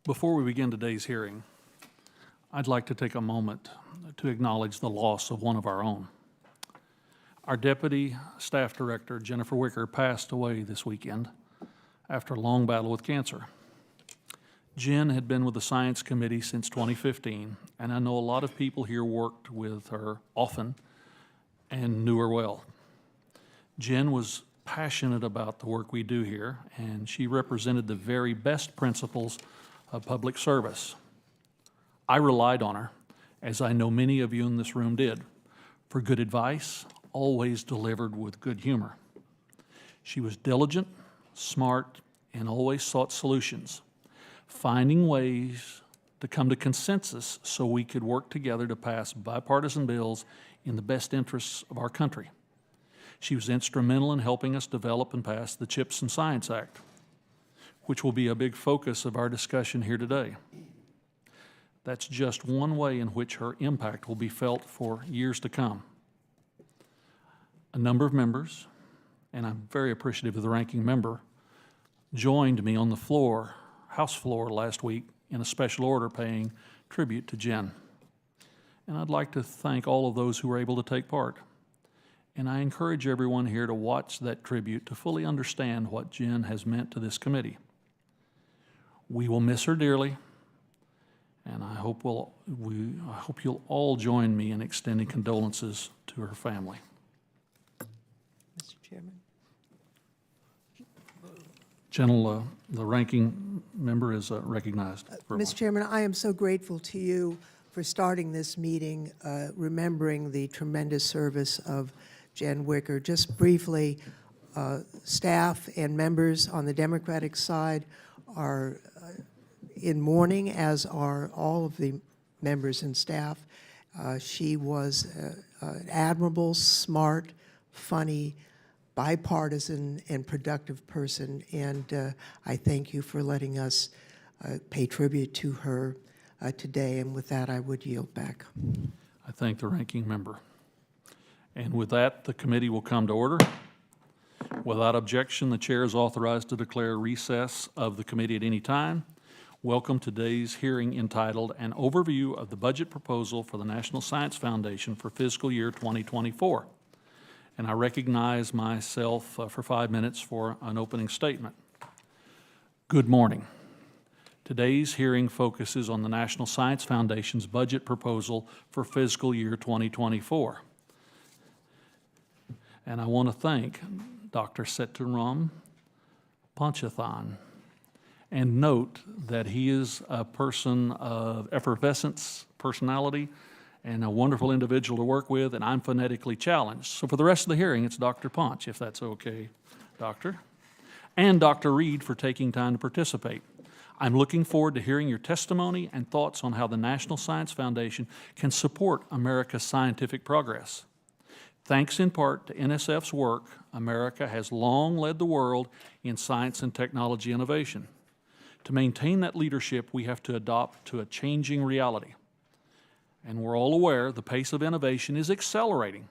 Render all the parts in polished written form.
Before we begin today's hearing, I'd like to take a moment to acknowledge the loss of one of our own. Our Deputy Staff Director, Jennifer Wicker, passed away this weekend after a long battle with cancer. Jen had been with the Science Committee since 2015, and I know a lot of people here worked with her often and knew her well. Jen was passionate about the work we do here, and she represented the very best principles of public service. I relied on her, as I know many of you in this room did, for good advice, always delivered with good humor. She was diligent, smart, and always sought solutions, finding ways to come to consensus so we could work together to pass bipartisan bills in the best interests of our country. She was instrumental in helping us develop and pass the CHIPS and Science Act, which will be a big focus of our discussion here today. That's just one way in which her impact will be felt for years to come. A number of members, and I'm very appreciative of the ranking member, joined me on the floor, House floor last week in a special order paying tribute to Jen. And I'd like to thank all of those who were able to take part. And I encourage everyone here to watch that tribute to fully understand what Jen has meant to this committee. We will miss her dearly, and I hope you'll all join me in extending condolences to her family. Mr. Chairman. The ranking member is recognized. Mr. Chairman, I am so grateful to you for starting this meeting, remembering the tremendous service of Jen Wicker. Just briefly, staff and members on the Democratic side are in mourning, as are all of the members and staff. She was an admirable, smart, funny, bipartisan, and productive person, and I thank you for letting us pay tribute to her today, and with that, I would yield back. I thank the ranking member. And with that, the committee will come to order. Without objection, the chair is authorized to declare recess of the committee at any time. Welcome to today's hearing entitled An Overview of the Budget Proposal for the National Science Foundation for Fiscal Year 2024. And I recognize myself for 5 minutes for an opening statement. Good morning. Today's hearing focuses on the National Science Foundation's budget proposal for fiscal year 2024. And I want to thank Dr. Sethuram Panchathan and note that he is a person of effervescence, personality, and a wonderful individual to work with, and I'm phonetically challenged. So for the rest of the hearing, it's Dr. Ponch, if that's okay, Doctor. And Dr. Reed for taking time to participate. I'm looking forward to hearing your testimony and thoughts on how the National Science Foundation can support America's scientific progress. Thanks in part to NSF's work, America has long led the world in science and technology innovation. To maintain that leadership, we have to adapt to a changing reality. And we're all aware the pace of innovation is accelerating.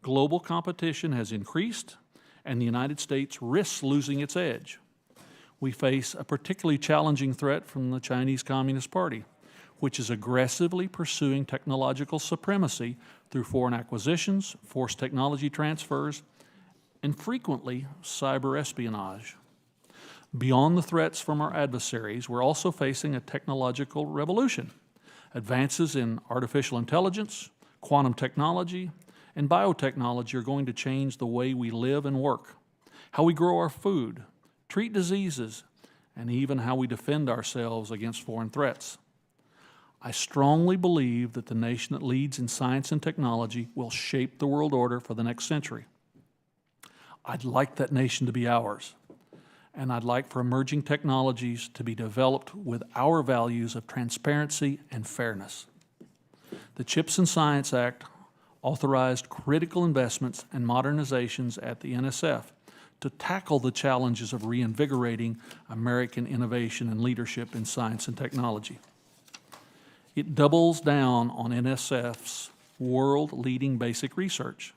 Global competition has increased, and the United States risks losing its edge. We face a particularly challenging threat from the Chinese Communist Party, which is aggressively pursuing technological supremacy through foreign acquisitions, forced technology transfers, and frequently cyber espionage. Beyond the threats from our adversaries, we're also facing a technological revolution. Advances in artificial intelligence, quantum technology, and biotechnology are going to change the way we live and work, how we grow our food, treat diseases, and even how we defend ourselves against foreign threats. I strongly believe that the nation that leads in science and technology will shape the world order for the next century. I'd like that nation to be ours, and I'd like for emerging technologies to be developed with our values of transparency and fairness. The CHIPS and Science Act authorized critical investments and modernizations at the NSF to tackle the challenges of reinvigorating American innovation and leadership in science and technology. It doubles down on NSF's world-leading basic research,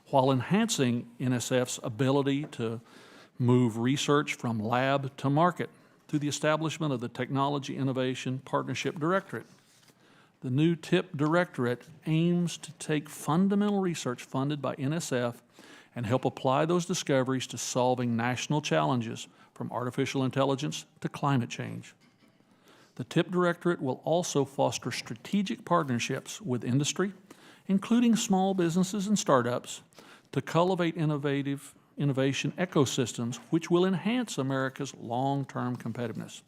while enhancing NSF's ability to move research from lab to market through the establishment of the Technology Innovation Partnership Directorate. The new TIP Directorate aims to take fundamental research funded by NSF and help apply those discoveries to solving national challenges from artificial intelligence to climate change. The TIP Directorate will also foster strategic partnerships with industry, including small businesses and startups, to cultivate innovation ecosystems which will enhance America's long-term competitiveness.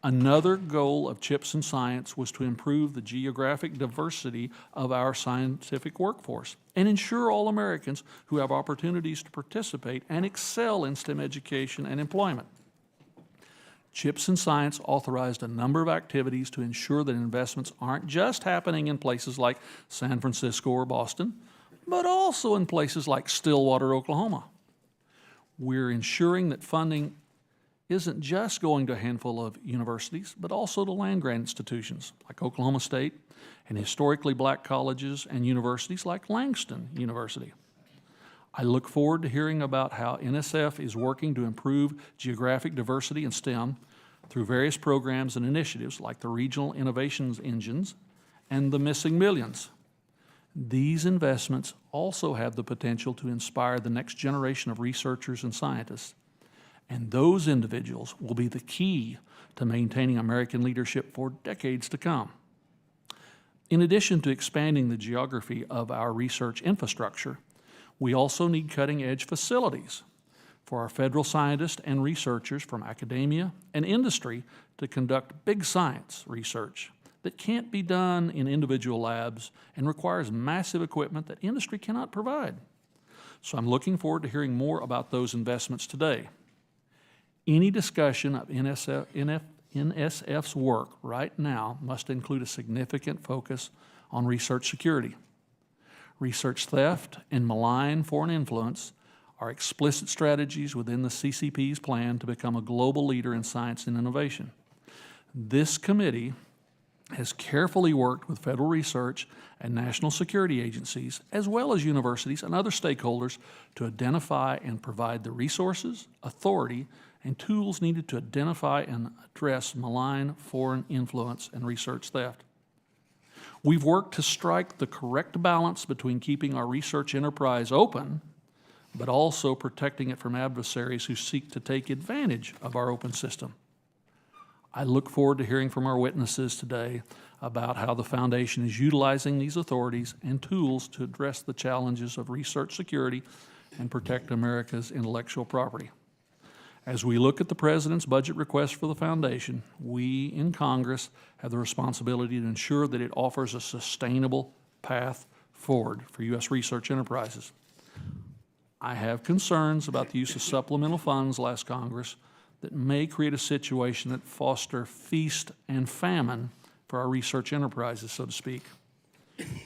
Another goal of CHIPS and Science was to improve the geographic diversity of our scientific workforce and ensure all Americans who have opportunities to participate and excel in STEM education and employment. CHIPS and Science authorized a number of activities to ensure that investments aren't just happening in places like San Francisco or Boston, but also in places like Stillwater, Oklahoma. We're ensuring that funding isn't just going to a handful of universities, but also to land-grant institutions like Oklahoma State and historically black colleges and universities like Langston University. I look forward to hearing about how NSF is working to improve geographic diversity in STEM through various programs and initiatives like the Regional Innovations Engines and the Missing Millions. These investments also have the potential to inspire the next generation of researchers and scientists. And those individuals will be the key to maintaining American leadership for decades to come. In addition to expanding the geography of our research infrastructure, we also need cutting-edge facilities for our federal scientists and researchers from academia and industry to conduct big science research that can't be done in individual labs and requires massive equipment that industry cannot provide. So I'm looking forward to hearing more about those investments today. Any discussion of NSF's work right now must include a significant focus on research security. Research theft and malign foreign influence are explicit strategies within the CCP's plan to become a global leader in science and innovation. This committee has carefully worked with federal research and national security agencies, as well as universities and other stakeholders, to identify and provide the resources, authority, and tools needed to identify and address malign foreign influence and research theft. We've worked to strike the correct balance between keeping our research enterprise open, but also protecting it from adversaries who seek to take advantage of our open system. I look forward to hearing from our witnesses today about how the Foundation is utilizing these authorities and tools to address the challenges of research security and protect America's intellectual property. As we look at the President's budget request for the Foundation, we in Congress have the responsibility to ensure that it offers a sustainable path forward for U.S. research enterprises. I have concerns about the use of supplemental funds last Congress that may create a situation that foster feast and famine for our research enterprises, so to speak.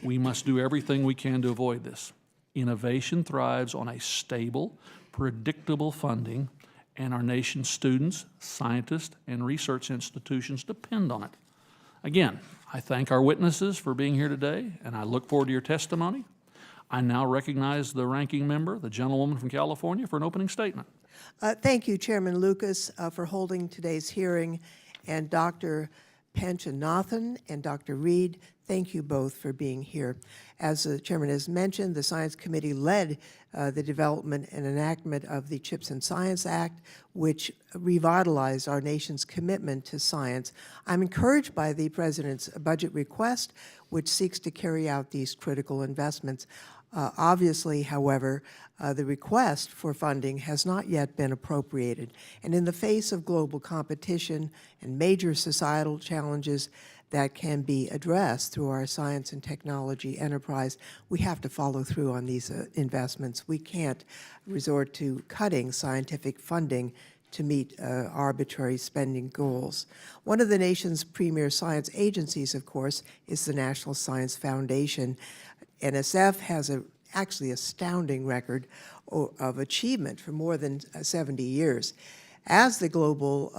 We must do everything we can to avoid this. Innovation thrives on a stable, predictable funding, and our nation's students, scientists, and research institutions depend on it. Again, I thank our witnesses for being here today, and I look forward to your testimony. I now recognize the ranking member, the gentlewoman from California, for an opening statement. Thank you, Chairman Lucas, for holding today's hearing, and Dr. Panchanathan and Dr. Reed, thank you both for being here. As the Chairman has mentioned, the Science Committee led the development and enactment of the CHIPS and Science Act, which revitalized our nation's commitment to science. I'm encouraged by the President's budget request, which seeks to carry out these critical investments. Obviously, however, the request for funding has not yet been appropriated. And in the face of global competition and major societal challenges that can be addressed through our science and technology enterprise, we have to follow through on these investments. We can't resort to cutting scientific funding to meet arbitrary spending goals. One of the nation's premier science agencies, of course, is the National Science Foundation. NSF has a actually astounding record of achievement for more than 70 years. As the global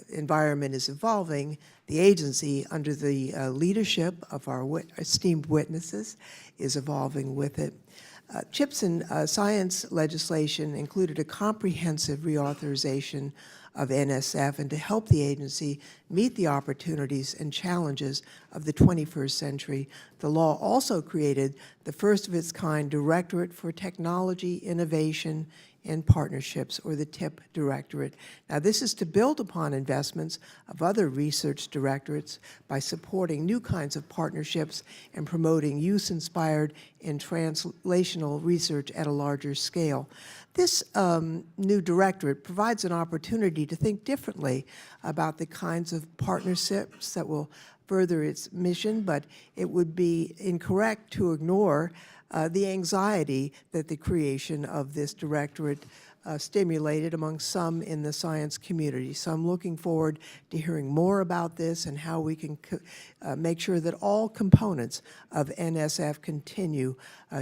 environment is evolving, the agency, under the leadership of our esteemed witnesses, is evolving with it. CHIPS and science legislation included a comprehensive reauthorization of NSF and to help the agency meet the opportunities and challenges of the 21st century. The law also created the first of its kind Directorate for Technology, Innovation, and Partnerships, or the TIP Directorate. Now, this is to build upon investments of other research directorates by supporting new kinds of partnerships and promoting use-inspired and translational research at a larger scale. This new directorate provides an opportunity to think differently about the kinds of partnerships that will further its mission, but it would be incorrect to ignore the anxiety that the creation of this directorate stimulated among some in the science community. So I'm looking forward to hearing more about this and how we can make sure that all components of NSF continue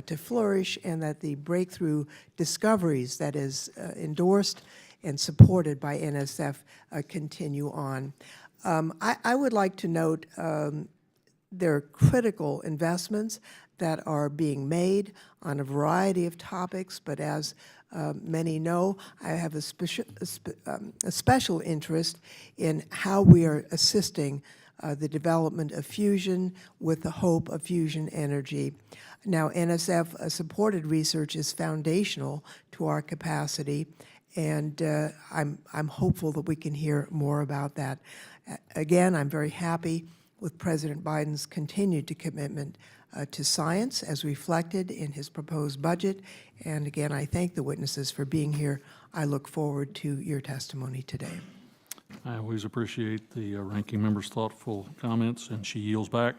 to flourish and that the breakthrough discoveries that is endorsed and supported by NSF continue on. I would like to note there are critical investments that are being made on a variety of topics, but as many know, I have a special interest in how we are assisting the development of fusion with the hope of fusion energy. Now, NSF supported research is foundational to our capacity, and I'm hopeful that we can hear more about that. Again, I'm very happy with President Biden's continued commitment to science as reflected in his proposed budget. And again, I thank the witnesses for being here. I look forward to your testimony today. I always appreciate the ranking member's thoughtful comments, and she yields back.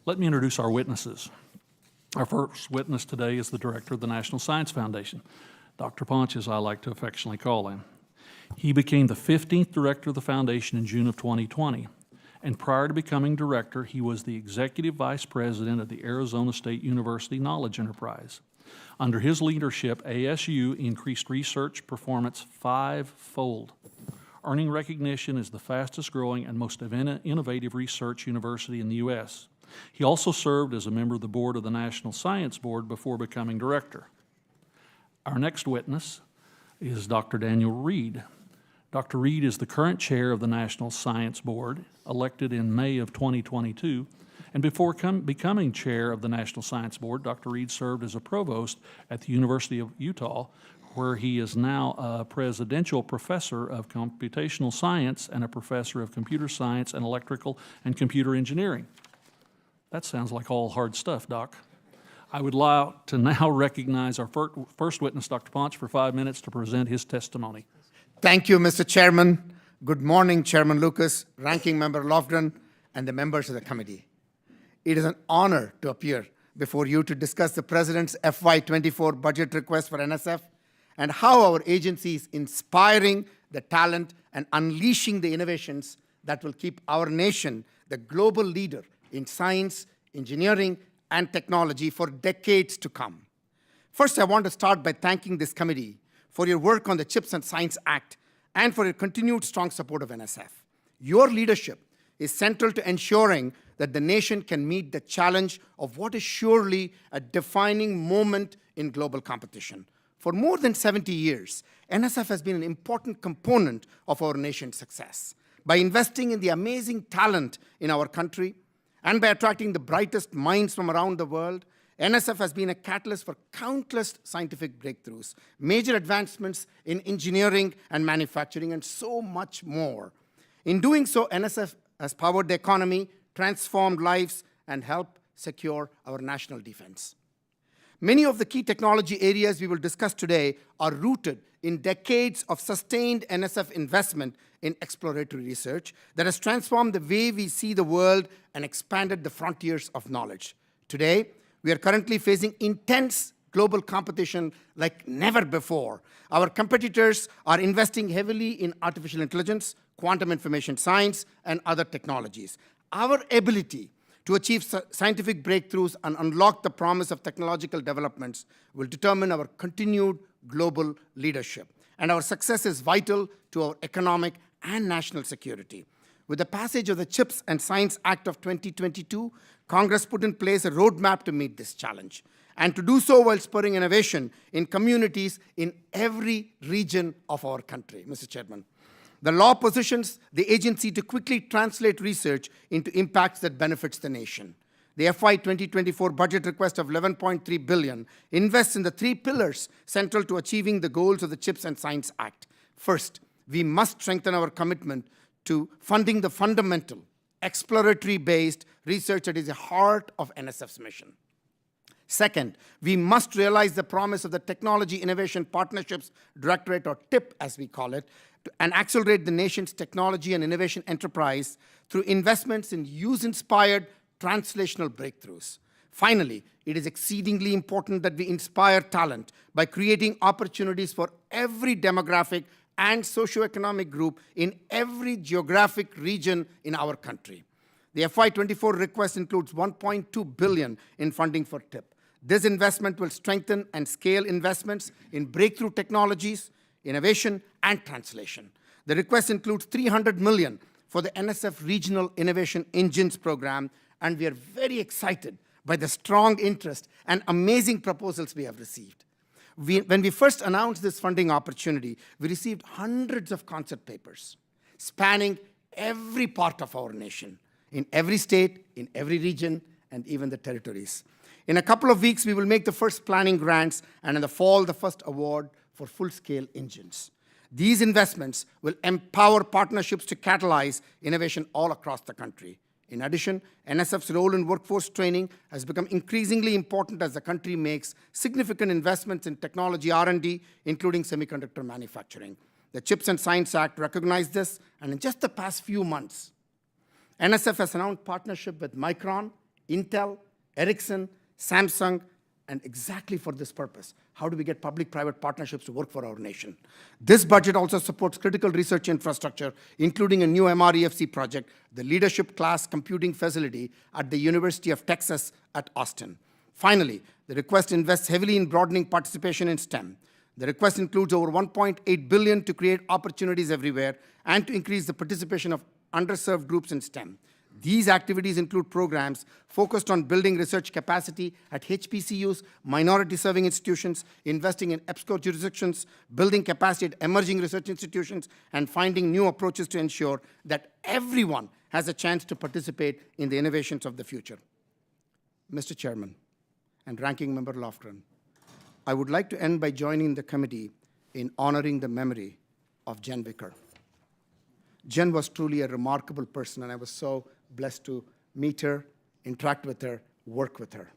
Let me introduce our witnesses. Our first witness today is the director of the National Science Foundation, Dr. Punch, as I like to affectionately call him. He became the 15th director of the foundation in June of 2020. And prior to becoming director, he was the executive vice president of the Arizona State University Knowledge Enterprise. Under his leadership, ASU increased research performance 5-fold, earning recognition as the fastest growing and most innovative research university in the U.S. He also served as a member of the board of the National Science Board before becoming director. Our next witness is Dr. Daniel Reed. Dr. Reed is the current chair of the National Science Board, elected in May of 2022, and before becoming chair of the National Science Board, Dr. Reed served as a provost at the University of Utah, where he is now a presidential professor of computational science and a professor of computer science and electrical and computer engineering. That sounds like all hard stuff, Doc. I would like to now recognize our first witness, Dr. Punch, for 5 minutes to present his testimony. Thank you, Mr. Chairman. Good morning, Chairman Lucas, Ranking Member Lofgren, and the members of the committee. It is an honor to appear before you to discuss the President's FY24 budget request for NSF and how our agency is inspiring the talent and unleashing the innovations that will keep our nation the global leader in science, engineering, and technology for decades to come. First, I want to start by thanking this committee for your work on the CHIPS and Science Act and for your continued strong support of NSF. Your leadership is central to ensuring that the nation can meet the challenge of what is surely a defining moment in global competition. For more than 70 years, NSF has been an important component of our nation's success. By investing in the amazing talent in our country and by attracting the brightest minds from around the world, NSF has been a catalyst for countless scientific breakthroughs, major advancements in engineering and manufacturing, and so much more. In doing so, NSF has powered the economy, transformed lives, and helped secure our national defense. Many of the key technology areas we will discuss today are rooted in decades of sustained NSF investment in exploratory research that has transformed the way we see the world and expanded the frontiers of knowledge. Today, we are currently facing intense global competition like never before. Our competitors are investing heavily in artificial intelligence, quantum information science, and other technologies. Our ability to achieve scientific breakthroughs and unlock the promise of technological developments will determine our continued global leadership. And our success is vital to our economic and national security. With the passage of the CHIPS and Science Act of 2022, Congress put in place a roadmap to meet this challenge, and to do so while spurring innovation in communities in every region of our country. Mr. Chairman, The law positions the agency to quickly translate research into impacts that benefits the nation. The FY 2024 budget request of $11.3 billion invests in the three pillars central to achieving the goals of the CHIPS and Science Act. First, we must strengthen our commitment to funding the fundamental, exploratory-based research that is the heart of NSF's mission. Second, we must realize the promise of the Technology Innovation Partnerships Directorate, or TIP as we call it, and accelerate the nation's technology and innovation enterprise through investments in use-inspired translational breakthroughs. Finally, it is exceedingly important that we inspire talent by creating opportunities for every demographic and socioeconomic group in every geographic region in our country. The FY24 request includes $1.2 billion in funding for TIP. This investment will strengthen and scale investments in breakthrough technologies, innovation, and translation. The request includes $300 million for the NSF Regional Innovation Engines program, and we are very excited by the strong interest and amazing proposals we have received. When we first announced this funding opportunity, we received hundreds of concept papers spanning every part of our nation, in every state, in every region, and even the territories. In a couple of weeks, we will make the first planning grants, and in the fall, the first award for full-scale engines. These investments will empower partnerships to catalyze innovation all across the country. In addition, NSF's role in workforce training has become increasingly important as the country makes significant investments in technology R&D, including semiconductor manufacturing. The CHIPS and Science Act recognized this, and in just the past few months, NSF has announced partnership with Micron, Intel, Ericsson, Samsung, and exactly for this purpose. How do we get public-private partnerships to work for our nation? This budget also supports critical research infrastructure, including a new MREFC project, the Leadership Class Computing Facility at the University of Texas at Austin. Finally, the request invests heavily in broadening participation in STEM. The request includes over $1.8 billion to create opportunities everywhere and to increase the participation of underserved groups in STEM. These activities include programs focused on building research capacity at HBCUs, minority-serving institutions, investing in EBSCO jurisdictions, building capacity at emerging research institutions, and finding new approaches to ensure that everyone has a chance to participate in the innovations of the future. Mr. Chairman and Ranking Member Lofgren, I would like to end by joining the committee in honoring the memory of Jen Wicker. Jen was truly a remarkable person, and I was so blessed to meet her, interact with her, work with her.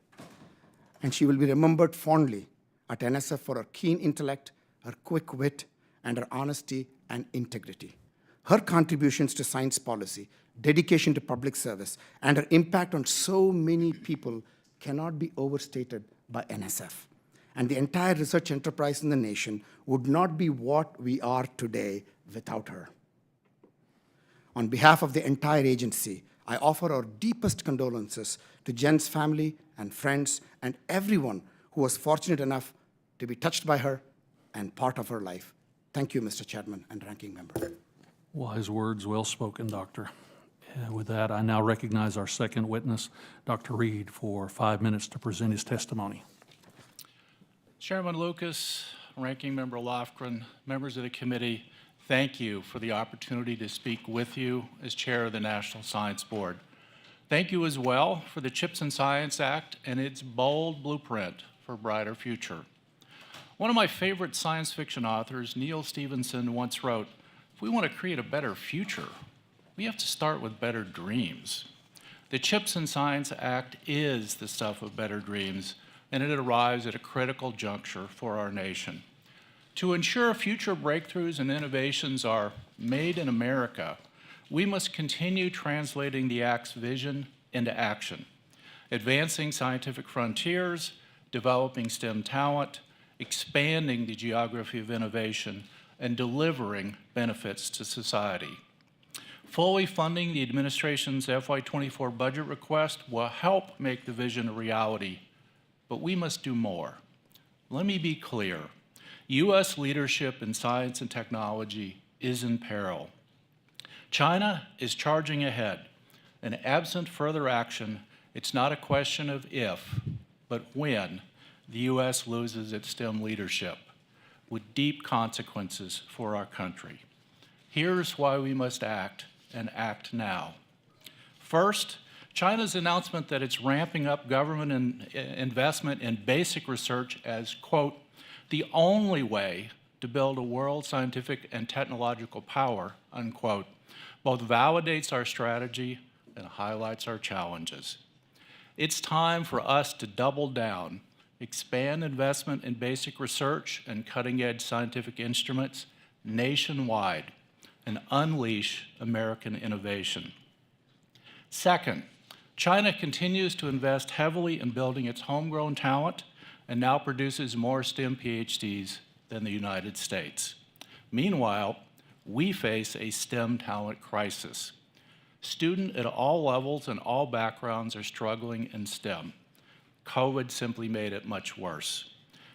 And she will be remembered fondly at NSF for her keen intellect, her quick wit, and her honesty and integrity. Her contributions to science policy, dedication to public service, and her impact on so many people cannot be overstated by NSF. And the entire research enterprise in the nation would not be what we are today without her. On behalf of the entire agency, I offer our deepest condolences to Jen's family and friends and everyone who was fortunate enough to be touched by her and part of her life. Thank you, Mr. Chairman and Ranking Member. Wise words, well spoken, Doctor. With that, I now recognize our second witness, Dr. Reed, for 5 minutes to present his testimony. Chairman Lucas, Ranking Member Lofgren, members of the committee, thank you for the opportunity to speak with you as chair of the National Science Board. Thank you as well for the CHIPS and Science Act and its bold blueprint for a brighter future. One of my favorite science fiction authors, Neil Stephenson, once wrote, "If we want to create a better future, we have to start with better dreams." The CHIPS and Science Act is the stuff of better dreams, and it arrives at a critical juncture for our nation. To ensure future breakthroughs and innovations are made in America, we must continue translating the Act's vision into action, advancing scientific frontiers, developing STEM talent, expanding the geography of innovation, and delivering benefits to society. Fully funding the administration's FY24 budget request will help make the vision a reality, but we must do more. Let me be clear. U.S. leadership in science and technology is in peril. China is charging ahead, and absent further action, it's not a question of if, but when the U.S. loses its STEM leadership, with deep consequences for our country. Here's why we must act, and act now. First, China's announcement that it's ramping up government investment in basic research as, quote, the only way to build a world scientific and technological power, unquote, both validates our strategy and highlights our challenges. It's time for us to double down, expand investment in basic research and cutting-edge scientific instruments nationwide, and unleash American innovation. Second, China continues to invest heavily in building its homegrown talent and now produces more STEM PhDs than the United States. Meanwhile, we face a STEM talent crisis. Students at all levels and all backgrounds are struggling in STEM. COVID simply made it much worse.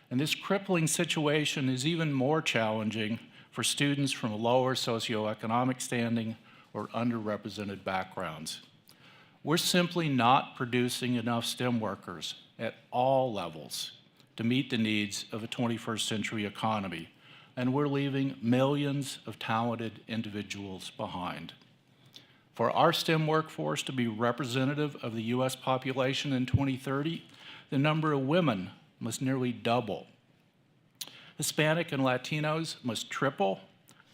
And this crippling situation is even more challenging for students from lower socioeconomic standing or underrepresented backgrounds. We're simply not producing enough STEM workers at all levels to meet the needs of a 21st century economy, and we're leaving millions of talented individuals behind. For our STEM workforce to be representative of the US population in 2030, the number of women must nearly double. Hispanic and Latinos must triple,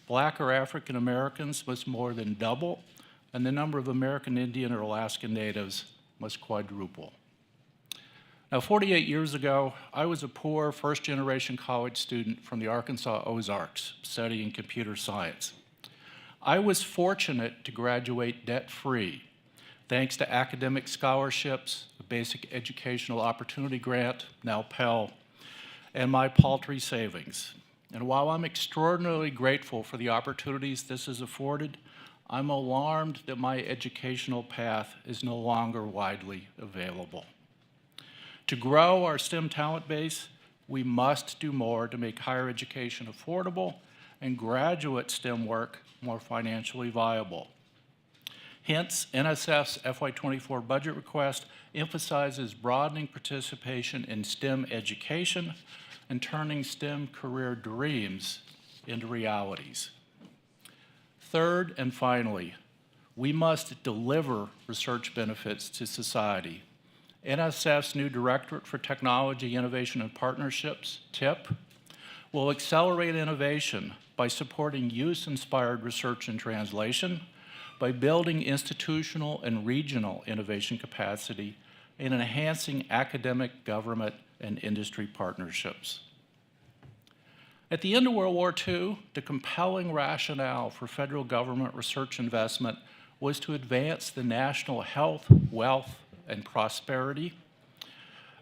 Black or African Americans must more than double, and the number of American Indian or Alaskan Natives must quadruple. Now, 48 years ago, I was a poor first-generation college student from the Arkansas Ozarks studying computer science. I was fortunate to graduate debt-free, thanks to academic scholarships, a basic educational opportunity grant, now Pell, and my paltry savings. And while I'm extraordinarily grateful for the opportunities this has afforded, I'm alarmed that my educational path is no longer widely available. To grow our STEM talent base, we must do more to make higher education affordable and graduate STEM work more financially viable. Hence, NSF's FY24 budget request emphasizes broadening participation in STEM education and turning STEM career dreams into realities. Third and finally, we must deliver research benefits to society. NSF's new Directorate for Technology, Innovation, and Partnerships, TIP, will accelerate innovation by supporting use-inspired research and translation, by building institutional and regional innovation capacity, and enhancing academic, government, and industry partnerships. At the end of World War II, the compelling rationale for federal government research investment was to advance the national health, wealth, and prosperity,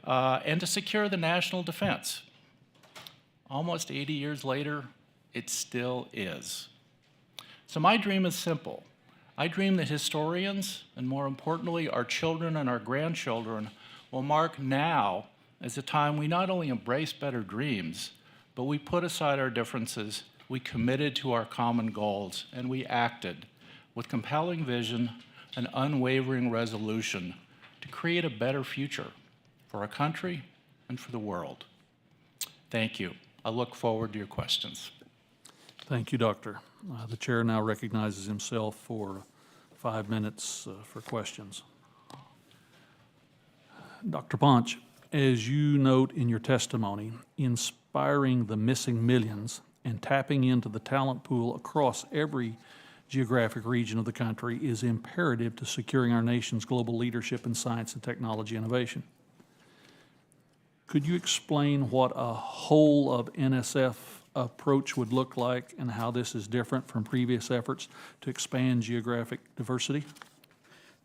and to secure the national defense. Almost 80 years later, it still is. So my dream is simple. I dream that historians, and more importantly, our children and our grandchildren, will mark now as a time we not only embrace better dreams, but we put aside our differences, we committed to our common goals, and we acted with compelling vision and unwavering resolution to create a better future for our country and for the world. Thank you. I look forward to your questions. Thank you, Doctor. The chair now recognizes himself for 5 minutes for questions. Dr. Ponch, as you note in your testimony, inspiring the missing millions and tapping into the talent pool across every geographic region of the country is imperative to securing our nation's global leadership in science and technology innovation. Could you explain what a whole of NSF approach would look like and how this is different from previous efforts to expand geographic diversity?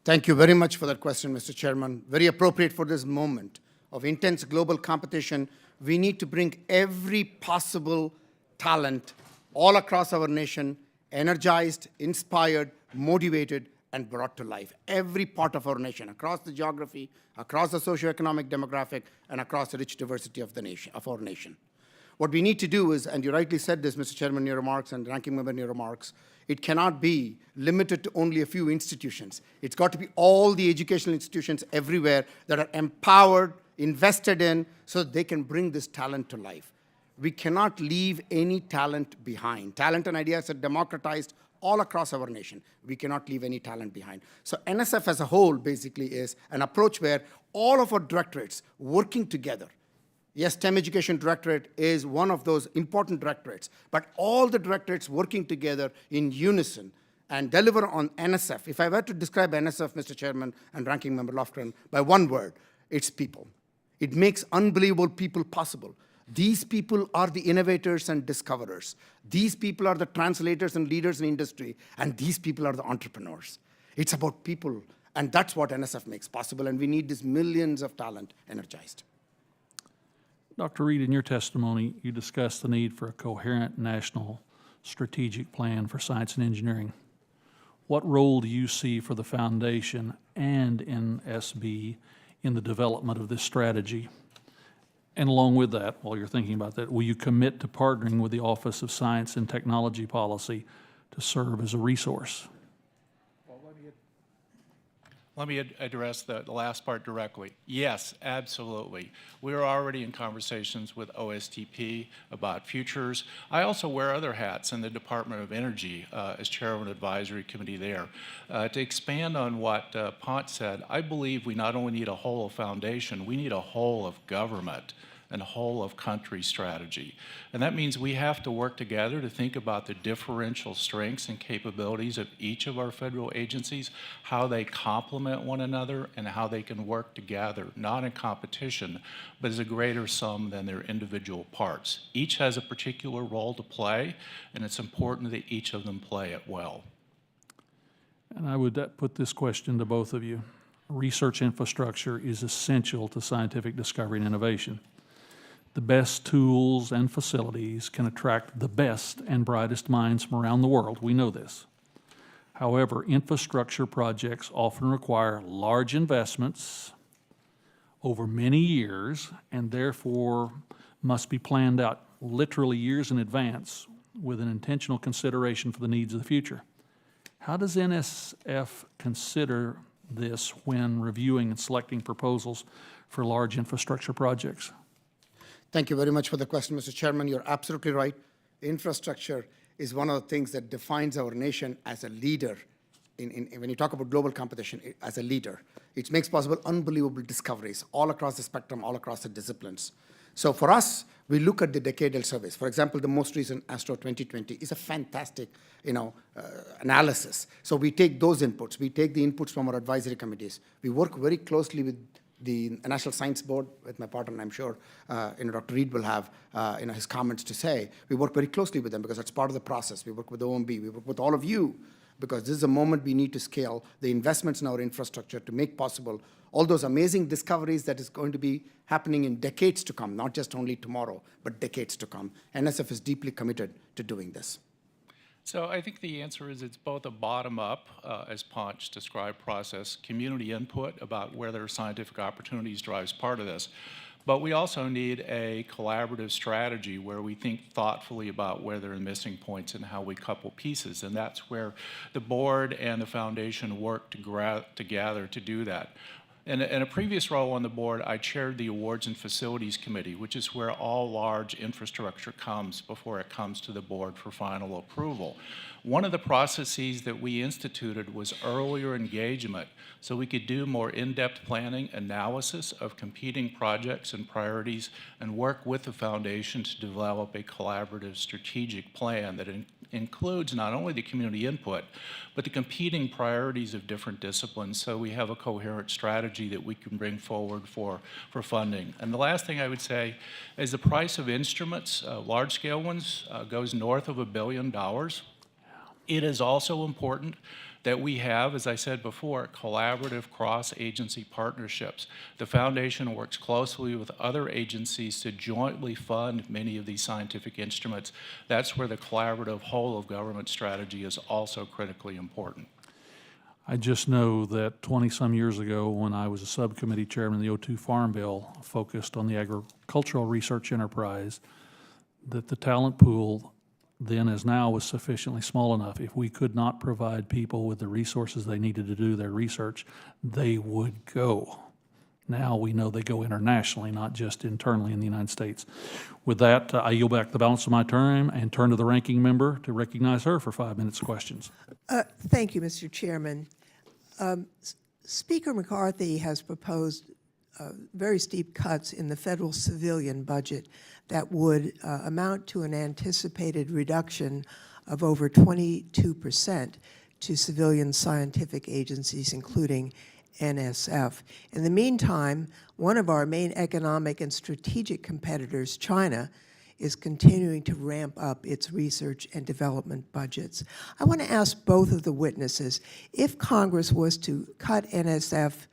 Thank you very much for that question, Mr. Chairman. Very appropriate for this moment of intense global competition. We need to bring every possible talent all across our nation, energized, inspired, motivated, and brought to life. Every part of our nation, across the geography, across the socioeconomic demographic, and across the rich diversity of the nation, of our nation. What we need to do is, and you rightly said this, Mr. Chairman, in your remarks, and Ranking Member in your remarks, it cannot be limited to only a few institutions. It's got to be all the educational institutions everywhere that are empowered, invested in, so that they can bring this talent to life. We cannot leave any talent behind. Talent and ideas are democratized all across our nation. We cannot leave any talent behind. So NSF as a whole basically is an approach where all of our directorates working together. Yes, STEM Education Directorate is one of those important directorates, but all the directorates working together in unison and deliver on NSF. If I were to describe NSF, Mr. Chairman and Ranking Member Lofgren, by one word, it's people. It makes unbelievable people possible. These people are the innovators and discoverers. These people are the translators and leaders in industry, and these people are the entrepreneurs. It's about people, and that's what NSF makes possible, and we need these millions of talent energized. Dr. Reed, in your testimony, you discussed the need for a coherent national strategic plan for science and engineering. What role do you see for the foundation and NSB in the development of this strategy? And along with that, while you're thinking about that, will you commit to partnering with the Office of Science and Technology Policy to serve as a resource? Let me address the last part directly. Yes, absolutely. We're already in conversations with OSTP about futures. I also wear other hats in the Department of Energy as chair of an advisory committee there. To expand on what Pont said, I believe we not only need a whole of foundation, we need a whole of government and whole of country strategy. And that means we have to work together to think about the differential strengths and capabilities of each of our federal agencies, how they complement one another, and how they can work together, not in competition, but as a greater sum than their individual parts. Each has a particular role to play, and it's important that each of them play it well. And I would put this question to both of you. Research infrastructure is essential to scientific discovery and innovation. The best tools and facilities can attract the best and brightest minds from around the world. We know this. However, infrastructure projects often require large investments over many years and therefore must be planned out literally years in advance with an intentional consideration for the needs of the future. How does NSF consider this when reviewing and selecting proposals for large infrastructure projects? Thank you very much for the question, Mr. Chairman. You're absolutely right. Infrastructure is one of the things that defines our nation as a leader. When you talk about global competition, as a leader, it makes possible unbelievable discoveries all across the spectrum, all across the disciplines. So for us, we look at the decadal surveys. For example, the most recent Astro 2020 is a fantastic, analysis. So we take those inputs. We take the inputs from our advisory committees. We work very closely with the National Science Board, with my partner, and I'm sure Dr. Reed will have his comments to say. We work very closely with them because that's part of the process. We work with OMB, we work with all of you, because this is a moment we need to scale the investments in our infrastructure to make possible all those amazing discoveries that is going to be happening in decades to come, not just only tomorrow, but decades to come. NSF is deeply committed to doing this. So I think the answer is it's both a bottom-up, as Ponch described, process, community input about where there are scientific opportunities drives part of this. But we also need a collaborative strategy where we think thoughtfully about where there are missing points and how we couple pieces. And that's where the board and the foundation work together to do that. In a previous role on the board, I chaired the Awards and Facilities Committee, which is where all large infrastructure comes before it comes to the board for final approval. One of the processes that we instituted was earlier engagement, so we could do more in-depth planning, analysis of competing projects and priorities, and work with the foundation to develop a collaborative strategic plan that includes not only the community input, but the competing priorities of different disciplines, so we have a coherent strategy that we can bring forward for funding. And the last thing I would say is the price of instruments, large-scale ones, goes north of $1 billion. It is also important that we have, as I said before, collaborative cross-agency partnerships. The foundation works closely with other agencies to jointly fund many of these scientific instruments. That's where the collaborative whole of government strategy is also critically important. I just know that 20-some years ago, when I was a subcommittee chairman, the O2 Farm Bill focused on the agricultural research enterprise, that the talent pool then as now was sufficiently small enough. If we could not provide people with the resources they needed to do their research, they would go. Now we know they go internationally, not just internally in the United States. With that, I yield back the balance of my term and turn to the ranking member to recognize her for 5 minutes of questions. Thank you, Mr. Chairman. Speaker McCarthy has proposed very steep cuts in the federal civilian budget that would amount to an anticipated reduction of over 22% to civilian scientific agencies, including NSF. In the meantime, one of our main economic and strategic competitors, China, is continuing to ramp up its research and development budgets. I want to ask both of the witnesses, if Congress was to cut NSF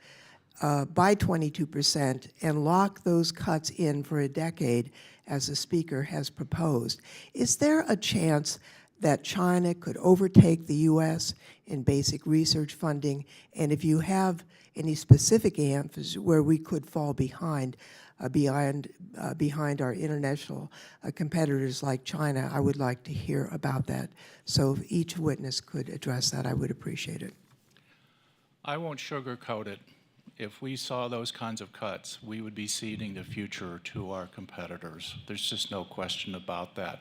by 22% and lock those cuts in for a decade, as the Speaker has proposed, is there a chance that China could overtake the U.S. in basic research funding? And if you have any specific answers where we could fall behind our international competitors like China, I would like to hear about that. So if each witness could address that, I would appreciate it. I won't sugarcoat it. If we saw those kinds of cuts, we would be ceding the future to our competitors. There's just no question about that.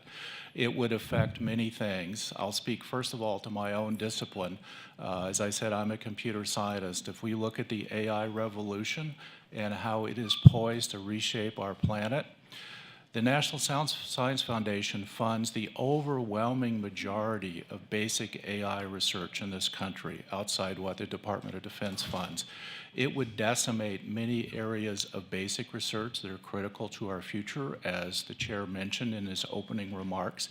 It would affect many things. I'll speak first of all to my own discipline. As I said, I'm a computer scientist. If we look at the AI revolution and how it is poised to reshape our planet, the National Science Foundation funds the overwhelming majority of basic AI research in this country, outside what the Department of Defense funds. It would decimate many areas of basic research that are critical to our future, as the chair mentioned in his opening remarks.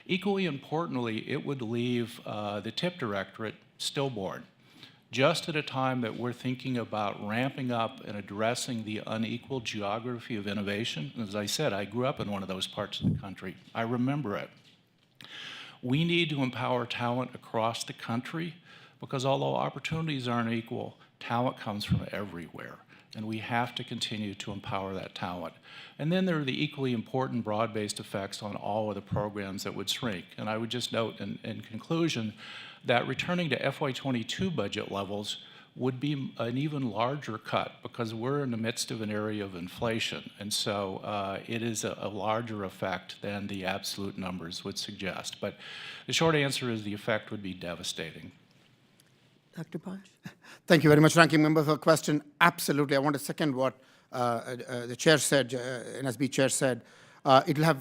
Equally importantly, it would leave the TIP Directorate stillborn, just at a time that we're thinking about ramping up and addressing the unequal geography of innovation. As I said, I grew up in one of those parts of the country. I remember it. We need to empower talent across the country, because although opportunities aren't equal, talent comes from everywhere, and we have to continue to empower that talent. And then there are the equally important broad-based effects on all of the programs that would shrink. And I would just note in conclusion that returning to FY22 budget levels would be an even larger cut, because we're in the midst of an area of inflation. And so it is a larger effect than the absolute numbers would suggest. But the short answer is the effect would be devastating. Dr. Bosch? Thank you very much, Ranking Member, for the question. Absolutely. I want to second what the chair said, NSB chair said. It will have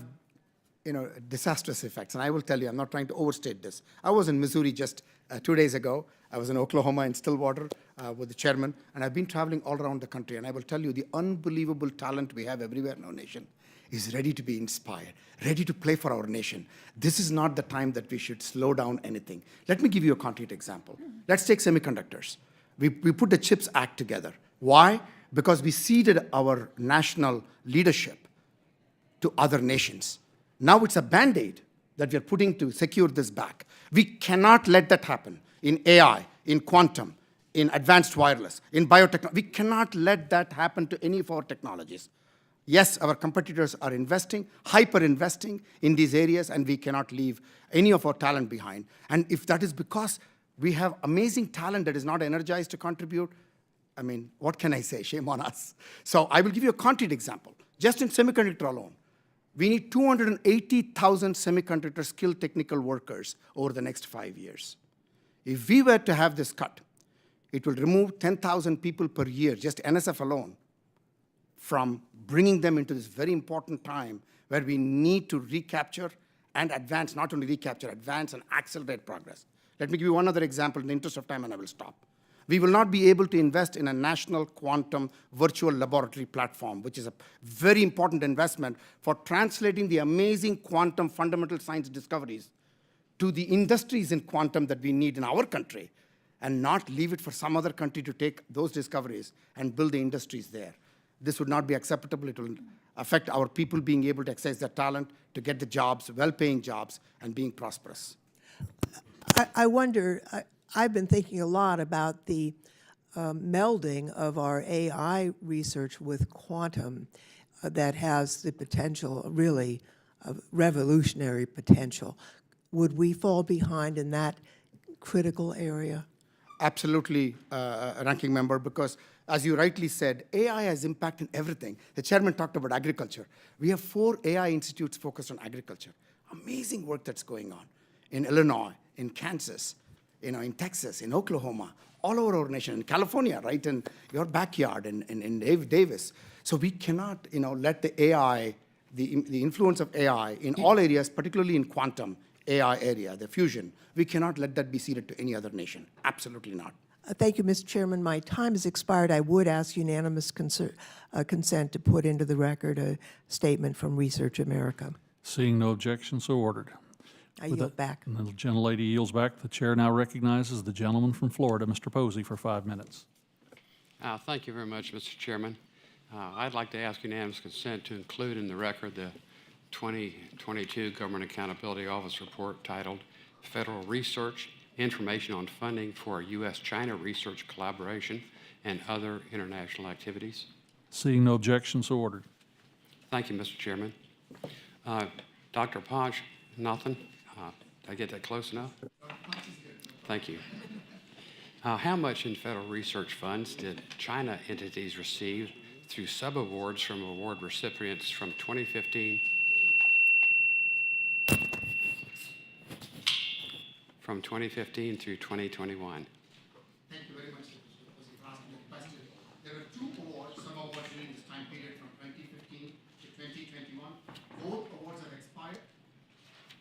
disastrous effects. And I will tell you, I'm not trying to overstate this. I was in Missouri just 2 days ago. I was in Oklahoma in Stillwater with the chairman, and I've been traveling all around the country. And I will tell you, the unbelievable talent we have everywhere in our nation is ready to be inspired, ready to play for our nation. This is not the time that we should slow down anything. Let me give you a concrete example. Let's take semiconductors. We put the CHIPS Act together. Why? Because we ceded our national leadership to other nations. Now it's a Band-Aid that we're putting to secure this back. We cannot let that happen in AI, in quantum, in advanced wireless, in biotechnology. We cannot let that happen to any of our technologies. Yes, our competitors are investing, hyper-investing in these areas, and we cannot leave any of our talent behind. And if that is because we have amazing talent that is not energized to contribute, I mean, what can I say? Shame on us. So I will give you a concrete example. Just in semiconductor alone, we need 280,000 semiconductor skilled technical workers over the next 5 years. If we were to have this cut, it will remove 10,000 people per year, just NSF alone, from bringing them into this very important time where we need to recapture and advance, not only recapture, advance and accelerate progress. Let me give you one other example in the interest of time, and I will stop. We will not be able to invest in a national quantum virtual laboratory platform, which is a very important investment for translating the amazing quantum fundamental science discoveries to the industries in quantum that we need in our country, and not leave it for some other country to take those discoveries and build the industries there. This would not be acceptable. It will affect our people being able to exercise their talent, to get the jobs, well-paying jobs, and being prosperous. I wonder, I've been thinking a lot about the melding of our AI research with quantum that has the potential, really, revolutionary potential. Would we fall behind in that critical area? Absolutely, Ranking Member, because As you rightly said, AI has impact in everything. The chairman talked about agriculture. We have 4 AI institutes focused on agriculture. Amazing work that's going on in Illinois, in Kansas, in Texas, in Oklahoma, all over our nation, in California, right, in your backyard, in Davis. So we cannot, let the AI, the influence of AI in all areas, particularly in quantum AI area, the fusion, we cannot let that be ceded to any other nation. Absolutely not. Thank you, Mr. Chairman. My time has expired. I would ask unanimous consent to put into the record a statement from Research America. Seeing no objection, so ordered. I With yield that- back. And the gentlelady yields back. The chair now recognizes the gentleman from Florida, Mr. Posey, for 5 minutes. Thank you very much, Mr. Chairman. I'd like to ask unanimous consent to include in the record the 2022 Government Accountability Office report titled Federal Research, Information on Funding for U.S.-China Research Collaboration and Other International Activities. Seeing no objection, so ordered. Thank you, Mr. Chairman. Dr. Ponch, nothing? Did I get that close enough? Thank you. How much in federal research funds did China entities receive through subawards from award recipients from 2015 through 2021? Thank you very much, Mr. Posey, for asking that question. There were 2 awards, some awards during this time period from 2015 to 2021. Both awards have expired,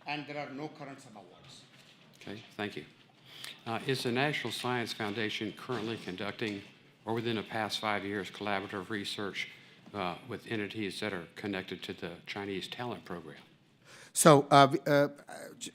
and there are no current sub-awards. Okay, thank you. Is the National Science Foundation currently conducting, or within the past 5 years, collaborative research with entities that are connected to the Chinese talent program? So,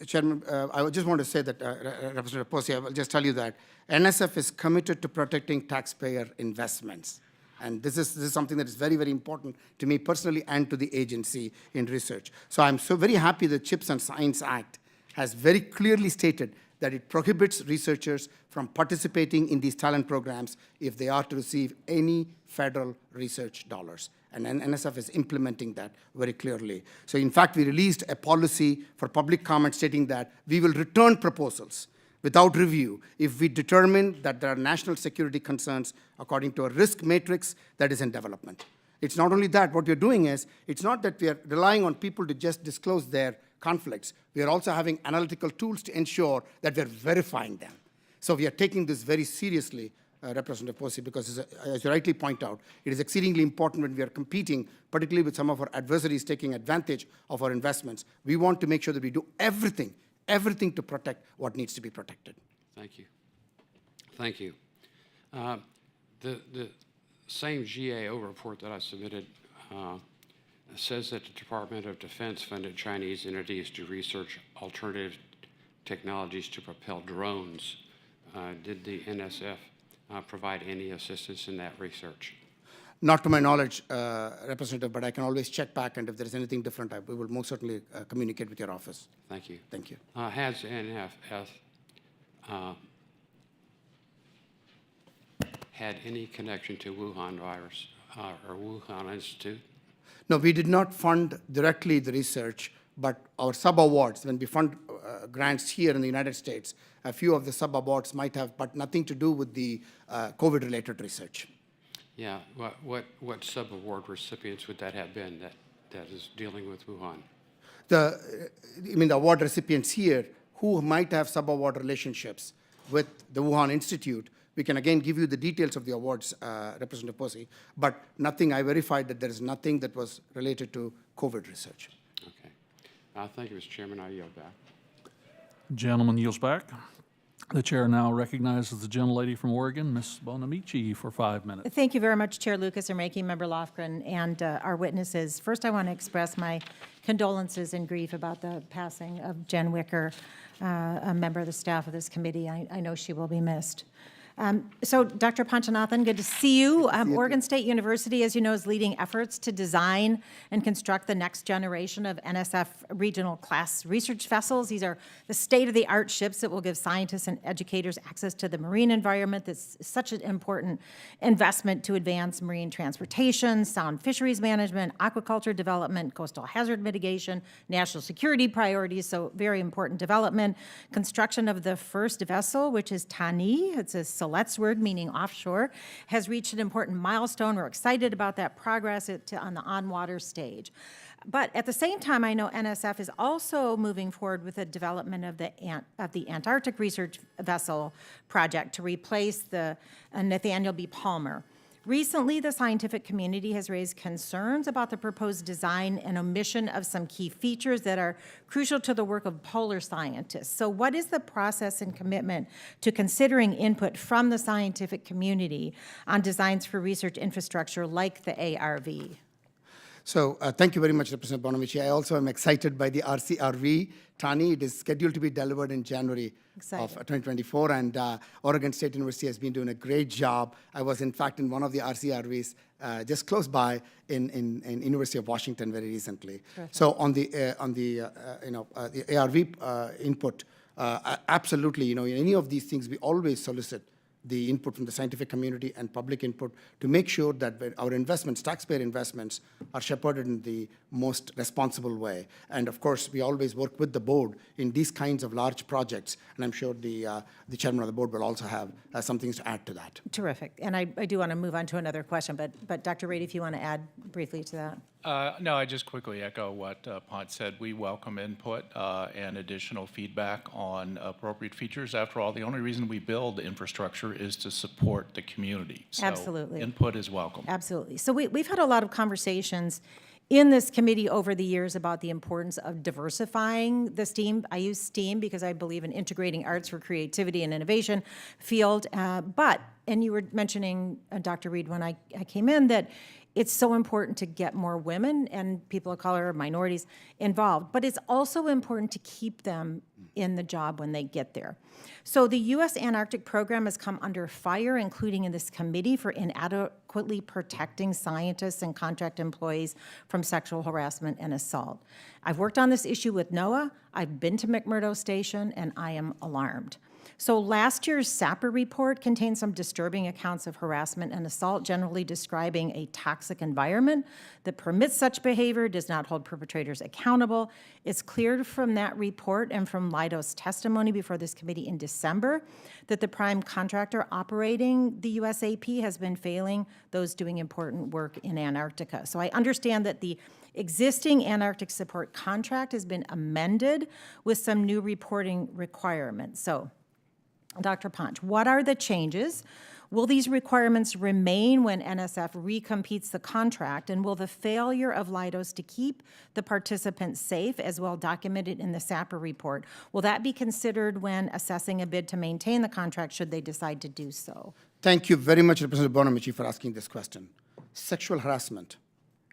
Chairman, I just want to say that, Representative Posey, I will just tell you that NSF is committed to protecting taxpayer investments. And this is something that is very, very important to me personally and to the agency in research. So I'm so very happy the CHIPS and Science Act has very clearly stated that it prohibits researchers from participating in these talent programs if they are to receive any federal research dollars. And NSF is implementing that very clearly. So in fact, we released a policy for public comment stating that we will return proposals without review if we determine that there are national security concerns according to a risk matrix that is in development. It's not only that, what we're doing is, it's not that we are relying on people to just disclose their conflicts. We are also having analytical tools to ensure that we're verifying them. So we are taking this very seriously, Representative Posey, because as you rightly point out, it is exceedingly important when we are competing, particularly with some of our adversaries taking advantage of our investments. We want to make sure that we do everything to protect what needs to be protected. Thank you. Thank you. The same GAO report that I submitted says that the Department of Defense funded Chinese entities to research alternative technologies to propel drones. Did the NSF provide any assistance in that research? Not to my knowledge, Representative, but I can always check back, and if there is anything different, we will most certainly communicate with your office. Thank you. Thank you. Has NFF had any connection to Wuhan virus or Wuhan Institute? No, we did not fund directly the research, but our sub-awards, when we fund grants here in the United States, a few of the sub-awards might have, but nothing to do with the COVID-related research. Yeah, what sub-award recipients would that have been that is dealing with Wuhan? You mean the award recipients here who might have sub-award relationships with the Wuhan Institute? We can again give you the details of the awards, Representative Posey, but nothing, I verified that there is nothing that was related to COVID research. Okay. Thank you, Mr. Chairman. I yield back. Gentleman yields back. The chair now recognizes the gentlelady from Oregon, Ms. Bonamici, for 5 minutes. Thank you very much, Chair Lucas and Ranking Member Lofgren, and our witnesses. First, I want to express my condolences and grief about the passing of Jen Wicker, a member of the staff of this committee. I know she will be missed. So, Dr. Panchanathan, good to see you. Oregon State University, as you know, is leading efforts to design and construct the next generation of NSF regional class research vessels. These are the state-of-the-art ships that will give scientists and educators access to the marine environment. That's such an important investment to advance marine transportation, sound fisheries management, aquaculture development, coastal hazard mitigation, national security priorities, so very important development. Construction of the first vessel, which is Tani. It's a Seletsward, meaning offshore, has reached an important milestone. We're excited about that progress on the on-water stage. But at the same time, I know NSF is also moving forward with the development of the Antarctic Research Vessel project to replace the Nathaniel B. Palmer. Recently, the scientific community has raised concerns about the proposed design and omission of some key features that are crucial to the work of polar scientists. So what is the process and commitment to considering input from the scientific community on designs for research infrastructure like the ARV? So thank you very much, Representative Bonamici. I also am excited by the RCRV. Tani, it is scheduled to be delivered in January of 2024, and Oregon State University has been doing a great job. I was, in fact, in one of the RCRVs just close by in University of Washington very recently. Perfect. So on the the ARV input, absolutely, any of these things, we always solicit the input from the scientific community and public input to make sure that our investments, taxpayer investments, are shepherded in the most responsible way. And of course, we always work with the board in these kinds of large projects, and I'm sure the chairman of the board will also have some things to add to that. Terrific. And I do want to move on to another question, but Dr. Reed, if you want to add briefly to that. No, I just quickly echo what Ponce said. We welcome input and additional feedback on appropriate features. After all, the only reason we build infrastructure is to support the community. So absolutely. Input is welcome. Absolutely. So we've had a lot of conversations in this committee over the years about the importance of diversifying the STEAM. I use STEAM because I believe in integrating arts for creativity and innovation field. And you were mentioning, Dr. Reed, when I came in, that it's so important to get more women and people of color, minorities involved, but it's also important to keep them in the job when they get there. So the U.S. Antarctic program has come under fire, including in this committee, for inadequately protecting scientists and contract employees from sexual harassment and assault. I've worked on this issue with NOAA, I've been to McMurdo Station, and I am alarmed. So last year's SAPR report contained some disturbing accounts of harassment and assault, generally describing a toxic environment that permits such behavior, does not hold perpetrators accountable. It's clear from that report and from Leidos' testimony before this committee in December that the prime contractor operating the USAP has been failing those doing important work in Antarctica. So I understand that the existing Antarctic support contract has been amended with some new reporting requirements. So, Dr. Ponch, what are the changes? Will these requirements remain when NSF recompetes the contract? And will the failure of Leidos to keep the participants safe, as well documented in the SAPR report, will that be considered when assessing a bid to maintain the contract should they decide to do so? Thank you very much, Representative Bonamici, for asking this question. Sexual harassment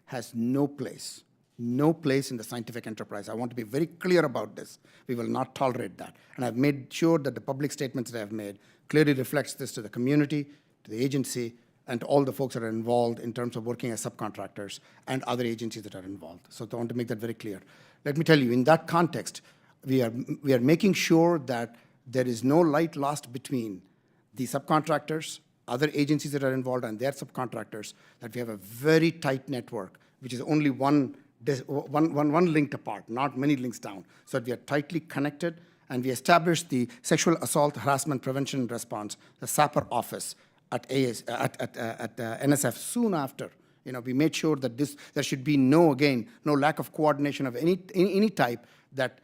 has no place in the scientific enterprise. I want to be very clear about this. We will not tolerate that. And I've made sure that the public statements that I've made clearly reflects this to the community, to the agency, and to all the folks that are involved in terms of working as subcontractors and other agencies that are involved. So I want to make that very clear. Let me tell you, in that context, we are making sure that there is no light lost between the subcontractors, other agencies that are involved, and their subcontractors, that we have a very tight network, which is only one linked apart, not many links down, so that we are tightly connected, and we established the Sexual Assault Harassment Prevention and Response, the SAPR office at NSF soon after. We made sure that there should be no lack of coordination of any type that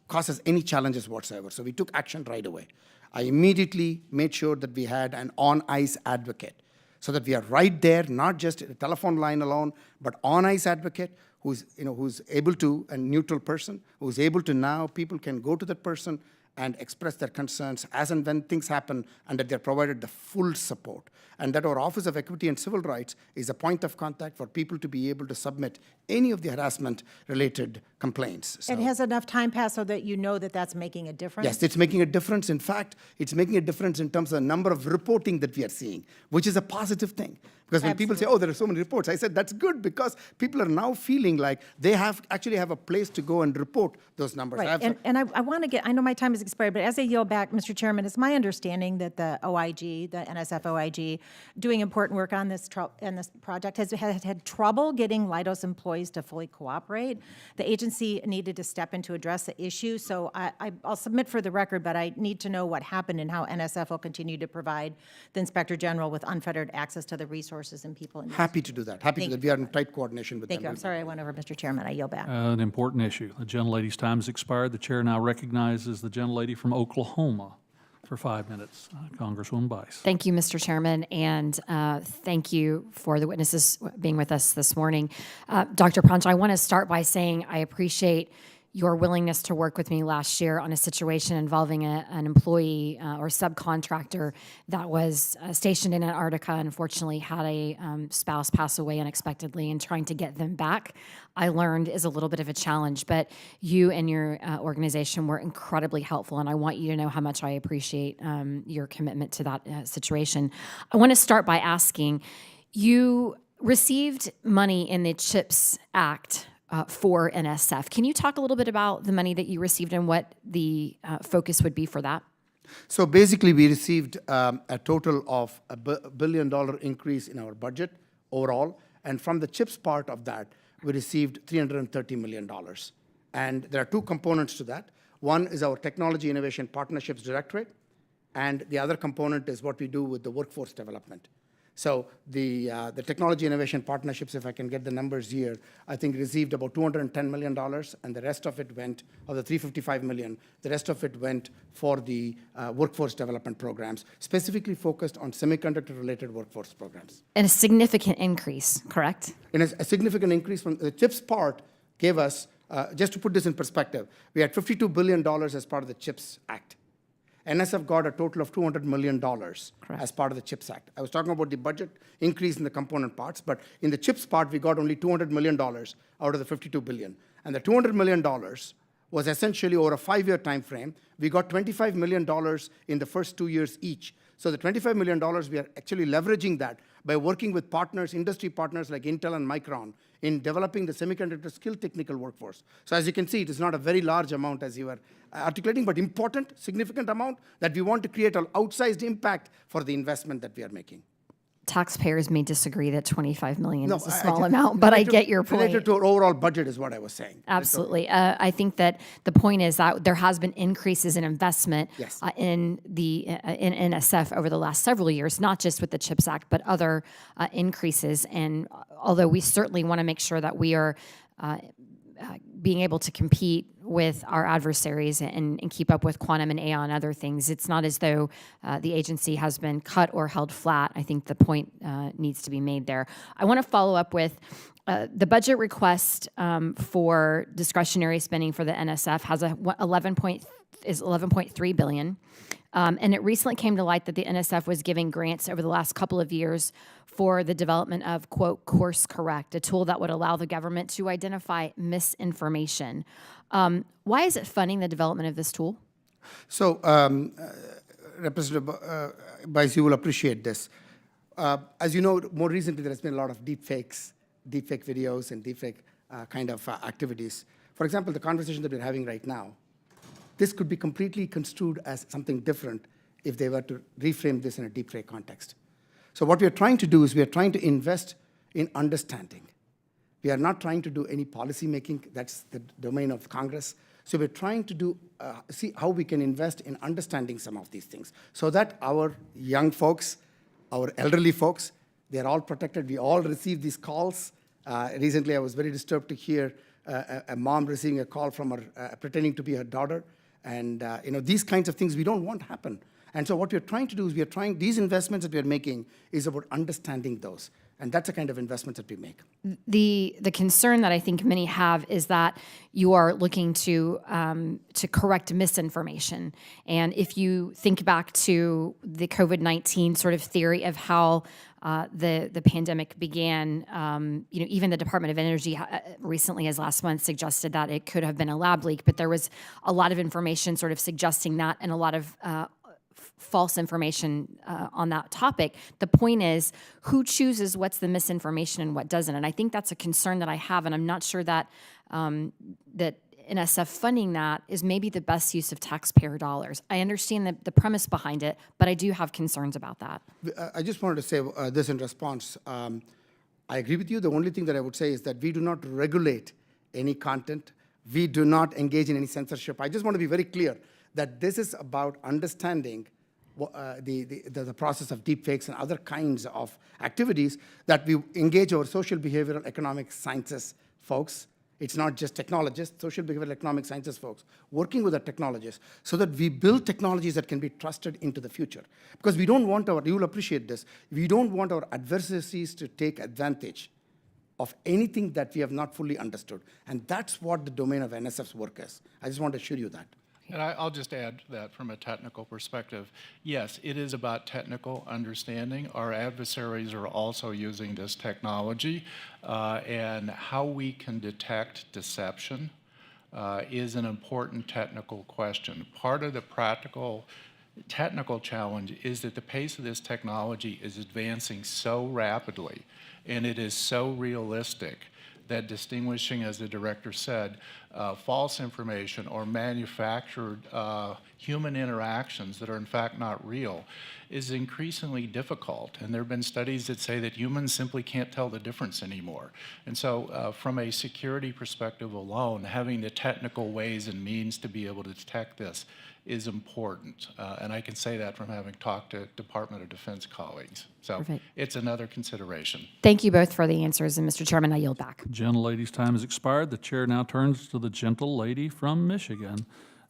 causes any challenges whatsoever. So we took action right away. I immediately made sure that we had an on-ice advocate, so that we are right there, not just a telephone line alone, but on-ice advocate who's able to, a neutral person, who's able to now, people can go to that person and express their concerns as and when things happen, and that they're provided the full support. And that our Office of Equity and Civil Rights is a point of contact for people to be able to submit any of the harassment-related complaints. So, and has enough time passed so that you know that that's making a difference? Yes, it's making a difference. In fact, it's making a difference in terms of the number of reporting that we are seeing, which is a positive thing. Because when people say, oh, there are so many reports, I said, that's good, because people are now feeling like they actually have a place to go and report those numbers. Right, and I want to I know my time has expired, but as I yield back, Mr. Chairman, it's my understanding that the OIG, the NSF OIG, doing important work on this project, has had trouble getting Leidos employees to fully cooperate. The agency agency needed to step in to address the issue, so I'll submit for the record, but I need to know what happened and how NSF will continue to provide the Inspector General with unfettered access to the resources and people. In Happy to do that. Happy to do that. We are in tight coordination with them. Thank you. I'm sorry I went over, Mr. Chairman. I yield back. An important issue. The gentlelady's time has expired. The chair now recognizes the gentlelady from Oklahoma for 5 minutes. Congresswoman Bice. Thank you, Mr. Chairman, and thank you for the witnesses being with us this morning. Dr. Punch, I want to start by saying I appreciate your willingness to work with me last year on a situation involving an employee or subcontractor that was stationed in Antarctica and unfortunately had a spouse pass away unexpectedly, and trying to get them back, I learned, is a little bit of a challenge. But you and your organization were incredibly helpful, and I want you to know how much I appreciate your commitment to that situation. I want to start by asking, you received money in the CHIPS Act for NSF. Can you talk a little bit about the money that you received and what the focus would be for that? So basically, we received a total of a $1 billion increase in our budget overall, and from the CHIPS part of that, we received $330 million. And there are two components to that. One is our Technology Innovation Partnerships Directorate, and the other component is what we do with the workforce development. So the Technology Innovation Partnerships, if I can get the numbers here, I think received about $210 million, and the rest of it went, of the $355 million, the rest of it went for the workforce development programs, specifically focused on semiconductor-related workforce programs. And a significant increase, correct? And a significant increase from the CHIPS part gave us, just to put this in perspective, we had $52 billion as part of the CHIPS Act. NSF got a total of $200 million as part of the CHIPS Act. I was talking about the budget increase in the component parts, but in the CHIPS part, we got only $200 million out of the $52 billion. And the $200 million was essentially over a 5-year time frame. We got $25 million in the first 2 years each. So the $25 million, we are actually leveraging that by working with partners, industry partners like Intel and Micron, in developing the semiconductor skill technical workforce. So as you can see, it is not a very large amount as you were articulating, but important, significant amount that we want to create an outsized impact for the investment that we are making. Taxpayers may disagree that $25 million is a small amount, but I get your point. Related to our overall budget is what I was saying. Absolutely. I think that the point is that there has been increases in investment Yes. in NSF over the last several years, not just with the CHIPS Act, but other increases. And although we certainly want to make sure that we are being able to compete with our adversaries and keep up with quantum and AI and other things, it's not as though the agency has been cut or held flat. I think the point needs to be made there. I want to follow up with the budget request for discretionary spending for the NSF has a 11.3 billion. And it recently came to light that the NSF was giving grants over the last couple of years for the development of, quote, Course Correct, a tool that would allow the government to identify misinformation. Why is it funding the development of this tool? So, Representative Bice, you will appreciate this. As you know, more recently there has been a lot of deepfake videos and deepfake kind of activities. For example, the conversation that we're having right now, this could be completely construed as something different if they were to reframe this in a deepfake context. So what we are trying to do is we are trying to invest in understanding. We are not trying to do any policy making. That's the domain of Congress. So we're trying to do, see how we can invest in understanding some of these things so that our young folks, our elderly folks, they're all protected. We all receive these calls. Recently, I was very disturbed to hear a mom receiving a call from her, pretending to be her daughter. And these kinds of things we don't want to happen. And so what we're trying to do is these investments that we're making is about understanding those. And that's the kind of investments that we make. The concern that I think many have is that you are looking to correct misinformation. And if you think back to the COVID-19 sort of theory of how the pandemic began, even the Department of Energy recently, as last month, suggested that it could have been a lab leak, but there was a lot of information sort of suggesting that and a lot of false information on that topic. The point is, who chooses what's the misinformation and what doesn't? And I think that's a concern that I have, and I'm not sure that that NSF funding that is maybe the best use of taxpayer dollars. I understand the premise behind it, but I do have concerns about that. I just wanted to say this in response. I agree with you. The only thing that I would say is that we do not regulate any content. We do not engage in any censorship. I just want to be very clear that this is about understanding the process of deepfakes and other kinds of activities that we engage our social behavioral economic sciences folks. It's not just technologists, social behavioral economic sciences folks, working with the technologists so that we build technologies that can be trusted into the future. Because we don't want you will appreciate this, we don't want our adversaries to take advantage of anything that we have not fully understood. And that's what the domain of NSF's work is. I just want to assure you that. And I'll just add to that from a technical perspective. Yes, it is about technical understanding. Our adversaries are also using this technology, and how we can detect deception is an important technical question. Part of the technical challenge is that the pace of this technology is advancing so rapidly, and it is so realistic that distinguishing, as the director said, false information or manufactured human interactions that are in fact not real is increasingly difficult. And there have been studies that say that humans simply can't tell the difference anymore. And so from a security perspective alone, having the technical ways and means to be able to detect this is important. And I can say that from having talked to Department of Defense colleagues. So Perfect. it's another consideration. Thank you both for the answers, and Mr. Chairman, I yield back. Gentlelady's time has expired. The chair now turns to the gentle lady from Michigan,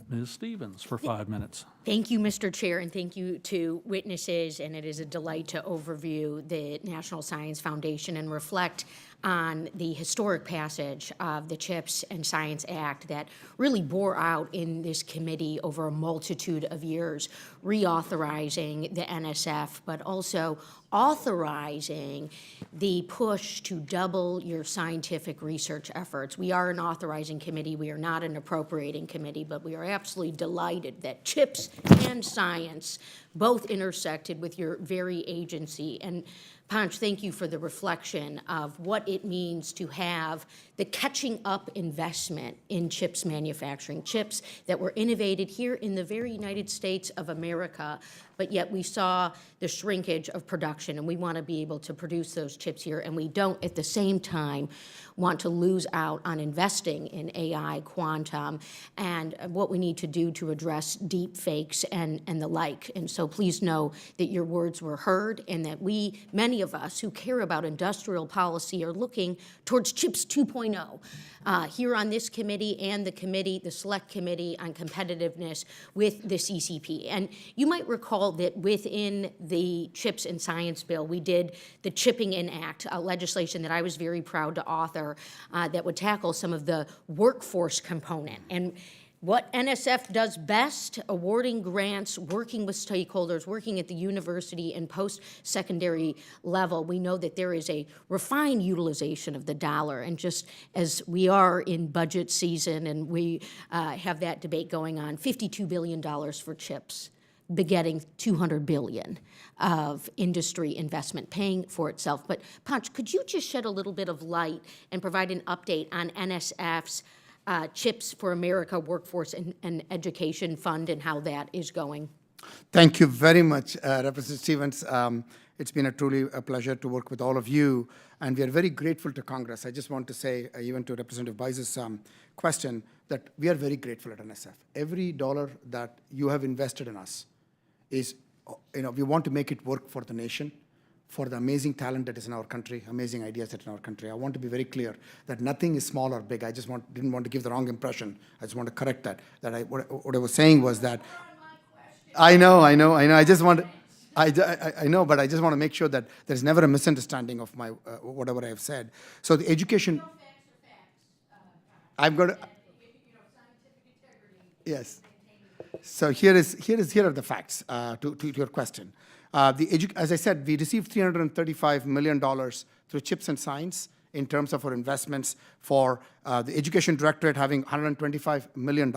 Ms. Stevens, for 5 minutes. Thank you, Mr. Chair, and thank you to witnesses, and it is a delight to overview the National Science Foundation and reflect on the historic passage of the CHIPS and Science Act that really bore out in this committee over a multitude of years, reauthorizing the NSF, but also authorizing the push to double your scientific research efforts. We are an authorizing committee. We are not an appropriating committee, but we are absolutely delighted that CHIPS and science both intersected with your very agency. And Panch, thank you for the reflection of what it means to have the catching up investment in chips manufacturing, chips that were innovated here in the very United States of America, but yet we saw the shrinkage of production, and we want to be able to produce those chips here, and we don't at the same time want to lose out on investing in AI, quantum, and what we need to do to address deep fakes and the like. And so please know that your words were heard, and that we, many of us who care about industrial policy, are looking towards CHIPS 2.0 here on this committee and the Select Committee on Competitiveness with the CCP. And you might recall that within the CHIPS and Science Bill, we did the Chipping In Act, legislation that I was very proud to author that would tackle some of the workforce component. And what NSF does best, awarding grants, working with stakeholders, working at the university and post-secondary level, we know that there is a refined utilization of the dollar. And just as we are in budget season and we have that debate going on, $52 billion for CHIPS, begetting $200 billion of industry investment paying for itself. But Panch, could you just shed a little bit of light and provide an update on NSF's CHIPS for America Workforce and Education Fund and how that is going? Thank you very much, Representative Stevens. It's been truly a pleasure to work with all of you, and we are very grateful to Congress. I just want to say, even to Representative Bice's question, that we are very grateful at NSF. Every dollar that you have invested in us is, we want to make it work for the nation, for the amazing talent that is in our country, amazing ideas that are in our country. I want to be very clear that nothing is small or big. I just didn't want to give the wrong impression. I just want to correct that. What I was saying was that I know. I know, but I just want to make sure that there's never a misunderstanding of my whatever I have said. So the education. I've got to. Yes. So here are the facts to your question. As I said, we received $335 million through CHIPS and Science in terms of our investments for the Education Directorate having $125 million.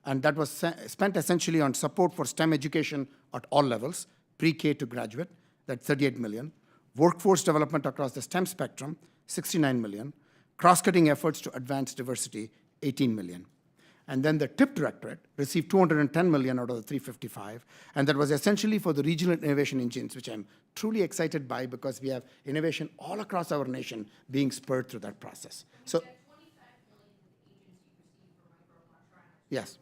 And that was spent essentially on support for STEM education at all levels, pre-K to graduate, that's $38 million. Workforce development across the STEM spectrum, $69 million. Cross-cutting efforts to advance diversity, $18 million. And then the TIP Directorate received $210 million out of the 355, and that was essentially for the regional innovation engines, which I'm truly excited by because we have innovation all across our nation being spurred through that process. So, Yes,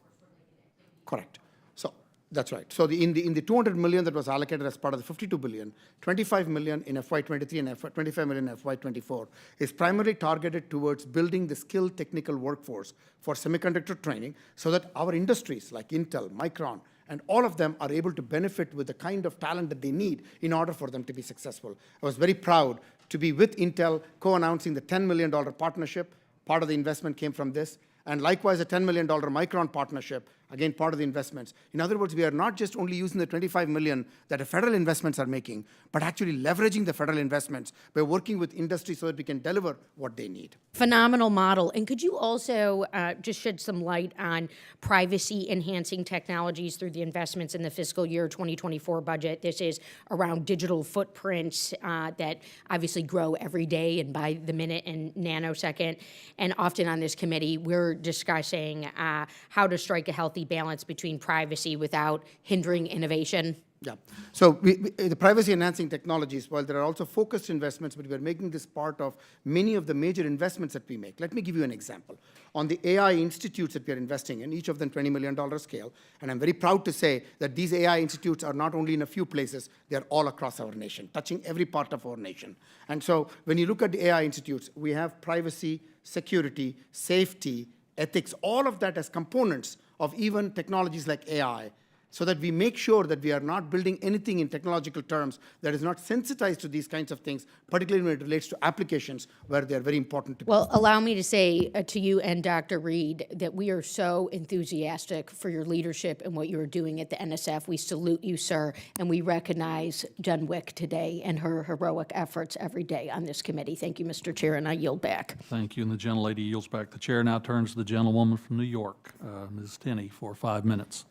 correct. So that's right. So in the 200 million that was allocated as part of the 52 billion, 25 million in FY23 and 25 million in FY24 is primarily targeted towards building the skilled technical workforce for semiconductor training so that our industries like Intel, Micron, and all of them are able to benefit with the kind of talent that they need in order for them to be successful. I was very proud to be with Intel co-announcing the $10 million partnership. Part of the investment came from this. And likewise, a $10 million Micron partnership, again, part of the investments. In other words, we are not just only using the 25 million that the federal investments are making, but actually leveraging the federal investments by working with industry so that we can deliver what they need. Phenomenal model. And could you also just shed some light on privacy-enhancing technologies through the investments in the fiscal year 2024 budget? This is around digital footprints that obviously grow every day and by the minute and nanosecond. And often on this committee, we're discussing how to strike a healthy balance between privacy without hindering innovation. Yeah. So the privacy-enhancing technologies, while there are also focused investments, but we're making this part of many of the major investments that we make. Let me give you an example. On the AI institutes that we are investing in, each of them $20 million scale, and I'm very proud to say that these AI institutes are not only in a few places, they're all across our nation, touching every part of our nation. And so when you look at the AI institutes, we have privacy, security, safety, ethics, all of that as components of even technologies like AI, so that we make sure that we are not building anything in technological terms that is not sensitized to these kinds of things, particularly when it relates to applications where they are very important to Well, allow me to say to you and Dr. Reed that we are so enthusiastic for your leadership and what you are doing at the NSF. We salute you, sir, and we recognize Jen Wick today and her heroic efforts every day on this committee. Thank you, Mr. Chair, and I yield back. Thank you, and the gentlelady yields back. The chair now turns to the gentlewoman from New York, Ms. Tenney, for 5 minutes.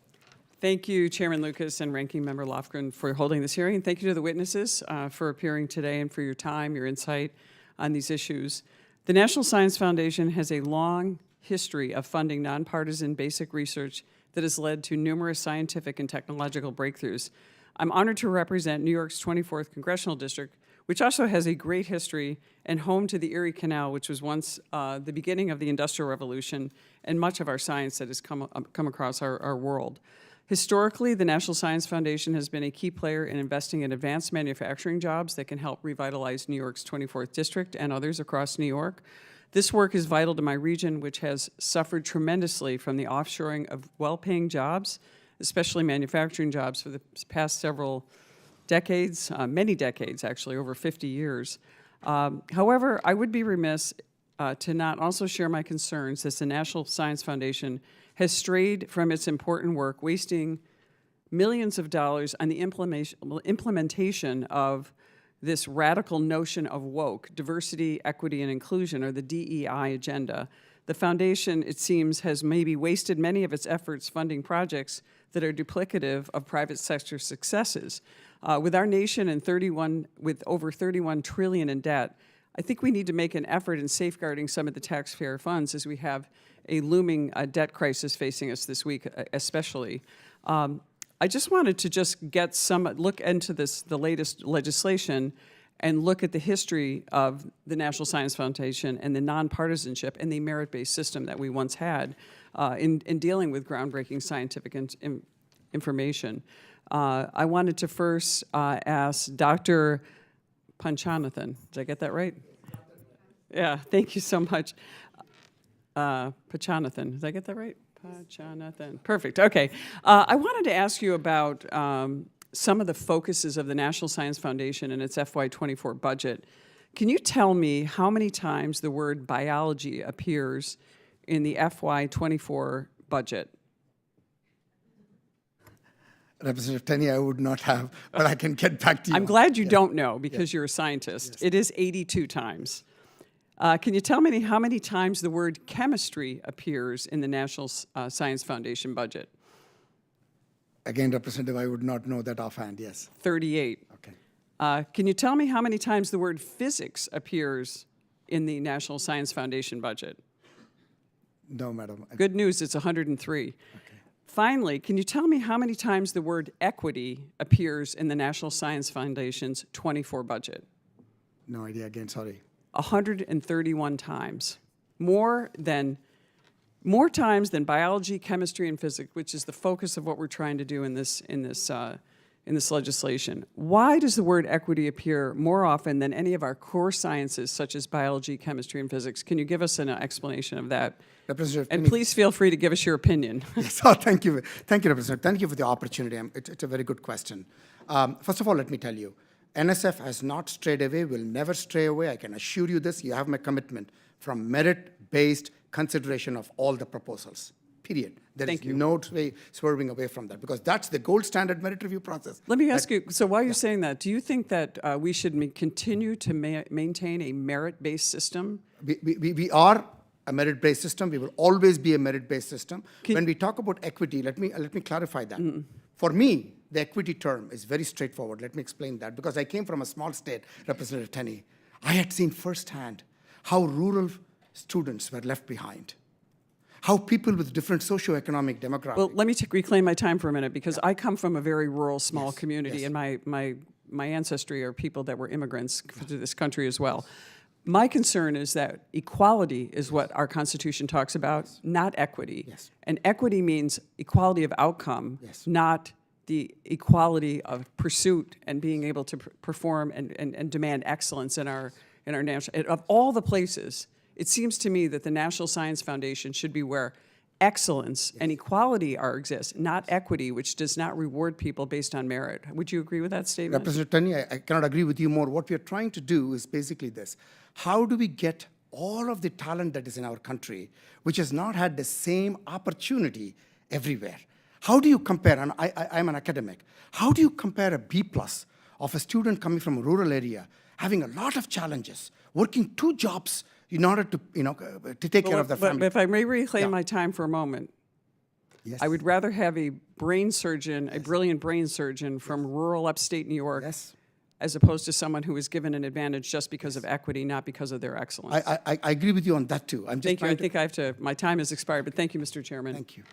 Thank you, Chairman Lucas and Ranking Member Lofgren, for holding this hearing. And thank you to the witnesses for appearing today and for your time, your insight on these issues. The National Science Foundation has a long history of funding nonpartisan basic research that has led to numerous scientific and technological breakthroughs. I'm honored to represent New York's 24th Congressional District, which also has a great history and home to the Erie Canal, which was once the beginning of the Industrial Revolution and much of our science that has come across our world. Historically, the National Science Foundation has been a key player in investing in advanced manufacturing jobs that can help revitalize New York's 24th District and others across New York. This work is vital to my region, which has suffered tremendously from the offshoring of well-paying jobs, especially manufacturing jobs, for the past several decades, many decades actually, over 50 years. However, I would be remiss to not also share my concerns as the National Science Foundation has strayed from its important work, wasting millions of dollars on the implementation of this radical notion of woke, diversity, equity, and inclusion, or the DEI agenda. The foundation, it seems, has maybe wasted many of its efforts funding projects that are duplicative of private sector successes. With our nation and with over 31 trillion in debt, I think we need to make an effort in safeguarding some of the taxpayer funds as we have a looming debt crisis facing us this week, especially. I just wanted to just get look into the latest legislation and look at the history of the National Science Foundation and the nonpartisanship and the merit-based system that we once had in dealing with groundbreaking scientific information. I wanted to first ask Dr. Panchanathan. Did I get that right? Yeah, thank you so much. Panchanathan, did I get that right? Panchanathan, perfect, okay. I wanted to ask you about some of the focuses of the National Science Foundation and its FY24 budget. Can you tell me how many times the word biology appears in the FY24 budget? Representative Tenney, I would not have, but I can get back to you. I'm glad you don't know because you're a scientist. Yes. It is 82 times. Can you tell me how many times the word chemistry appears in the National Science Foundation budget? Again, Representative, I would not know that offhand, yes. 38. Okay. Can you tell me how many times the word physics appears in the National Science Foundation budget? No, madam. Good news, it's 103. Okay. Finally, can you tell me how many times the word equity appears in the National Science Foundation's 24 budget? No idea, again, sorry. 131 times, more than more times than biology, chemistry, and physics, which is the focus of what we're trying to do in this legislation. Why does the word equity appear more often than any of our core sciences, such as biology, chemistry, and physics? Can you give us an explanation of that? Representative And Tenney. please feel free to give us your opinion. Yes, oh, thank you. Thank you, Representative. Thank you for the opportunity. It's a very good question. First of all, let me tell you, NSF has not strayed away, will never stray away. I can assure you this. You have my commitment from merit-based consideration of all the proposals, period. There is no way swerving away from that, because that's the gold standard merit review process. Let me ask you, so while you're saying that, do you think that we should continue to maintain a merit-based system? We are a merit-based system. We will always be a merit-based system. When we talk about equity, let me clarify that. For me, the equity term is very straightforward. Let me explain that, because I came from a small state, Representative Tenney. I had seen firsthand how rural students were left behind, how people with different socioeconomic demographics. Well, let me reclaim my time for a minute, because I come from a very rural, small community, and my ancestry are people that were immigrants to this country as well. My concern is that equality is what our Constitution talks about, not equity. Yes. And equity means equality of outcome, Yes. not the equality of pursuit and being able to perform and demand excellence in our national. Of all the places, it seems to me that the National Science Foundation should be where excellence and equality exist, not equity, which does not reward people based on merit. Would you agree with that statement? Representative Tenney, I cannot agree with you more. What we are trying to do is basically this. How do we get all of the talent that is in our country, which has not had the same opportunity everywhere? How do you compare, and I'm an academic, how do you compare a B+ of a student coming from a rural area, having a lot of challenges, working 2 jobs in order to, to take care of the family? If I may reclaim my time for a moment, Yes. I would rather have a brain surgeon, a brilliant brain surgeon from rural upstate New York, Yes. as opposed to someone who was given an advantage just because of equity, not because of their excellence. I agree with you on that too. I'm just Thank you. I trying think my time has expired, but thank you, Mr. Chairman. Thank you.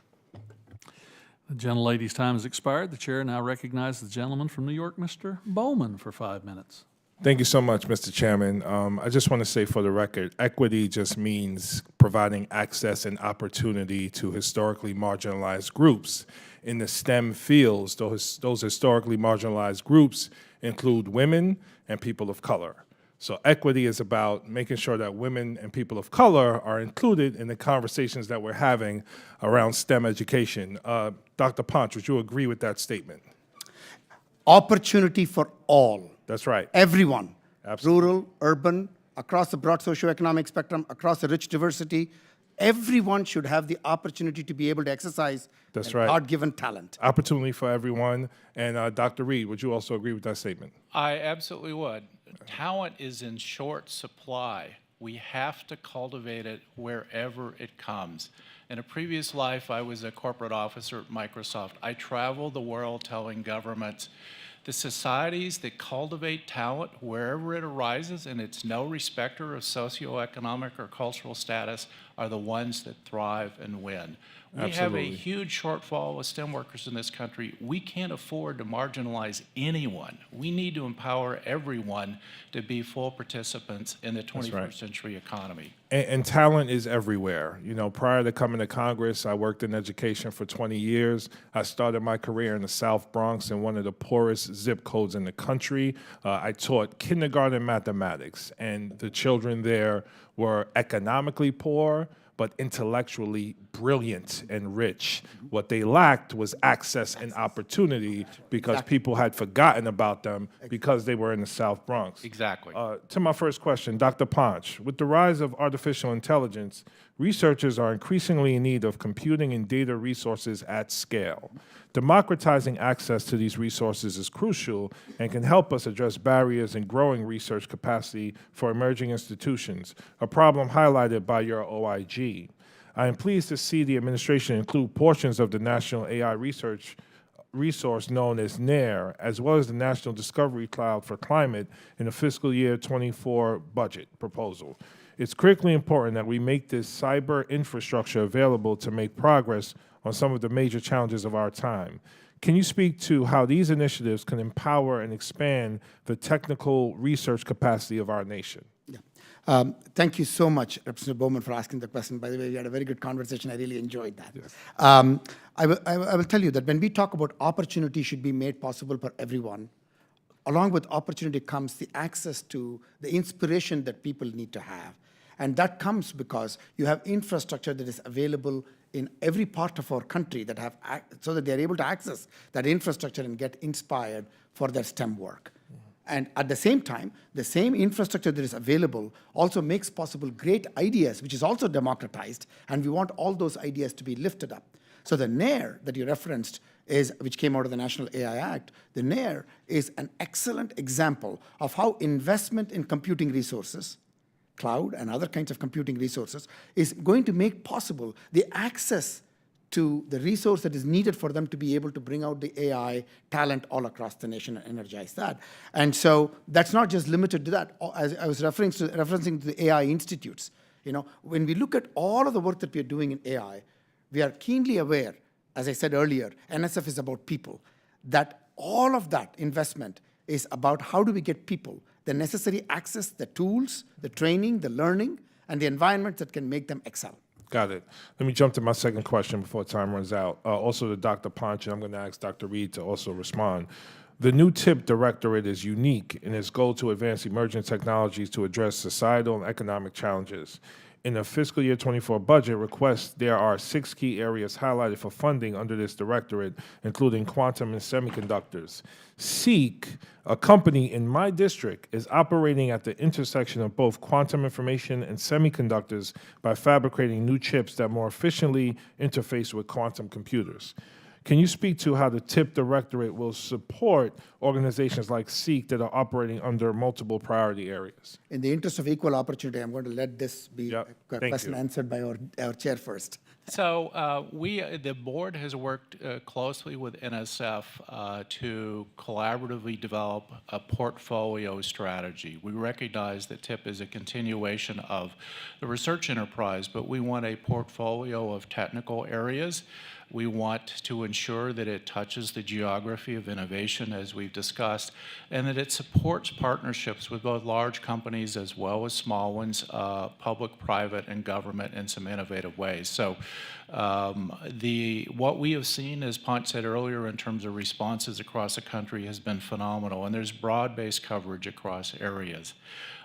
The gentlelady's time has expired. The chair now recognizes the gentleman from New York, Mr. Bowman, for 5 minutes. Thank you so much, Mr. Chairman. I just want to say for the record, equity just means providing access and opportunity to historically marginalized groups. In the STEM fields, those historically marginalized groups include women and people of color. So equity is about making sure that women and people of color are included in the conversations that we're having around STEM education. Dr. Ponch, would you agree with that statement? Opportunity for all. That's right. Everyone. Absolutely. Rural, urban, across the broad socioeconomic spectrum, across the rich diversity. Everyone should have the opportunity to be able to exercise That's their right. God-given talent. Opportunity for everyone. And Dr. Reed, would you also agree with that statement? I absolutely would. Talent is in short supply. We have to cultivate it wherever it comes. In a previous life, I was a corporate officer at Microsoft. I traveled the world telling governments, the societies that cultivate talent wherever it arises, and it's no respecter of socioeconomic or cultural status, are the ones that thrive and win. We have a Absolutely. huge shortfall with STEM workers in this country. We can't afford to marginalize anyone. We need to empower everyone to be full participants in the 21st right. century economy. And talent is everywhere. You know, prior to coming to Congress, I worked in education for 20 years. I started my career in the South Bronx in one of the poorest zip codes in the country. I taught kindergarten mathematics, and the children there were economically poor, but intellectually brilliant and rich. What they lacked was access and opportunity because people had forgotten about them because they were in the South Bronx. Exactly. To my first question, Dr. Ponch, with the rise of artificial intelligence, researchers are increasingly in need of computing and data resources at scale. Democratizing access to these resources is crucial and can help us address barriers in growing research capacity for emerging institutions, a problem highlighted by your OIG. I am pleased to see the administration include portions of the National AI Resource known as NAIR, as well as the National Discovery Cloud for Climate in the fiscal year 24 budget proposal. It's critically important that we make this cyber infrastructure available to make progress on some of the major challenges of our time. Can you speak to how these initiatives can empower and expand the technical research capacity of our nation? Yeah. Thank you so much, Representative Bowman, for asking the question. By the way, we had a very good conversation. I really enjoyed that. Yes. I will tell you that when we talk about opportunity should be made possible for everyone, along with opportunity comes the access to the inspiration that people need to have. And that comes because you have infrastructure that is available in every part of our country that have so that they're able to access that infrastructure and get inspired for their STEM work. And at the same time, the same infrastructure that is available also makes possible great ideas, which is also democratized, and we want all those ideas to be lifted up. So the NAIR that you referenced, which came out of the National AI Act, the NAIR is an excellent example of how investment in computing resources, cloud and other kinds of computing resources, is going to make possible the access to the resource that is needed for them to be able to bring out the AI talent all across the nation and energize that. And so that's not just limited to that. As I was referencing to the AI institutes, when we look at all of the work that we are doing in AI, we are keenly aware, as I said earlier, NSF is about people, that all of that investment is about how do we get people the necessary access, the tools, the training, the learning, and the environments that can make them excel. Got it. Let me jump to my second question before time runs out. Also to Dr. Ponch, and I'm going to ask Dr. Reed to also respond. The new TIP Directorate is unique in its goal to advance emerging technologies to address societal and economic challenges. In the fiscal year 24 budget request, there are 6 key areas highlighted for funding under this directorate, including quantum and semiconductors. SEEK, a company in my district, is operating at the intersection of both quantum information and semiconductors by fabricating new chips that more efficiently interface with quantum computers. Can you speak to how the TIP Directorate will support organizations like SEEK that are operating under multiple priority areas? In the interest of equal opportunity, I'm going to let this be a question you. answered by our chair first. So the board has worked closely with NSF to collaboratively develop a portfolio strategy. We recognize that TIP is a continuation of the research enterprise, but we want a portfolio of technical areas. We want to ensure that it touches the geography of innovation, as we've discussed, and that it supports partnerships with both large companies as well as small ones, public, private, and government in some innovative ways. So what we have seen, as Ponch said earlier, in terms of responses across the country has been phenomenal, and there's broad-based coverage across areas.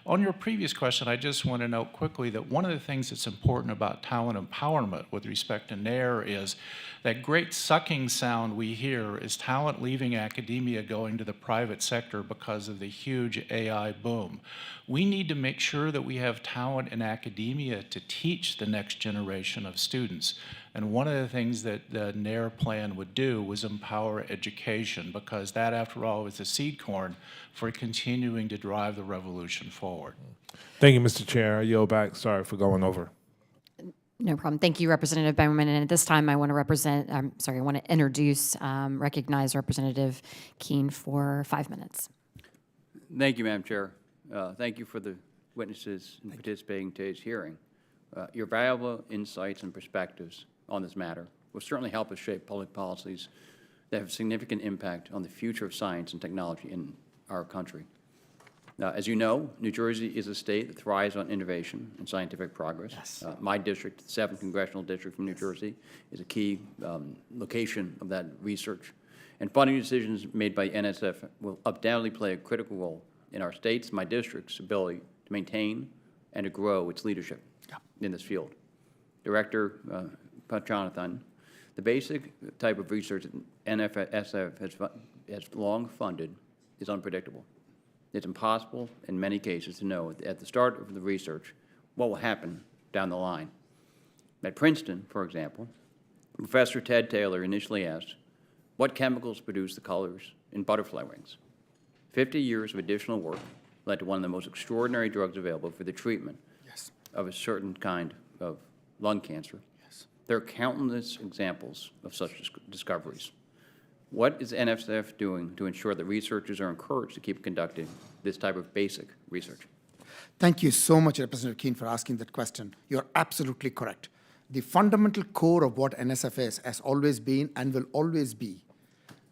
On your previous question, I just want to note quickly that one of the things that's important about talent empowerment with respect to NAIR is that great sucking sound we hear is talent leaving academia going to the private sector because of the huge AI boom. We need to make sure that we have talent in academia to teach the next generation of students. And one of the things that the NAIR plan would do was empower education, because that, after all, is the seed corn for continuing to drive the revolution forward. Thank you, Mr. Chair. I yield back. Sorry for going over. No problem. Thank you, Representative Bowman. And at this time, I want to recognize Representative Keene for 5 minutes. Thank you, Madam Chair. Thank you for the witnesses in participating in today's hearing. Your valuable insights and perspectives on this matter will certainly help us shape public policies that have significant impact on the future of science and technology in our country. As you know, New Jersey is a state that thrives on innovation and scientific progress. Yes. My district, the 7th Congressional District from New Jersey, is a key location of that research. And funding decisions made by NSF will undoubtedly play a critical role in our state's, my district's, ability to maintain and to grow its leadership in this field. Director Jonathan, the basic type of research that NSF has long funded is unpredictable. It's impossible in many cases to know at the start of the research what will happen down the line. At Princeton, for example, Professor Ted Taylor initially asked, what chemicals produce the colors in butterfly wings? 50 years of additional work led to one of the most extraordinary drugs available for the treatment of a certain kind of lung cancer. There are countless examples of such discoveries. What is NSF doing to ensure that researchers are encouraged to keep conducting this type of basic research? Thank you so much, Representative Keene, for asking that question. You're absolutely correct. The fundamental core of what NSF is, has always been and will always be,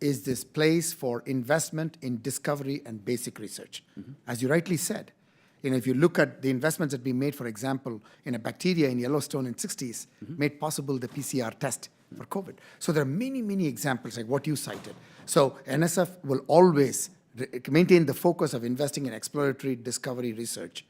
is this place for investment in discovery and basic research. As you rightly said, If you look at the investments that we made, for example, in a bacteria in Yellowstone in 60s, made possible the PCR test for COVID. So there are many, many examples like what you cited. So NSF will always maintain the focus of investing in exploratory discovery research.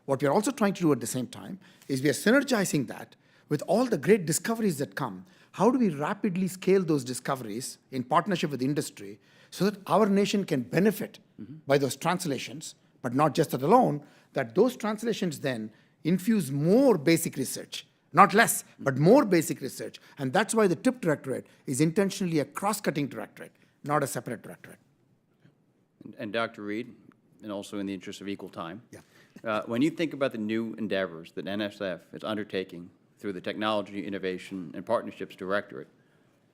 What we are also trying to do at the same time is we are synergizing that with all the great discoveries that come. How do we rapidly scale those discoveries in partnership with industry so that our nation can benefit by those translations, but not just that alone, that those translations then infuse more basic research, not less, but more basic research. And that's why the TIP Directorate is intentionally a cross-cutting directorate, not a separate directorate. And Dr. Reed, and also in the interest of equal time, Yeah. When you think about the new endeavors that NSF is undertaking through the Technology, Innovation, and Partnerships Directorate,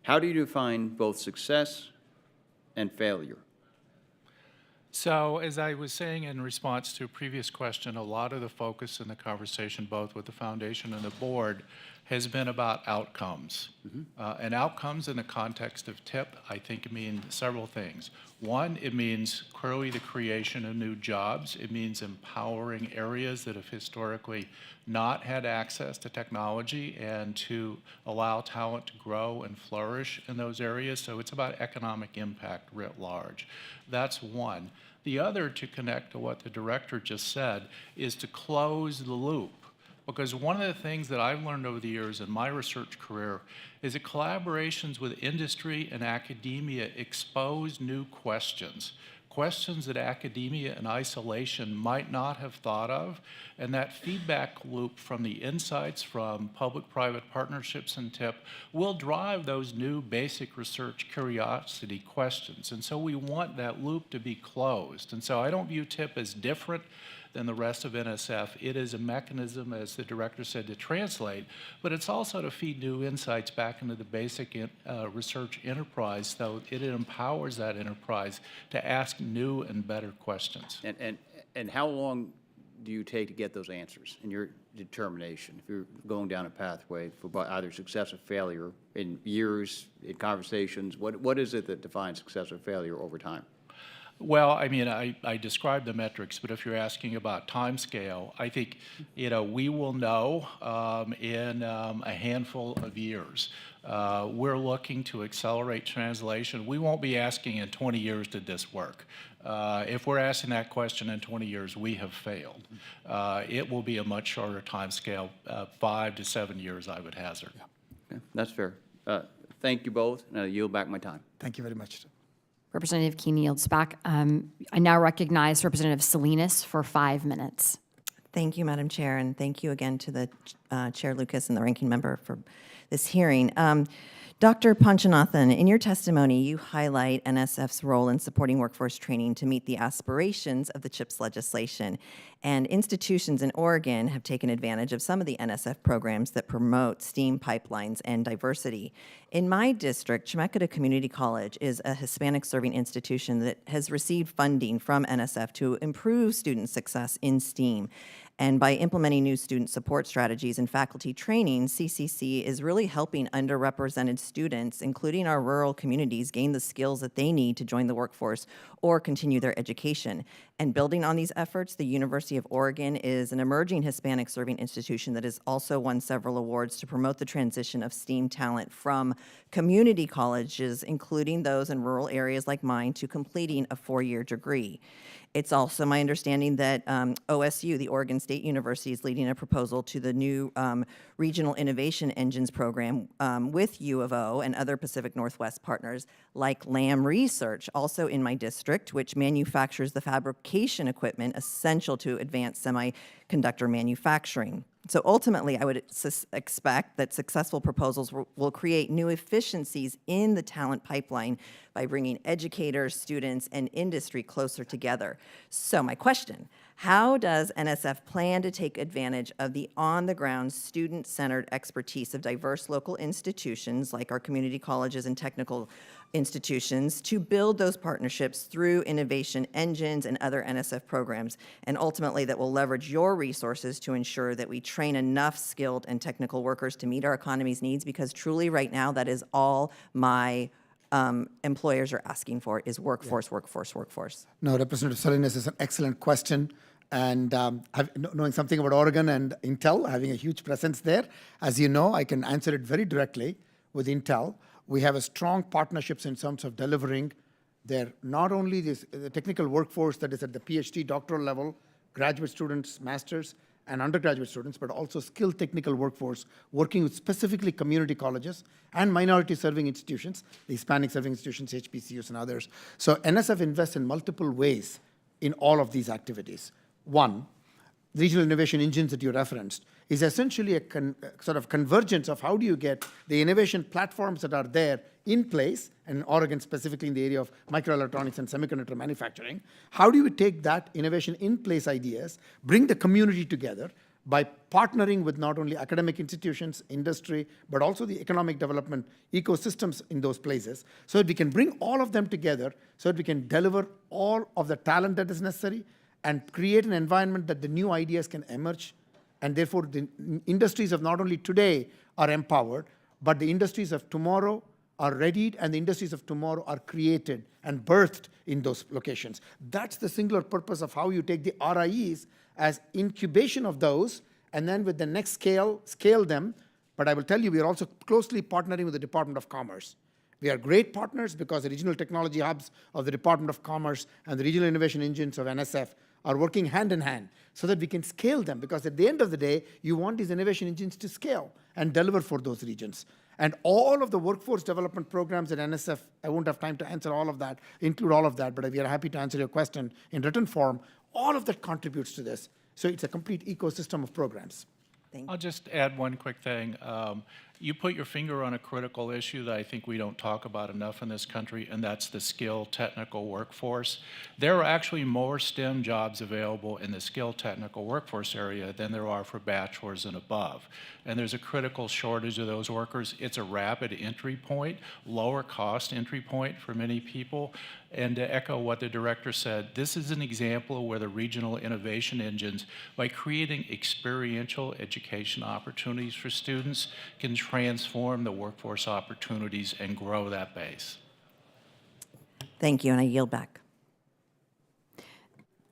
how do you define both success and failure? So, as I was saying in response to a previous question, a lot of the focus in the conversation, both with the foundation and the board, has been about outcomes. And outcomes in the context of TIP, I think, mean several things. One, it means clearly the creation of new jobs. It means empowering areas that have historically not had access to technology and to allow talent to grow and flourish in those areas. So it's about economic impact writ large. That's one. The other, to connect to what the director just said, is to close the loop. Because one of the things that I've learned over the years in my research career is that collaborations with industry and academia expose new questions, questions that academia in isolation might not have thought of, and that feedback loop from the insights from public-private partnerships and TIP will drive those new basic research curiosity questions. And so we want that loop to be closed. And so I don't view TIP as different than the rest of NSF. It is a mechanism, as the director said, to translate, but it's also to feed new insights back into the basic research enterprise, so it empowers that enterprise to ask new and better questions. And how long do you take to get those answers in your determination? If you're going down a pathway for either success or failure in years, in conversations, what is it that defines success or failure over time? Well, I mean, I described the metrics, but if you're asking about time scale, I think, we will know in a handful of years. We're looking to accelerate translation. We won't be asking in 20 years, did this work? If we're asking that question in 20 years, we have failed. It will be a much shorter time scale, 5 to 7 years, I would hazard. Okay, that's fair. Thank you both, and I yield back my time. Thank you very much. Representative Keene yields back. I now recognize Representative Salinas for 5 minutes. Thank you, Madam Chair, and thank you again to the Chair Lucas and the ranking member for this hearing. Dr. Panchanathan, in your testimony, you highlight NSF's role in supporting workforce training to meet the aspirations of the CHIPS legislation. And institutions in Oregon have taken advantage of some of the NSF programs that promote STEAM pipelines and diversity. In my district, Chemeketa Community College is a Hispanic-serving institution that has received funding from NSF to improve student success in STEAM. And by implementing new student support strategies and faculty training, CCC is really helping underrepresented students, including our rural communities, gain the skills that they need to join the workforce or continue their education. And building on these efforts, the University of Oregon is an emerging Hispanic-serving institution that has also won several awards to promote the transition of STEAM talent from community colleges, including those in rural areas like mine, to completing a 4-year degree. It's also my understanding that OSU, the Oregon State University, is leading a proposal to the new Regional Innovation Engines program with U of O and other Pacific Northwest partners like Lam Research, also in my district, which manufactures the fabrication equipment essential to advanced semiconductor manufacturing. So ultimately, I would expect that successful proposals will create new efficiencies in the talent pipeline by bringing educators, students, and industry closer together. So my question, how does NSF plan to take advantage of the on-the-ground student-centered expertise of diverse local institutions like our community colleges and technical institutions to build those partnerships through innovation engines and other NSF programs, and ultimately that will leverage your resources to ensure that we train enough skilled and technical workers to meet our economy's needs? Because truly right now, that is all my employers are asking for is workforce, workforce, workforce. No, Representative Salinas is an excellent question. And knowing something about Oregon and Intel, having a huge presence there, as you know, I can answer it very directly with Intel. We have a strong partnerships in terms of delivering their not only the technical workforce that is at the PhD doctoral level, graduate students, masters, and undergraduate students, but also skilled technical workforce working with specifically community colleges and minority serving institutions, the Hispanic serving institutions, HBCUs, and others. So NSF invests in multiple ways in all of these activities. One, the regional innovation engines that you referenced is essentially a sort of convergence of how do you get the innovation platforms that are there in place, and in Oregon specifically in the area of microelectronics and semiconductor manufacturing. How do you take that innovation in place ideas, bring the community together by partnering with not only academic institutions, industry, but also the economic development ecosystems in those places, so that we can bring all of them together, so that we can deliver all of the talent that is necessary and create an environment that the new ideas can emerge. And therefore, the industries of not only today are empowered, but the industries of tomorrow are readied, and the industries of tomorrow are created and birthed in those locations. That's the singular purpose of how you take the RIEs as incubation of those, and then with the next scale them. But I will tell you, we are also closely partnering with the Department of Commerce. We are great partners because the regional technology hubs of the Department of Commerce and the regional innovation engines of NSF are working hand in hand so that we can scale them, because at the end of the day, you want these innovation engines to scale and deliver for those regions. And all of the workforce development programs at NSF, I won't have time to answer all of that, include all of that, but we are happy to answer your question in written form. All of that contributes to this. So it's a complete ecosystem of programs. I'll just add one quick thing. You put your finger on a critical issue that I think we don't talk about enough in this country, and that's the skilled technical workforce. There are actually more STEM jobs available in the skilled technical workforce area than there are for bachelor's and above. And there's a critical shortage of those workers. It's a rapid entry point, lower cost entry point for many people. And to echo what the director said, this is an example where the regional innovation engines, by creating experiential education opportunities for students, can transform the workforce opportunities and grow that base. Thank you, and I yield back.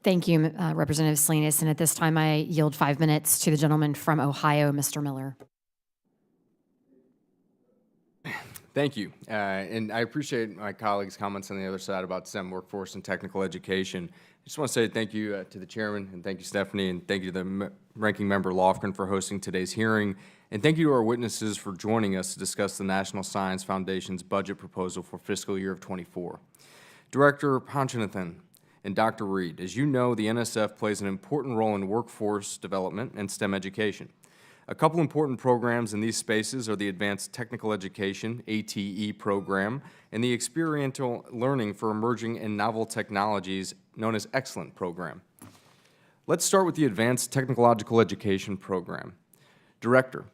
Thank you, Representative Salinas. And at this time, I yield 5 minutes to the gentleman from Ohio, Mr. Miller. Thank you. And I appreciate my colleagues' comments on the other side about STEM workforce and technical education. I just want to say thank you to the chairman, and thank you, Stephanie, and thank you to the ranking member Lofgren for hosting today's hearing. And thank you to our witnesses for joining us to discuss the National Science Foundation's budget proposal for fiscal year of '24. Director Panchanathan and Dr. Reed, as you know, the NSF plays an important role in workforce development and STEM education. A couple important programs in these spaces are the Advanced Technical Education, ATE program, and the Experiential Learning for Emerging and Novel Technologies, known as EXCELLENT program. Let's start with the Advanced Technological Education program. Director,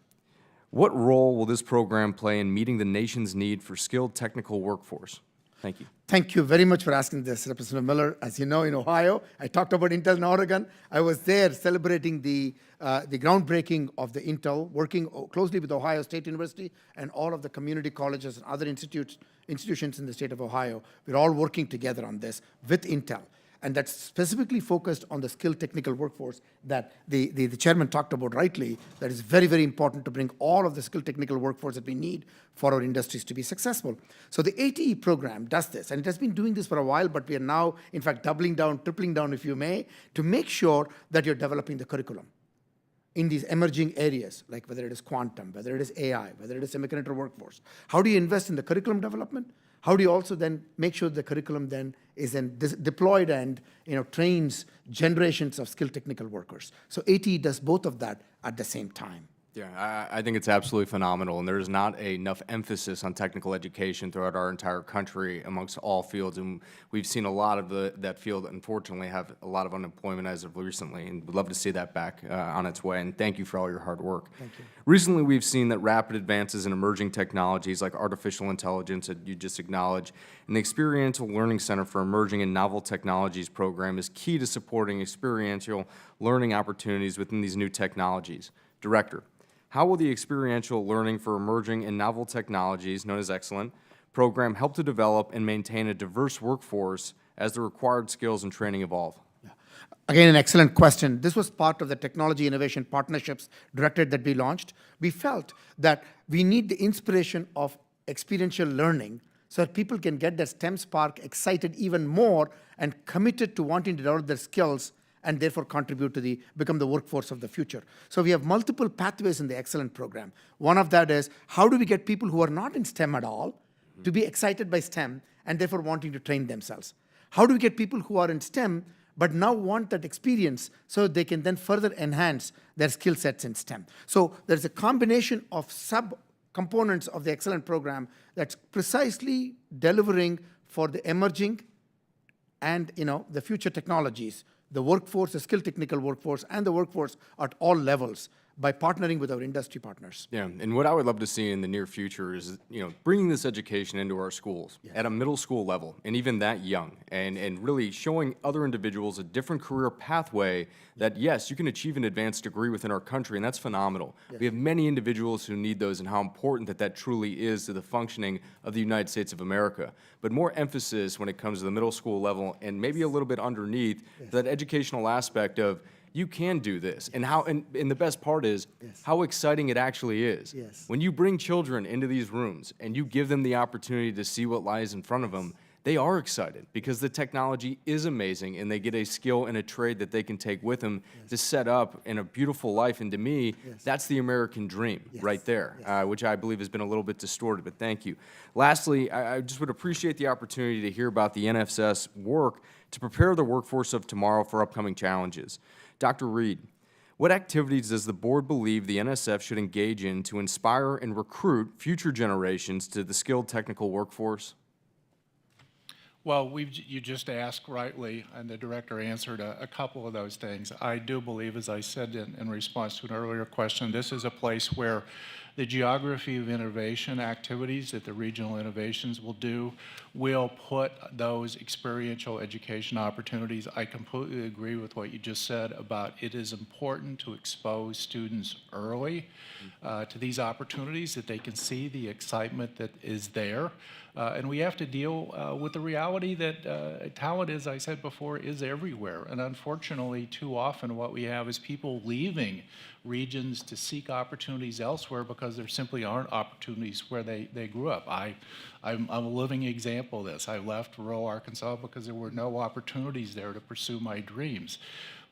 what role will this program play in meeting the nation's need for skilled technical workforce? Thank you. Thank you very much for asking this, Representative Miller. As you know, in Ohio, I talked about Intel in Oregon. I was there celebrating the groundbreaking of the Intel, working closely with Ohio State University and all of the community colleges and other institutions in the state of Ohio. We're all working together on this with Intel. And that's specifically focused on the skilled technical workforce that the chairman talked about rightly. That is very, very important to bring all of the skilled technical workforce that we need for our industries to be successful. So the ATE program does this, and it has been doing this for a while, but we are now, in fact, doubling down, tripling down, if you may, to make sure that you're developing the curriculum in these emerging areas, like whether it is quantum, whether it is AI, whether it is semiconductor workforce. How do you invest in the curriculum development? How do you also then make sure the curriculum then is then deployed and trains generations of skilled technical workers? So ATE does both of that at the same time. Yeah, I think it's absolutely phenomenal, and there's not enough emphasis on technical education throughout our entire country amongst all fields, and we've seen a lot of that field, unfortunately, have a lot of unemployment as of recently, and we'd love to see that back on its way, and thank you for all your hard work. Thank you. Recently, we've seen that rapid advances in emerging technologies like artificial intelligence that you just acknowledged, and the Experiential Learning Center for Emerging and Novel Technologies program is key to supporting experiential learning opportunities within these new technologies. Director, how will the Experiential Learning for Emerging and Novel Technologies, known as EXCELLENT, program help to develop and maintain a diverse workforce as the required skills and training evolve? Again, an excellent question. This was part of the Technology Innovation Partnerships Directorate that we launched. We felt that we need the inspiration of experiential learning so that people can get their STEM spark excited even more and committed to wanting to develop their skills and therefore contribute to become the workforce of the future. So we have multiple pathways in the Excellent program. One of that is, how do we get people who are not in STEM at all to be excited by STEM and therefore wanting to train themselves? How do we get people who are in STEM but now want that experience so they can then further enhance their skill sets in STEM? So there's a combination of sub-components of the Excellent program that's precisely delivering for the emerging and the future technologies, the workforce, the skilled technical workforce, and the workforce at all levels by partnering with our industry partners. Yeah, and what I would love to see in the near future is, bringing this education into our schools at a middle school level, and even that young, and really showing other individuals a different career pathway that, yes, you can achieve an advanced degree within our country, and that's phenomenal. We have many individuals who need those, and how important that truly is to the functioning of the United States of America. But more emphasis when it comes to the middle school level, and maybe a little bit underneath, that educational aspect of, you can do this, and the best part is how exciting it actually is. When you bring children into these rooms and you give them the opportunity to see what lies in front of them, they are excited because the technology is amazing, and they get a skill and a trade that they can take with them to set up in a beautiful life. And to me, that's the American dream right there, which I believe has been a little bit distorted, but thank you. Lastly, I just would appreciate the opportunity to hear about the NSF's work to prepare the workforce of tomorrow for upcoming challenges. Dr. Reed, what activities does the board believe the NSF should engage in to inspire and recruit future generations to the skilled technical workforce? Well, you just asked rightly, and the director answered a couple of those things. I do believe, as I said in response to an earlier question, this is a place where the geography of innovation activities that the regional innovations will do will put those experiential education opportunities. I completely agree with what you just said about it is important to expose students early to these opportunities, that they can see the excitement that is there. And we have to deal with the reality that talent, as I said before, is everywhere. And unfortunately, too often what we have is people leaving regions to seek opportunities elsewhere because there simply aren't opportunities where they grew up. I'm a living example of this. I left rural Arkansas because there were no opportunities there to pursue my dreams.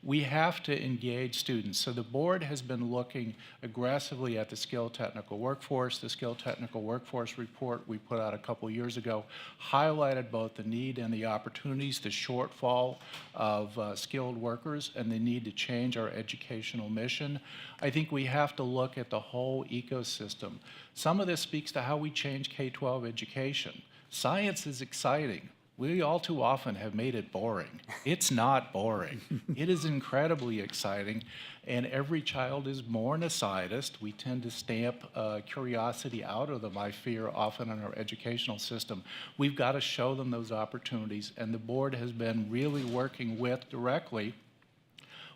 We have to engage students. So the board has been looking aggressively at the skilled technical workforce. The skilled technical workforce report we put out a couple years ago highlighted both the need and the opportunities, the shortfall of skilled workers, and the need to change our educational mission. I think we have to look at the whole ecosystem. Some of this speaks to how we change K-12 education. Science is exciting. We all too often have made it boring. It's not boring. It is incredibly exciting, and every child is born a scientist. We tend to stamp curiosity out of them, I fear, often in our educational system. We've got to show them those opportunities, and the board has been really working directly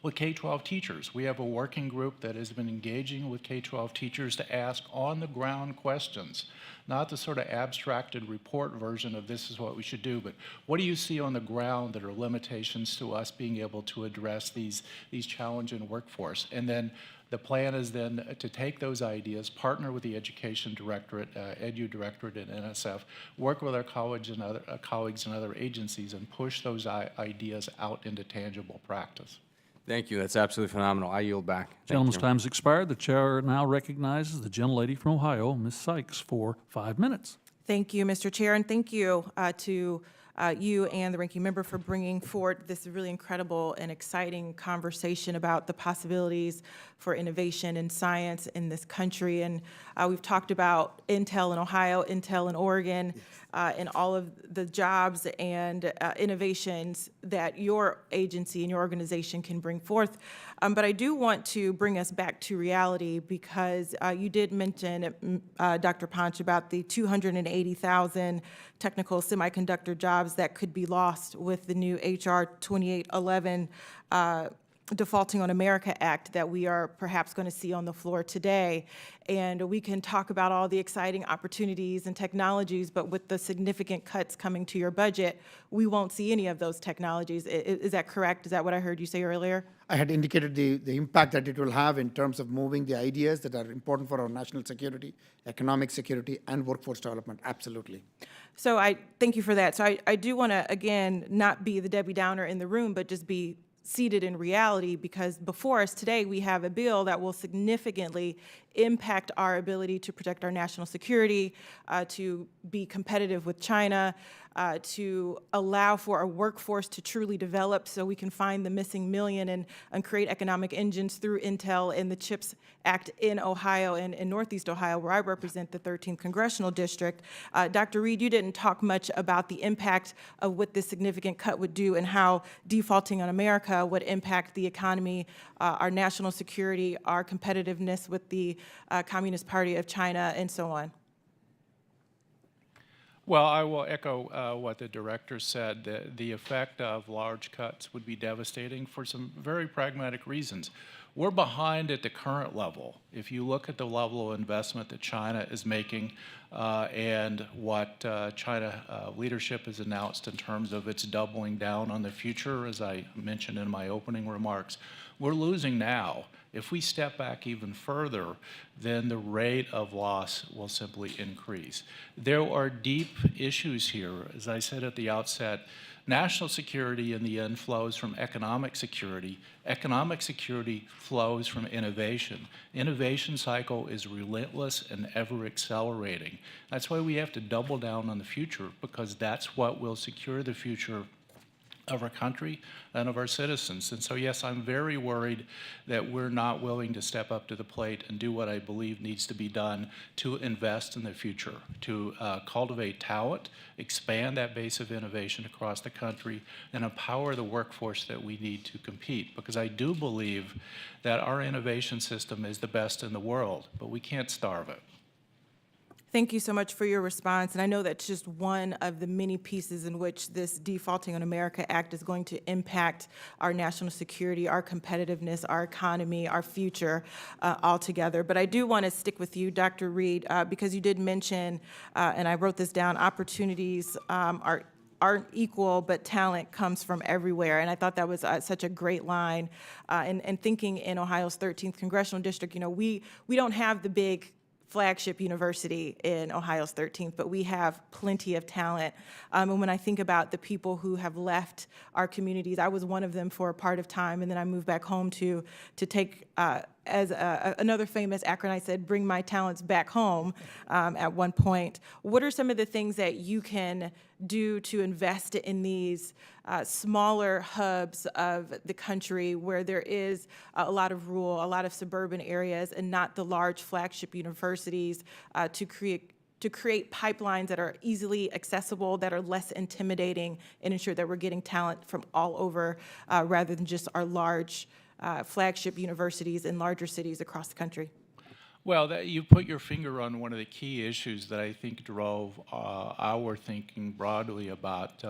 with K-12 teachers. We have a working group that has been engaging with K-12 teachers to ask on-the-ground questions, not the sort of abstracted report version of this is what we should do, but what do you see on the ground that are limitations to us being able to address these challenges in workforce? And then the plan is then to take those ideas, partner with the Education Directorate, Edu Directorate at NSF, work with our colleagues and other agencies, and push those ideas out into tangible practice. Thank you. That's absolutely phenomenal. I yield back. Gentleman's time has expired. The chair now recognizes the gentlelady from Ohio, Ms. Sykes, for 5 minutes. Thank you, Mr. Chair, and thank you to you and the ranking member for bringing forward this really incredible and exciting conversation about the possibilities for innovation and science in this country. And we've talked about Intel in Ohio, Intel in Oregon, and all of the jobs and innovations that your agency and your organization can bring forth. But I do want to bring us back to reality, because you did mention, Dr. Ponch, about the 280,000 technical semiconductor jobs that could be lost with the new HR 2811 Defaulting on America Act that we are perhaps going to see on the floor today. And we can talk about all the exciting opportunities and technologies, but with the significant cuts coming to your budget, we won't see any of those technologies. Is that correct? Is that what I heard you say earlier? I had indicated the impact that it will have in terms of moving the ideas that are important for our national security, economic security, and workforce development. Absolutely. So I thank you for that. So I do want to, again, not be the Debbie Downer in the room, but just be seated in reality, because before us today we have a bill that will significantly impact our ability to protect our national security, to be competitive with China, to allow for a workforce to truly develop so we can find the missing million and create economic engines through Intel and the CHIPS Act in Ohio and in Northeast Ohio, where I represent the 13th Congressional District. Dr. Reed, you didn't talk much about the impact of what this significant cut would do and how defaulting on America would impact the economy, our national security, our competitiveness with the Communist Party of China, and so on. Well, I will echo what the director said. The effect of large cuts would be devastating for some very pragmatic reasons. We're behind at the current level. If you look at the level of investment that China is making and what China leadership has announced in terms of its doubling down on the future, as I mentioned in my opening remarks, we're losing now. If we step back even further, then the rate of loss will simply increase. There are deep issues here. As I said at the outset, national security in the end flows from economic security. Economic security flows from innovation. Innovation cycle is relentless and ever accelerating. That's why we have to double down on the future, because that's what will secure the future of our country and of our citizens. And so, yes, I'm very worried that we're not willing to step up to the plate and do what I believe needs to be done to invest in the future, to cultivate talent, expand that base of innovation across the country, and empower the workforce that we need to compete. Because I do believe that our innovation system is the best in the world, but we can't starve it. Thank you so much for your response. And I know that's just one of the many pieces in which this Defaulting on America Act is going to impact our national security, our competitiveness, our economy, our future altogether. But I do want to stick with you, Dr. Reed, because you did mention, and I wrote this down, opportunities aren't equal, but talent comes from everywhere. And I thought that was such a great line. And thinking in Ohio's 13th Congressional District, you know, we don't have the big flagship university in Ohio's 13th, but we have plenty of talent. And when I think about the people who have left our communities, I was one of them for a part of time, and then I moved back home to take, as another famous Akronite said, bring my talents back home at one point. What are some of the things that you can do to invest in these smaller hubs of the country where there is a lot of rural, a lot of suburban areas, and not the large flagship universities to create pipelines that are easily accessible, that are less intimidating, and ensure that we're getting talent from all over rather than just our large flagship universities in larger cities across the country? Well, you put your finger on one of the key issues that I think drove our thinking broadly about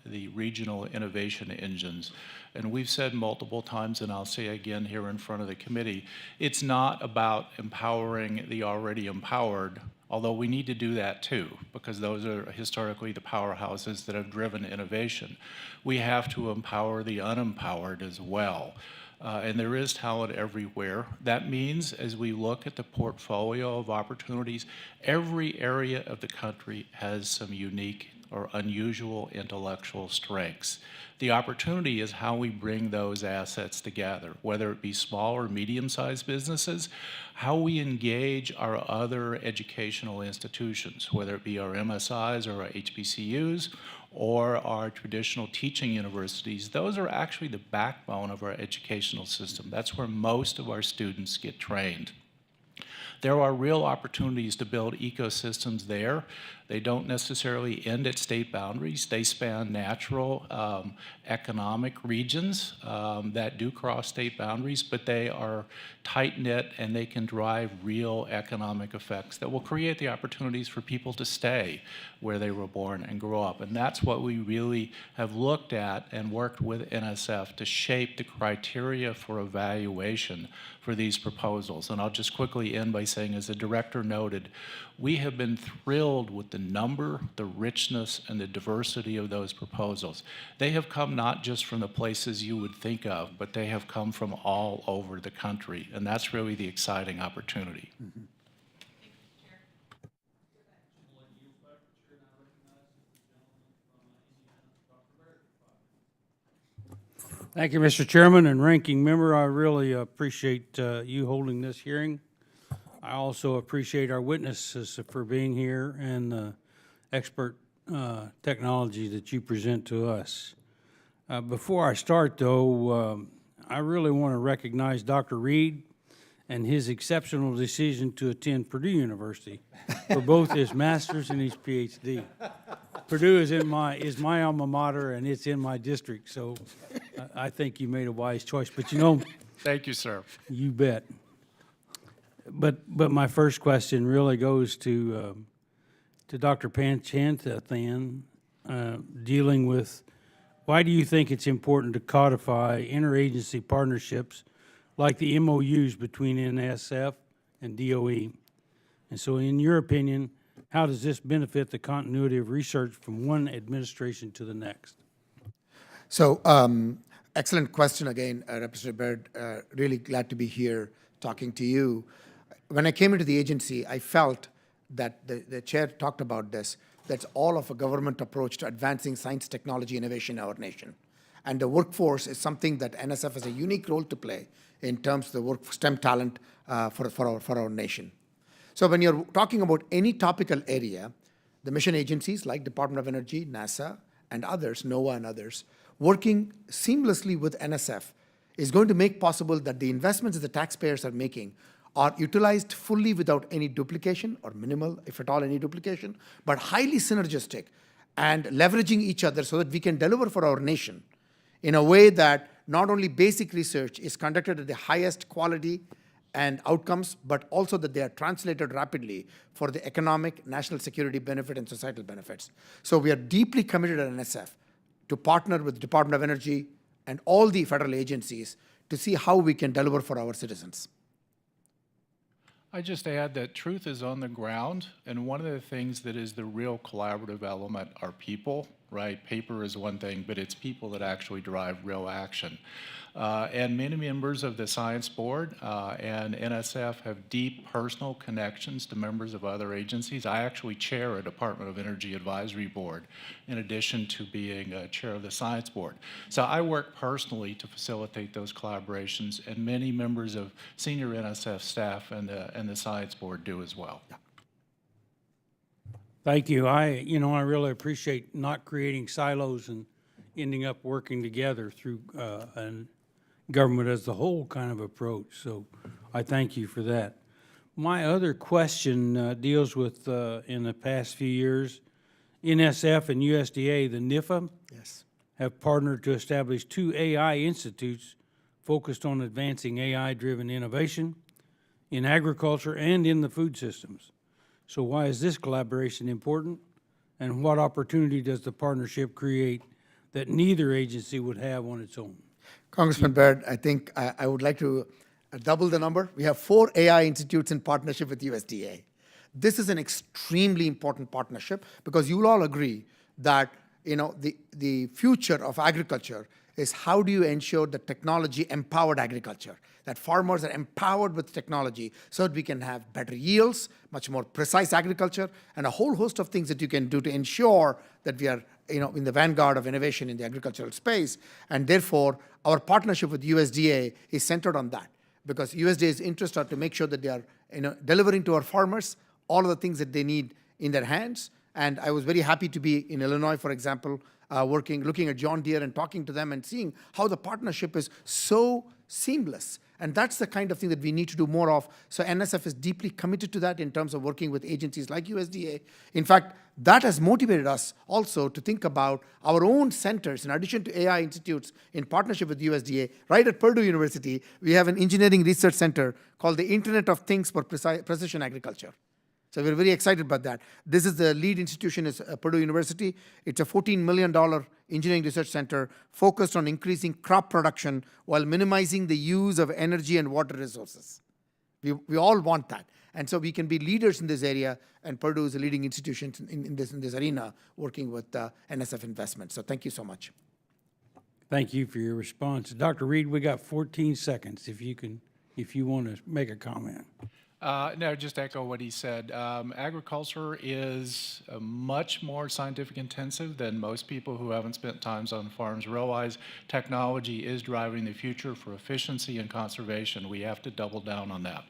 the regional innovation engines. And we've said multiple times, and I'll say again here in front of the committee, it's not about empowering the already empowered, although we need to do that too, because those are historically the powerhouses that have driven innovation. We have to empower the unempowered as well. And there is talent everywhere. That means, as we look at the portfolio of opportunities, every area of the country has some unique or unusual intellectual strengths. The opportunity is how we bring those assets together, whether it be small or medium-sized businesses, how we engage our other educational institutions, whether it be our MSIs or our HBCUs, or our traditional teaching universities. Those are actually the backbone of our educational system. That's where most of our students get trained. There are real opportunities to build ecosystems there They don't necessarily end at state boundaries. They span natural economic regions that do cross state boundaries, but they are tight-knit and they can drive real economic effects that will create the opportunities for people to stay where they were born and grow up. And that's what we really have looked at and worked with NSF to shape the criteria for evaluation for these proposals. And I'll just quickly end by saying, as the director noted, we have been thrilled with the number, the richness, and the diversity of those proposals. They have come not just from the places you would think of, but they have come from all over the country. And that's really the exciting opportunity. Mm-hmm. Thank you, Mr. Chairman and Ranking Member. I really appreciate you holding this hearing. I also appreciate our witnesses for being here and the expert technology that you present to us. Before I start, though, I really want to recognize Dr. Reed and his exceptional decision to attend Purdue University for both his master's and his PhD. Purdue is my alma mater, and it's in my district, so I think you made a wise choice. But you know, Thank you, sir. you bet. But my first question really goes to Dr. Panchanthan, dealing with why do you think it's important to codify interagency partnerships like the MOUs between NSF and DOE? And so, in your opinion, how does this benefit the continuity of research from one administration to the next? So, excellent question again, Representative Baird. Really glad to be here talking to you. When I came into the agency, I felt that the chair talked about this. That's all of a government approach to advancing science, technology, innovation in our nation. And the workforce is something that NSF has a unique role to play in terms of the work STEM talent for our nation. So when you're talking about any topical area, the mission agencies like Department of Energy, NASA, and others, NOAA and others, working seamlessly with NSF is going to make possible that the investments that the taxpayers are making are utilized fully without any duplication or minimal, if at all, any duplication, but highly synergistic and leveraging each other so that we can deliver for our nation in a way that not only basic research is conducted at the highest quality and outcomes, but also that they are translated rapidly for the economic, national security benefit and societal benefits. So we are deeply committed at NSF to partner with the Department of Energy and all the federal agencies to see how we can deliver for our citizens. I just add that truth is on the ground, and one of the things that is the real collaborative element are people, right? Paper is one thing, but it's people that actually drive real action. And many members of the Science Board and NSF have deep personal connections to members of other agencies. I actually chair a Department of Energy Advisory Board in addition to being chair of the Science Board. So I work personally to facilitate those collaborations, and many members of senior NSF staff and the Science Board do as well. Thank you. I really appreciate not creating silos and ending up working together through an government as the whole kind of approach. So I thank you for that. My other question deals with, in the past few years, NSF and USDA, the NIFA, Yes. have partnered to establish 2 AI institutes focused on advancing AI-driven innovation in agriculture and in the food systems. So why is this collaboration important, and what opportunity does the partnership create that neither agency would have on its own? Congressman Baird, I think I would like to double the number. We have 4 AI institutes in partnership with USDA. This is an extremely important partnership because you'll all agree that the future of agriculture is how do you ensure that technology-empowered agriculture, that farmers are empowered with technology so that we can have better yields, much more precise agriculture, and a whole host of things that you can do to ensure that we are in the vanguard of innovation in the agricultural space. And therefore, our partnership with USDA is centered on that because USDA's interests are to make sure that they are delivering to our farmers all of the things that they need in their hands. And I was very happy to be in Illinois, for example, looking at John Deere and talking to them and seeing how the partnership is so seamless And that's the kind of thing that we need to do more of. So NSF is deeply committed to that in terms of working with agencies like USDA. In fact, that has motivated us also to think about our own centers. In addition to AI institutes in partnership with USDA, right at Purdue University, we have an engineering research center called the Internet of Things for Precision Agriculture. So we're very excited about that. This is the lead institution is Purdue University. It's a $14 million engineering research center focused on increasing crop production while minimizing the use of energy and water resources. We all want that. And so we can be leaders in this area, and Purdue is a leading institution in this arena working with NSF investments. So thank you so much. Thank you for your response. Dr. Reed, we got 14 seconds if you want to make a comment. No, just echo what he said. Agriculture is much more scientific intensive than most people who haven't spent times on farms realize. Technology is driving the future for efficiency and conservation. We have to double down on that.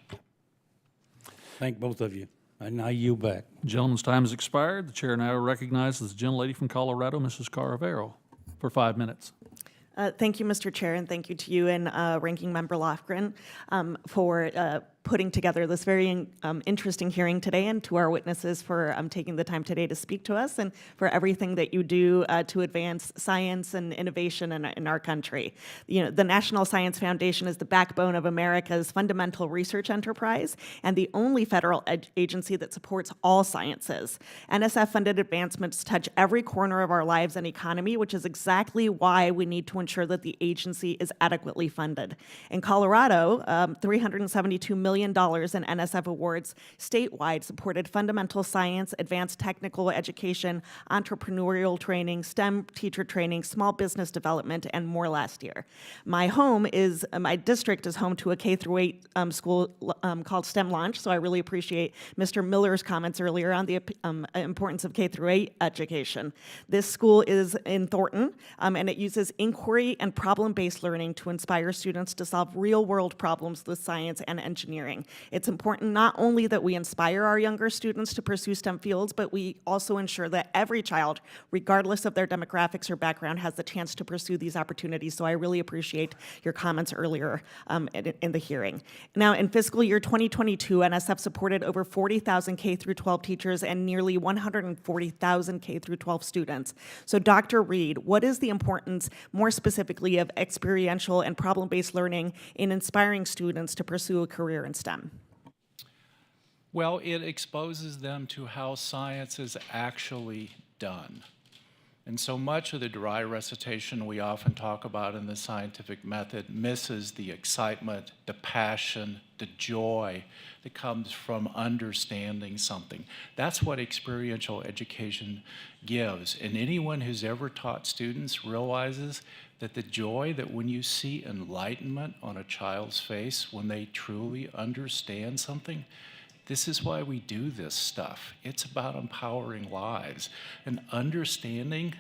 Thank both of you. And I yield back. Gentleman's time has expired. The chair now recognizes the gentlelady from Colorado, Mrs. Caravero, for 5 minutes. Thank you, Mr. Chair, and thank you to you and Ranking Member Lofgren for putting together this very interesting hearing today, and to our witnesses for taking the time today to speak to us, and for everything that you do to advance science and innovation in our country. You know, the National Science Foundation is the backbone of America's fundamental research enterprise and the only federal agency that supports all sciences. NSF-funded advancements touch every corner of our lives and economy, which is exactly why we need to ensure that the agency is adequately funded. In Colorado, $372 million in NSF awards statewide supported fundamental science, advanced technical education, entrepreneurial training, STEM teacher training, small business development, and more last year. My district is home to a K-8 school called STEM Launch, so I really appreciate Mr. Miller's comments earlier on the importance of K-8 education. This school is in Thornton, and it uses inquiry and problem-based learning to inspire students to solve real-world problems with science and engineering. It's important not only that we inspire our younger students to pursue STEM fields, but we also ensure that every child, regardless of their demographics or background, has the chance to pursue these opportunities. So I really appreciate your comments earlier in the hearing. Now, in fiscal year 2022, NSF supported over 40,000 K-12 teachers and nearly 140,000 K-12 students. So Dr. Reed, what is the importance, more specifically, of experiential and problem-based learning in inspiring students to pursue a career in STEM? Well, it exposes them to how science is actually done. And so much of the dry recitation we often talk about in the scientific method misses the excitement, the passion, the joy that comes from understanding something. That's what experiential education gives. And anyone who's ever taught students realizes that the joy that when you see enlightenment on a child's face when they truly understand something, this is why we do this stuff. It's about empowering lives and understanding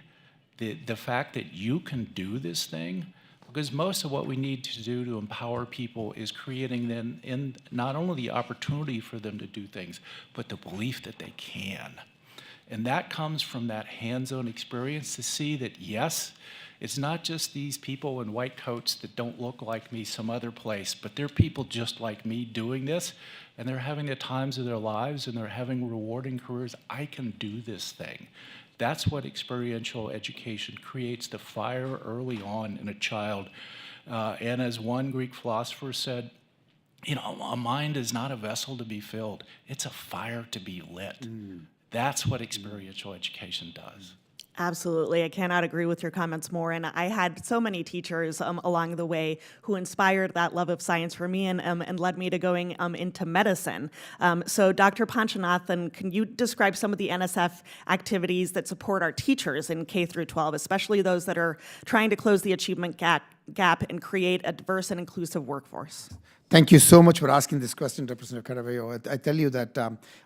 the fact that you can do this thing, because most of what we need to do to empower people is creating them in not only the opportunity for them to do things, but the belief that they can. And that comes from that hands-on experience to see that, yes, it's not just these people in white coats that don't look like me some other place, but they're people just like me doing this, and they're having the times of their lives, and they're having rewarding careers. I can do this thing. That's what experiential education creates, the fire early on in a child. And as one Greek philosopher said, you know, a mind is not a vessel to be filled. It's a fire to be lit. That's what experiential education does. Absolutely. I cannot agree with your comments more. And I had so many teachers along the way who inspired that love of science for me and led me to going into medicine. So Dr. Panchanathan, can you describe some of the NSF activities that support our teachers in K-12, especially those that are trying to close the achievement gap and create a diverse and inclusive workforce? Thank you so much for asking this question, Representative Caravello. I tell you that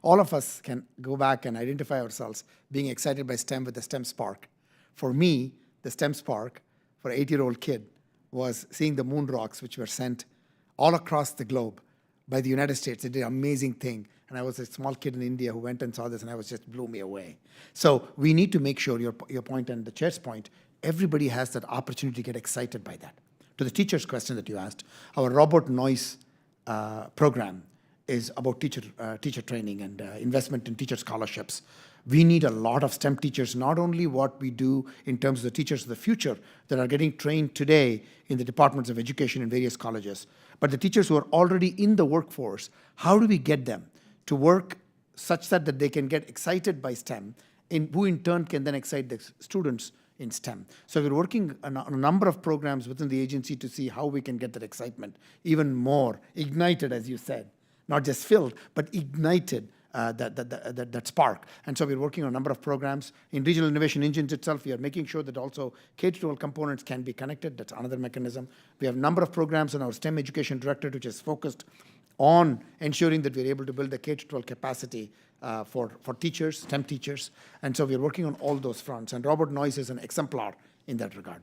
all of us can go back and identify ourselves being excited by STEM with the STEM spark. For me, the STEM spark for an 8-year-old kid was seeing the moon rocks, which were sent all across the globe by the United States. They did an amazing thing. And I was a small kid in India who went and saw this, and I was just blew me away. So we need to make sure, your point and the chair's point, everybody has that opportunity to get excited by that, to the teacher's question that you asked, our robot noise program is about teacher training and investment in teacher scholarships. We need a lot of STEM teachers, not only what we do in terms of the teachers of the future that are getting trained today in the departments of education in various colleges, but the teachers who are already in the workforce. How do we get them to work such that they can get excited by STEM, who in turn can then excite the students in STEM? So we're working on a number of programs within the agency to see how we can get that excitement even more ignited, as you said, not just filled, but ignited. That spark. And so we're working on a number of programs. In Regional Innovation Engines itself, we are making sure that also K-12 components can be connected. That's another mechanism. We have a number of programs in our STEM Education Directorate, which is focused on ensuring that we're able to build the K-12 capacity for teachers, STEM teachers. And so we're working on all those fronts. And Robert Noyce is an exemplar in that regard.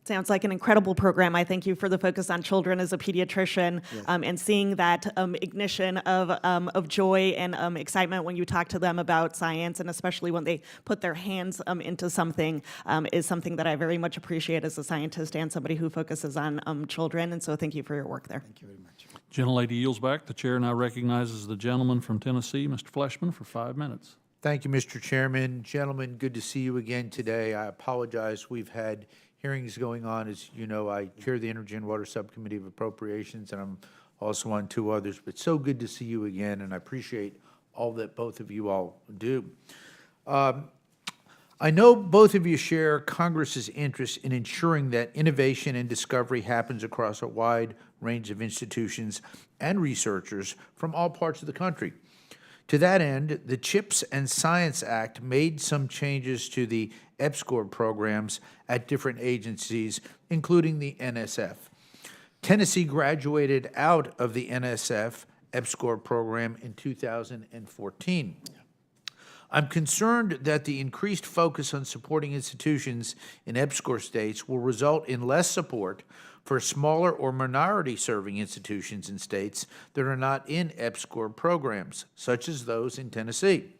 Sounds like an incredible program. I thank you for the focus on children as a pediatrician, Yes. And seeing that ignition of joy and excitement when you talk to them about science, and especially when they put their hands into something, is something that I very much appreciate as a scientist and somebody who focuses on children. And so thank you for your work there. Thank you very much. Gentlelady yields back. The chair now recognizes the gentleman from Tennessee, Mr. Fleshman, for 5 minutes. Thank you, Mr. Chairman. Gentlemen, good to see you again today. I apologize. We've had hearings going on. As you know, I chair the Energy and Water Subcommittee of Appropriations, and I'm also on 2 others. But so good to see you again, and I appreciate all that both of you all do. I know both of you share Congress's interest in ensuring that innovation and discovery happens across a wide range of institutions and researchers from all parts of the country. To that end, the CHIPS and Science Act made some changes to the EPSCoR programs at different agencies, including the NSF. Tennessee graduated out of the NSF EPSCoR program in 2014. I'm concerned that the increased focus on supporting institutions in EPSCoR states will result in less support for smaller or minority-serving institutions in states that are not in EPSCoR programs, such as those in Tennessee.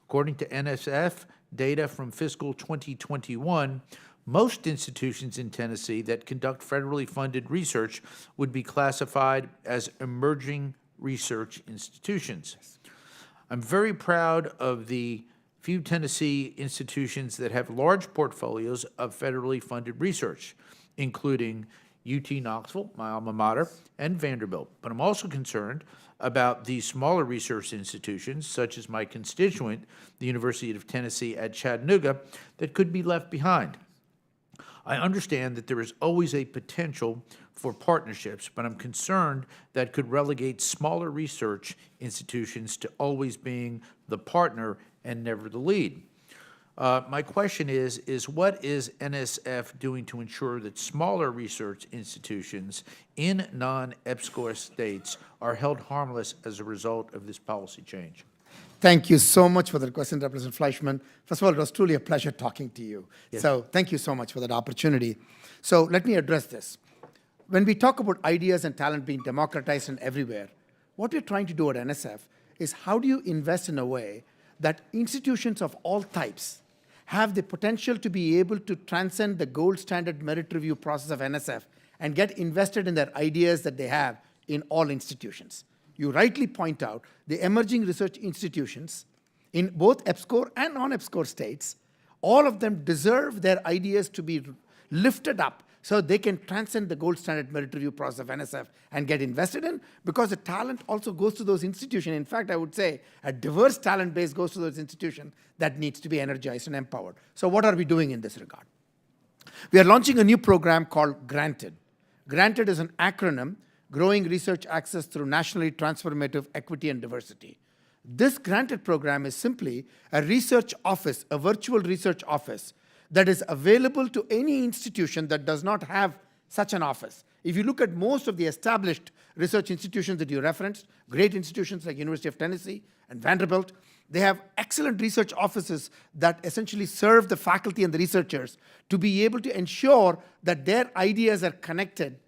According to NSF data from Fiscal 2021, most institutions in Tennessee that conduct federally funded research would be classified as emerging research institutions. I'm very proud of the few Tennessee institutions that have large portfolios of federally funded research, including UT Knoxville, my alma mater, and Vanderbilt. But I'm also concerned about these smaller research institutions, such as my constituent, the University of Tennessee at Chattanooga, that could be left behind. I understand that there is always a potential for partnerships, but I'm concerned that could relegate smaller research institutions to always being the partner and never the lead. My question is what is NSF doing to ensure that smaller research institutions in non-EPSCoR states are held harmless as a result of this policy change? Thank you so much for that question, Representative Fleischman. First of all, it was truly a pleasure talking to you. Yes. So thank you so much for that opportunity. So let me address this. When we talk about ideas and talent being democratized and everywhere, what we're trying to do at NSF is how do you invest in a way that institutions of all types have the potential to be able to transcend the gold standard merit review process of NSF and get invested in their ideas that they have in all institutions. You rightly point out the emerging research institutions in both EPSCoR and non-EPSCoR states, all of them deserve their ideas to be lifted up so they can transcend the gold standard merit review process of NSF and get invested in, because the talent also goes to those institutions. In fact, I would say a diverse talent base goes to those institutions that needs to be energized and empowered. So what are we doing in this regard? We are launching a new program called GRANTED. GRANTED is an acronym, Growing Research Access Through Nationally Transformative Equity and Diversity. This GRANTED program is simply a research office, a virtual research office that is available to any institution that does not have such an office. If you look at most of the established research institutions that you referenced, great institutions like University of Tennessee and Vanderbilt, they have excellent research offices that essentially serve the faculty and the researchers to be able to ensure that their ideas are connected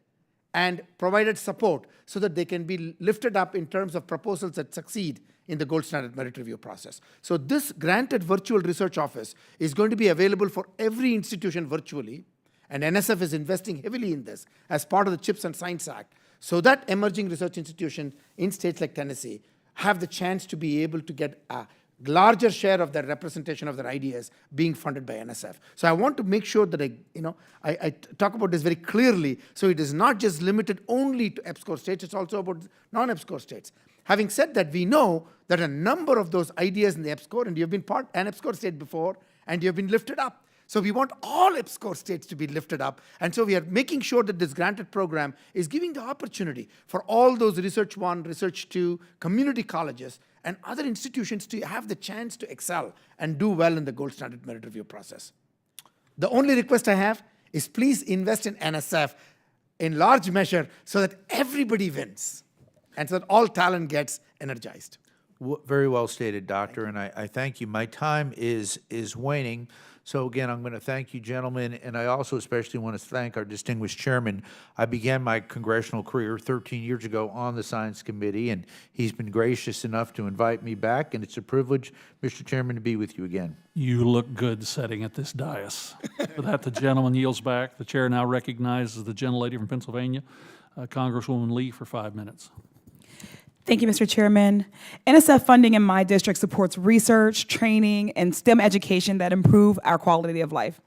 and provided support so that they can be lifted up in terms of proposals that succeed in the gold standard merit review process. So this GRANTED virtual research office is going to be available for every institution virtually, And NSF is investing heavily in this as part of the CHIPS and Science Act, so that emerging research institutions in states like Tennessee have the chance to be able to get a larger share of their representation of their ideas being funded by NSF. So I want to make sure that I talk about this very clearly, so it is not just limited only to EPSCO states, it's also about non-EPSCO states. Having said that, we know that a number of those ideas in the EPSCO, and you've been an EPSCO state before, and you've been lifted up. So we want all EPSCO states to be lifted up. And so we are making sure that this granted program is giving the opportunity for all those Research 1, Research 2, community colleges, and other institutions to have the chance to excel and do well in the gold standard merit review process. The only request I have is please invest in NSF in large measure so that everybody wins and so that all talent gets energized. Very well stated, Doctor, and I thank you. My time is waning. So again, I'm going to thank you, gentlemen, and I also especially want to thank our distinguished chairman. I began my congressional career 13 years ago on the Science Committee, and he's been gracious enough to invite me back, and it's a privilege, Mr. Chairman, to be with you again. You look good sitting at this dais. For that, the gentleman yields back. The chair now recognizes the gentlelady from Pennsylvania, Congresswoman Lee, for 5 minutes. Thank you, Mr. Chairman. NSF funding in my district supports research, training, and STEM education that improve our quality of life.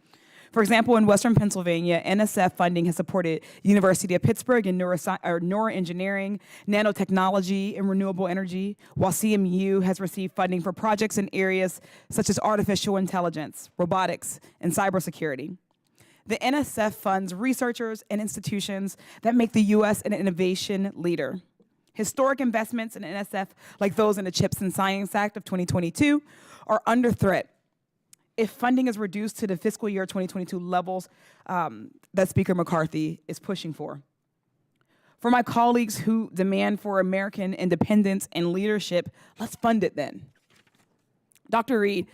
For example, in Western Pennsylvania, NSF funding has supported University of Pittsburgh in neuroengineering, nanotechnology, and renewable energy, while CMU has received funding for projects in areas such as artificial intelligence, robotics, and cybersecurity. The NSF funds researchers and institutions that make the U.S. an innovation leader. Historic investments in NSF, like those in the CHIPS and Science Act of 2022, are under threat if funding is reduced to the fiscal year 2022 levels that Speaker McCarthy is pushing for. For my colleagues who demand for American independence and leadership, let's fund it then. Dr. Reed,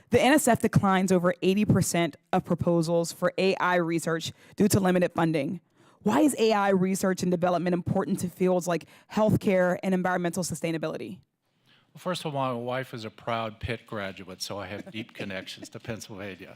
the NSF declines over 80% of proposals for AI research due to limited funding. Why is AI research and development important to fields like healthcare and environmental sustainability? Well, first of all, my wife is a proud Pitt graduate, so I have deep connections to Pennsylvania.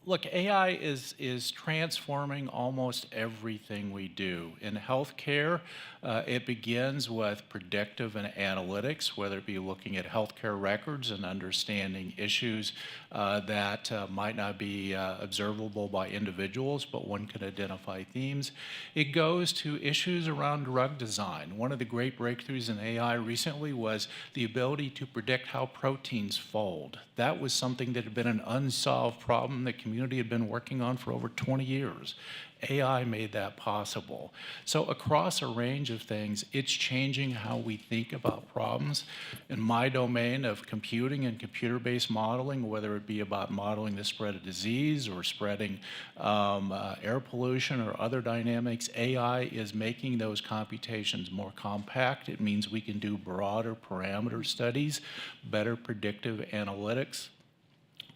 Look, AI is transforming almost everything we do. In healthcare, it begins with predictive and analytics, whether it be looking at healthcare records and understanding issues that might not be observable by individuals, but one can identify themes. It goes to issues around drug design. One of the great breakthroughs in AI recently was the ability to predict how proteins fold. That was something that had been an unsolved problem the community had been working on for over 20 years. AI made that possible. So across a range of things, it's changing how we think about problems. In my domain of computing and computer-based modeling, whether it be about modeling the spread of disease or spreading air pollution or other dynamics, AI is making those computations more compact. It means we can do broader parameter studies, better predictive analytics.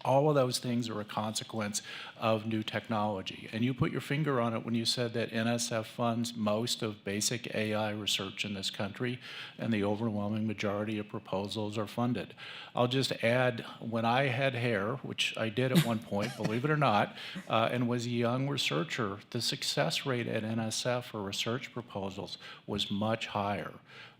All of those things are a consequence of new technology. And you put your finger on it when you said that NSF funds most of basic AI research in this country, and the overwhelming majority of proposals are funded. I'll just add, when I had hair, which I did at one point, believe it or not, and was a young researcher, the success rate at NSF for research proposals was much higher.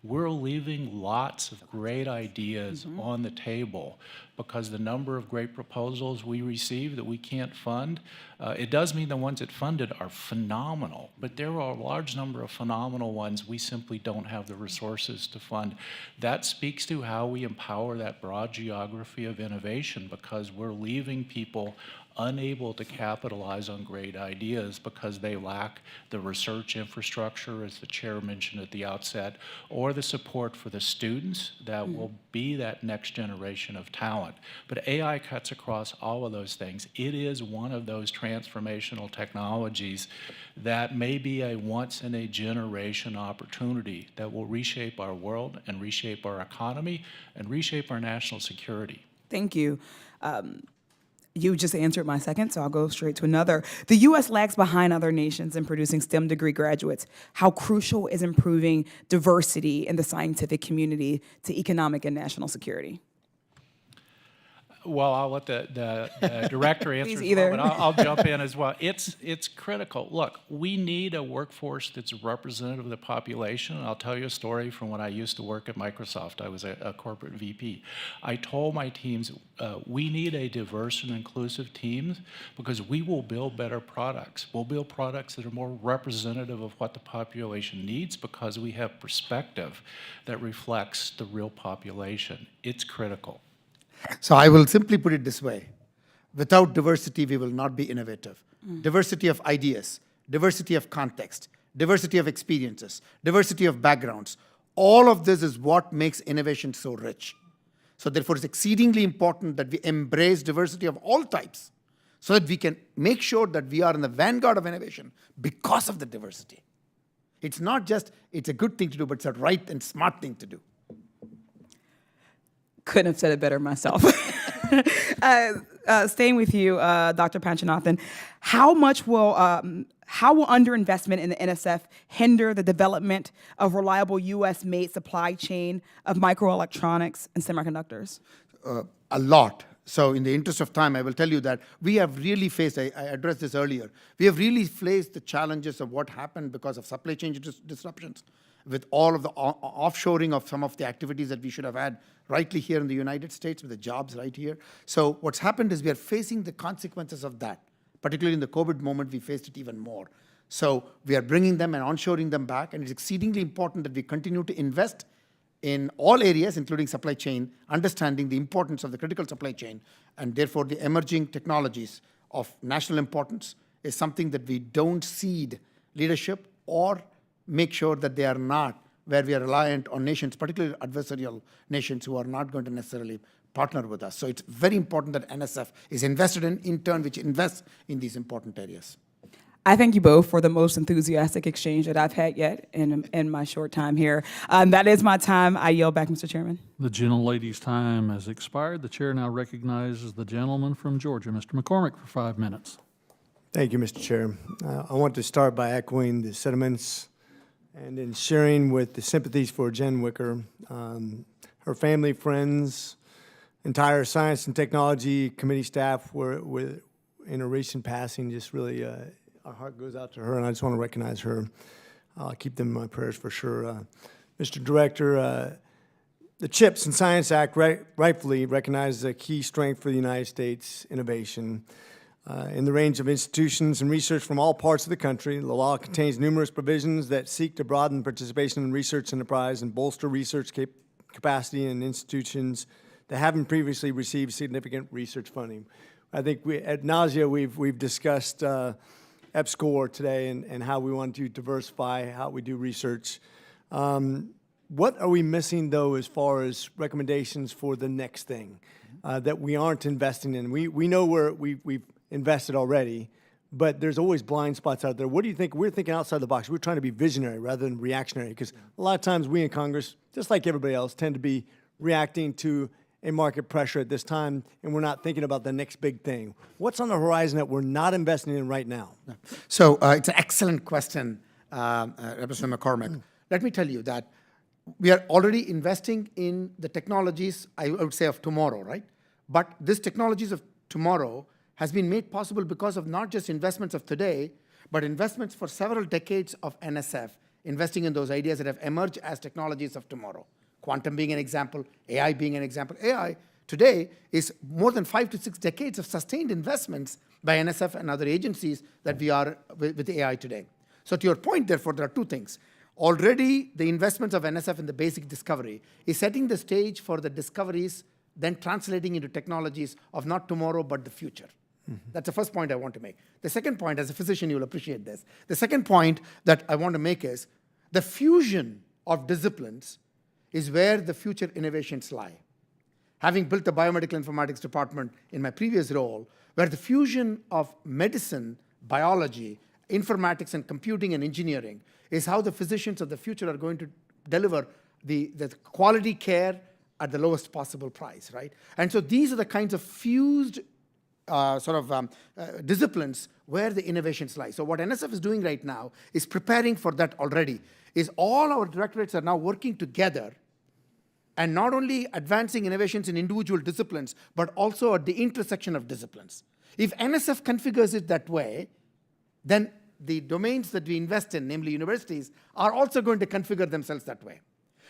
We're leaving lots of great ideas on the table because the number of great proposals we receive that we can't fund, it does mean the ones that funded are phenomenal, but there are a large number of phenomenal ones we simply don't have the resources to fund. That speaks to how we empower that broad geography of innovation, because we're leaving people unable to capitalize on great ideas because they lack the research infrastructure, as the chair mentioned at the outset, or the support for the students that will be that next generation of talent. But AI cuts across all of those things. It is one of those transformational technologies that may be a once-in-a-generation opportunity that will reshape our world and reshape our economy and reshape our national security. Thank you. You just answered my second, so I'll go straight to another. The U.S. lags behind other nations in producing STEM degree graduates. How crucial is improving diversity in the scientific community to economic and national security? Well, I'll let the director answer, Please, as well, either. but I'll jump in as well. It's critical. Look, we need a workforce that's representative of the population. And I'll tell you a story from when I used to work at Microsoft. I was a corporate VP. I told my teams, we need a diverse and inclusive team because we will build better products. We'll build products that are more representative of what the population needs because we have perspective that reflects the real population. It's critical. So I will simply put it this way. Without diversity, we will not be innovative. Diversity of ideas, diversity of context, diversity of experiences, diversity of backgrounds. All of this is what makes innovation so rich. So therefore, it's exceedingly important that we embrace diversity of all types so that we can make sure that we are in the vanguard of innovation because of the diversity. It's not just, it's a good thing to do, but it's a right and smart thing to do. Couldn't have said it better myself. Staying with you, Dr. Panchanathan, how will underinvestment in the NSF hinder the development of reliable U.S.-made supply chain of microelectronics and semiconductors? A lot. So in the interest of time, I will tell you that we have really faced, I addressed this earlier, we have really faced the challenges of what happened because of supply chain disruptions, with all of the offshoring of some of the activities that we should have had rightly here in the United States with the jobs right here. So what's happened is we are facing the consequences of that. Particularly in the COVID moment, we faced it even more. So we are bringing them and onshoring them back, and it's exceedingly important that we continue to invest in all areas, including supply chain, understanding the importance of the critical supply chain, and therefore the emerging technologies of national importance is something that we don't cede leadership or make sure that they are not where we are reliant on nations, particularly adversarial nations who are not going to necessarily partner with us. So it's very important that NSF is invested in turn, which invests in these important areas. I thank you both for the most enthusiastic exchange that I've had yet in my short time here. That is my time. I yield back, Mr. Chairman. The gentlelady's time has expired. The chair now recognizes the gentleman from Georgia, Mr. McCormick, for 5 minutes. Thank you, Mr. Chair. I want to start by echoing the sentiments and in sharing with the sympathies for Jen Wicker, her family, friends, entire Science and Technology Committee staff were in her recent passing. Just really, our heart goes out to her, and I just want to recognize her. I'll keep them in my prayers for sure. Mr. Director, the CHIPS and Science Act rightfully recognizes a key strength for the United States innovation. In the range of institutions and research from all parts of the country, the law contains numerous provisions that seek to broaden participation in research enterprise and bolster research capacity in institutions that haven't previously received significant research funding. I think at nausea we've discussed EPSCoR today and how we want to diversify how we do research. What are we missing, though, as far as recommendations for the next thing that we aren't investing in? We know we've invested already, but there's always blind spots out there. What do you think? We're thinking outside the box. We're trying to be visionary rather than reactionary, because a lot of times we in Congress, just like everybody else, tend to be reacting to a market pressure at this time, and we're not thinking about the next big thing. What's on the horizon that we're not investing in right now? So it's an excellent question, Representative McCormick. Let me tell you that we are already investing in the technologies, I would say, of tomorrow, right? But these technologies of tomorrow has been made possible because of not just investments of today, but investments for several decades of NSF, investing in those ideas that have emerged as technologies of tomorrow. Quantum being an example, AI being an example. AI today is more than 5 to 6 decades of sustained investments by NSF and other agencies that we are with AI today. So to your point, therefore, there are two things. Already, the investments of NSF in the basic discovery is setting the stage for the discoveries, then translating into technologies of not tomorrow, but the future. That's the first point I want to make. The second point, as a physician, you'll appreciate this. The second point that I want to make is the fusion of disciplines is where the future innovations lie. Having built the biomedical informatics department in my previous role, where the fusion of medicine, biology, informatics, and computing and engineering is how the physicians of the future are going to deliver the quality care at the lowest possible price, right? And so these are the kinds of fused disciplines where the innovations lie. So what NSF is doing right now is preparing for that already, is all our directorates are now working together and not only advancing innovations in individual disciplines, but also at the intersection of disciplines. If NSF configures it that way, then the domains that we invest in, namely universities, are also going to configure themselves that way.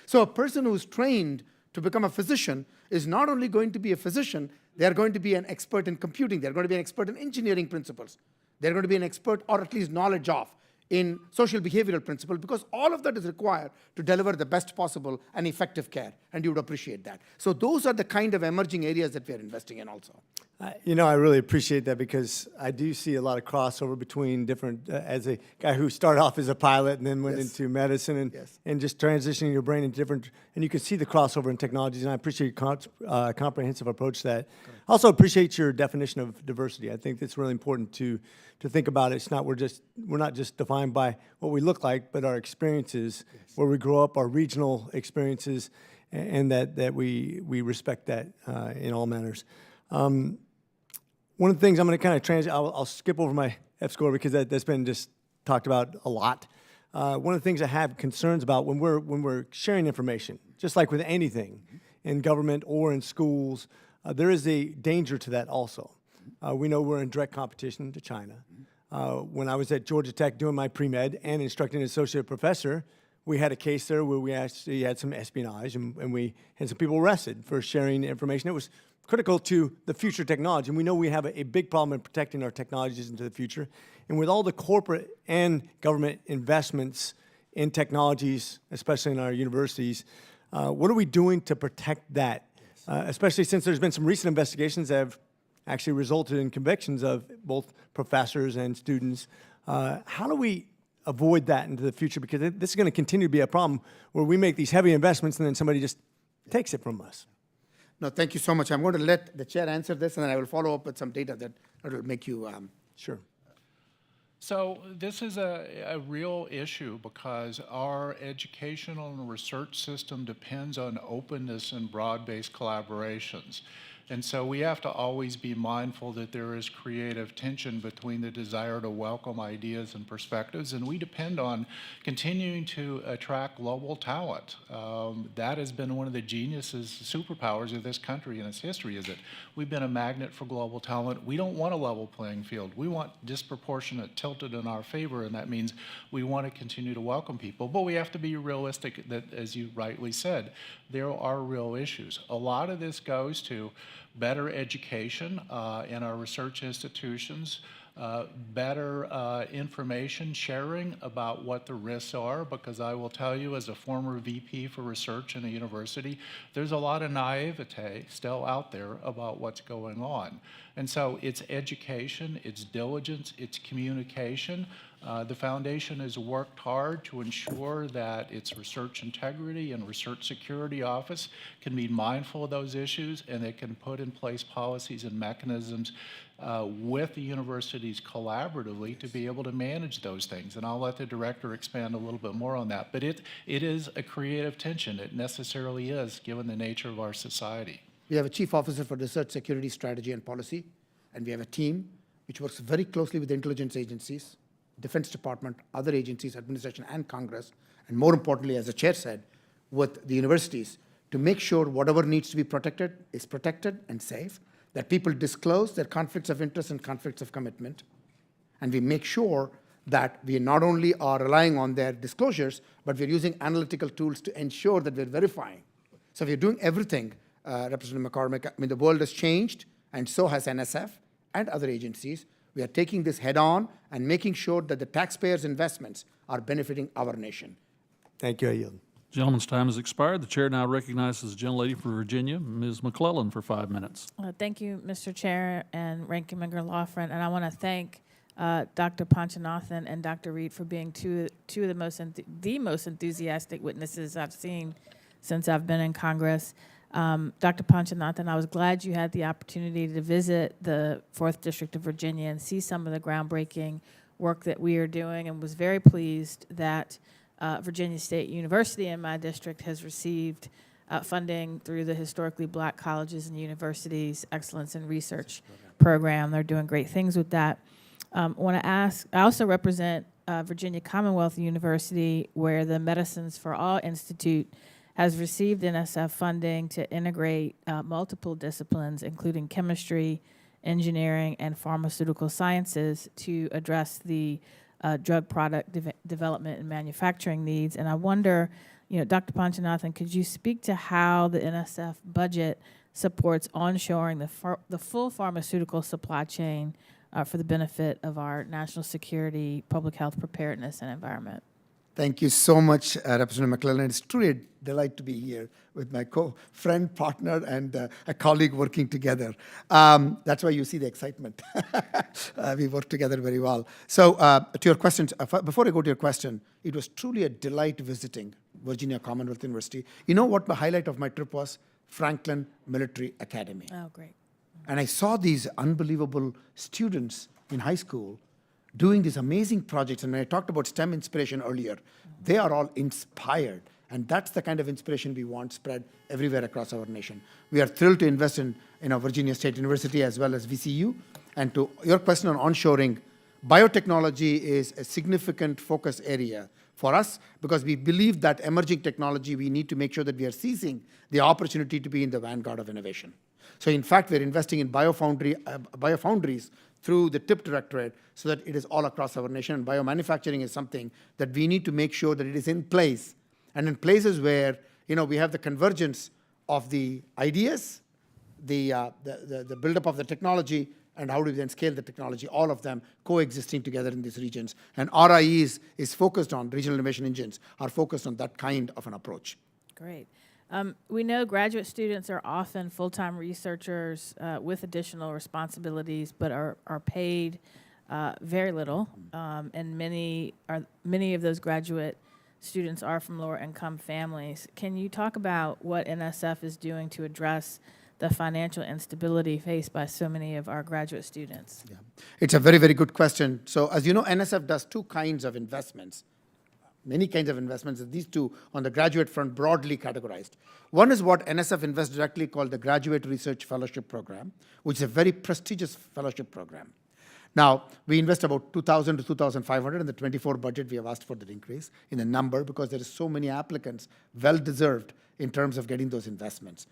So a person who's trained to become a physician is not only going to be a physician, they're going to be an expert in computing, they're going to be an expert in engineering principles, they're going to be an expert, or at least knowledge of, in social behavioral principles, because all of that is required to deliver the best possible and effective care, and you would appreciate that. So those are the kind of emerging areas that we are investing in also. You know, I really appreciate that because I do see a lot of crossover between different, as a guy who started off as a pilot and then went into medicine and just transitioning your brain into different, and you can see the crossover in technologies, and I appreciate your comprehensive approach to that. I also appreciate your definition of diversity. I think that's really important to think about it. It's not, we're not just defined by what we look like, but our experiences, where we grow up, our regional experiences, and that we respect that in all manners. One of the things I'm going to kind of I'll skip over my F-score because that's been just talked about a lot. One of the things I have concerns about when we're sharing information, just like with anything in government or in schools, there is a danger to that also. We know we're in direct competition to China. When I was at Georgia Tech doing my pre-med and instructing an associate professor, we had a case there where we actually had some espionage and we had some people arrested for sharing information. It was critical to the future technology, and we know we have a big problem in protecting our technologies into the future. And with all the corporate and government investments in technologies, especially in our universities, what are we doing to protect that? Especially since there's been some recent investigations that have actually resulted in convictions of both professors and students. How do we avoid that into the future? Because this is going to continue to be a problem where we make these heavy investments and then somebody just takes it from us. No, thank you so much. I'm going to let the chair answer this, and then I will follow up with some data that will make you sure. So this is a real issue because our educational and research system depends on openness and broad-based collaborations. And so we have to always be mindful that there is creative tension between the desire to welcome ideas and perspectives, and we depend on continuing to attract global talent. That has been one of the superpowers of this country in its history, is that we've been a magnet for global talent. We don't want a level playing field. We want disproportionate tilted in our favor, and that means we want to continue to welcome people. But we have to be realistic that, as you rightly said, there are real issues. A lot of this goes to better education in our research institutions, better information sharing about what the risks are, because I will tell you, as a former VP for research in a university, there's a lot of naivete still out there about what's going on. And so it's education, it's diligence, it's communication. The foundation has worked hard to ensure that its research integrity and research security office can be mindful of those issues, and they can put in place policies and mechanisms with the universities collaboratively to be able to manage those things. And I'll let the director expand a little bit more on that. But it is a creative tension. It necessarily is, given the nature of our society. We have a chief officer for research, security, strategy, and policy, and we have a team which works very closely with the intelligence agencies, Defense Department, other agencies, administration, and Congress, and more importantly, as the chair said, with the universities, to make sure whatever needs to be protected is protected and safe, that people disclose their conflicts of interest and conflicts of commitment, and we make sure that we not only are relying on their disclosures, but we're using analytical tools to ensure that we're verifying. So we're doing everything, Representative McCormick. I mean, the world has changed, and so has NSF and other agencies. We are taking this head on and making sure that the taxpayers' investments are benefiting our nation. Thank you. I yield. Gentleman's time has expired. The chair now recognizes the gentlelady from Virginia, Ms. McClellan, for 5 minutes. Thank you, Mr. Chair and Ranking Member Lofgren, and I want to thank Dr. Panchanathan and Dr. Reed for being two of the most enthusiastic witnesses I've seen since I've been in Congress. Dr. Panchanathan, I was glad you had the opportunity to visit the 4th District of Virginia and see some of the groundbreaking work that we are doing, and was very pleased that Virginia State University in my district has received funding through the Historically Black Colleges and Universities Excellence in Research program. They're doing great things with that. I want to ask, I also represent Virginia Commonwealth University, where the Medicines for All Institute has received NSF funding to integrate multiple disciplines, including chemistry, engineering, and pharmaceutical sciences to address the drug product development and manufacturing needs. And I wonder, Dr. Panchanathan, could you speak to how the NSF budget supports onshoring the full pharmaceutical supply chain for the benefit of our national security, public health preparedness, and environment? Thank you so much, Representative McClellan. It's truly a delight to be here with my friend, partner, and a colleague working together. That's why you see the excitement. We work together very well. So to your questions, before I go to your question, it was truly a delight visiting Virginia Commonwealth University. You know what the highlight of my trip was? Franklin Military Academy. Oh, great. And I saw these unbelievable students in high school doing these amazing projects. And when I talked about STEM inspiration earlier, they are all inspired. And that's the kind of inspiration we want spread everywhere across our nation. We are thrilled to invest in Virginia State University as well as VCU. And to your question on onshoring, biotechnology is a significant focus area for us because we believe that emerging technology, we need to make sure that we are seizing the opportunity to be in the vanguard of innovation. So in fact, we're investing in biofoundries through the TIP Directorate so that it is all across our nation. And biomanufacturing is something that we need to make sure that it is in place. And in places where we have the convergence of the ideas, the buildup of the technology, and how do we then scale the technology, all of them coexisting together in these regions. And RIE is focused on, regional innovation engines are focused on that kind of an approach. Great. We know graduate students are often full-time researchers with additional responsibilities, but are paid very little, and many of those graduate students are from lower-income families. Can you talk about what NSF is doing to address the financial instability faced by so many of our graduate students? Yeah. It's a very, very good question. So as you know, NSF does two kinds of investments. Many kinds of investments, these two on the graduate front broadly categorized. One is what NSF invests directly called the Graduate Research Fellowship Program, which is a very prestigious fellowship program. Now, we invest about $2,000 to $2,500 in the 24 budget. We have asked for that increase in the number because there is so many applicants, well-deserved in terms of getting those investments.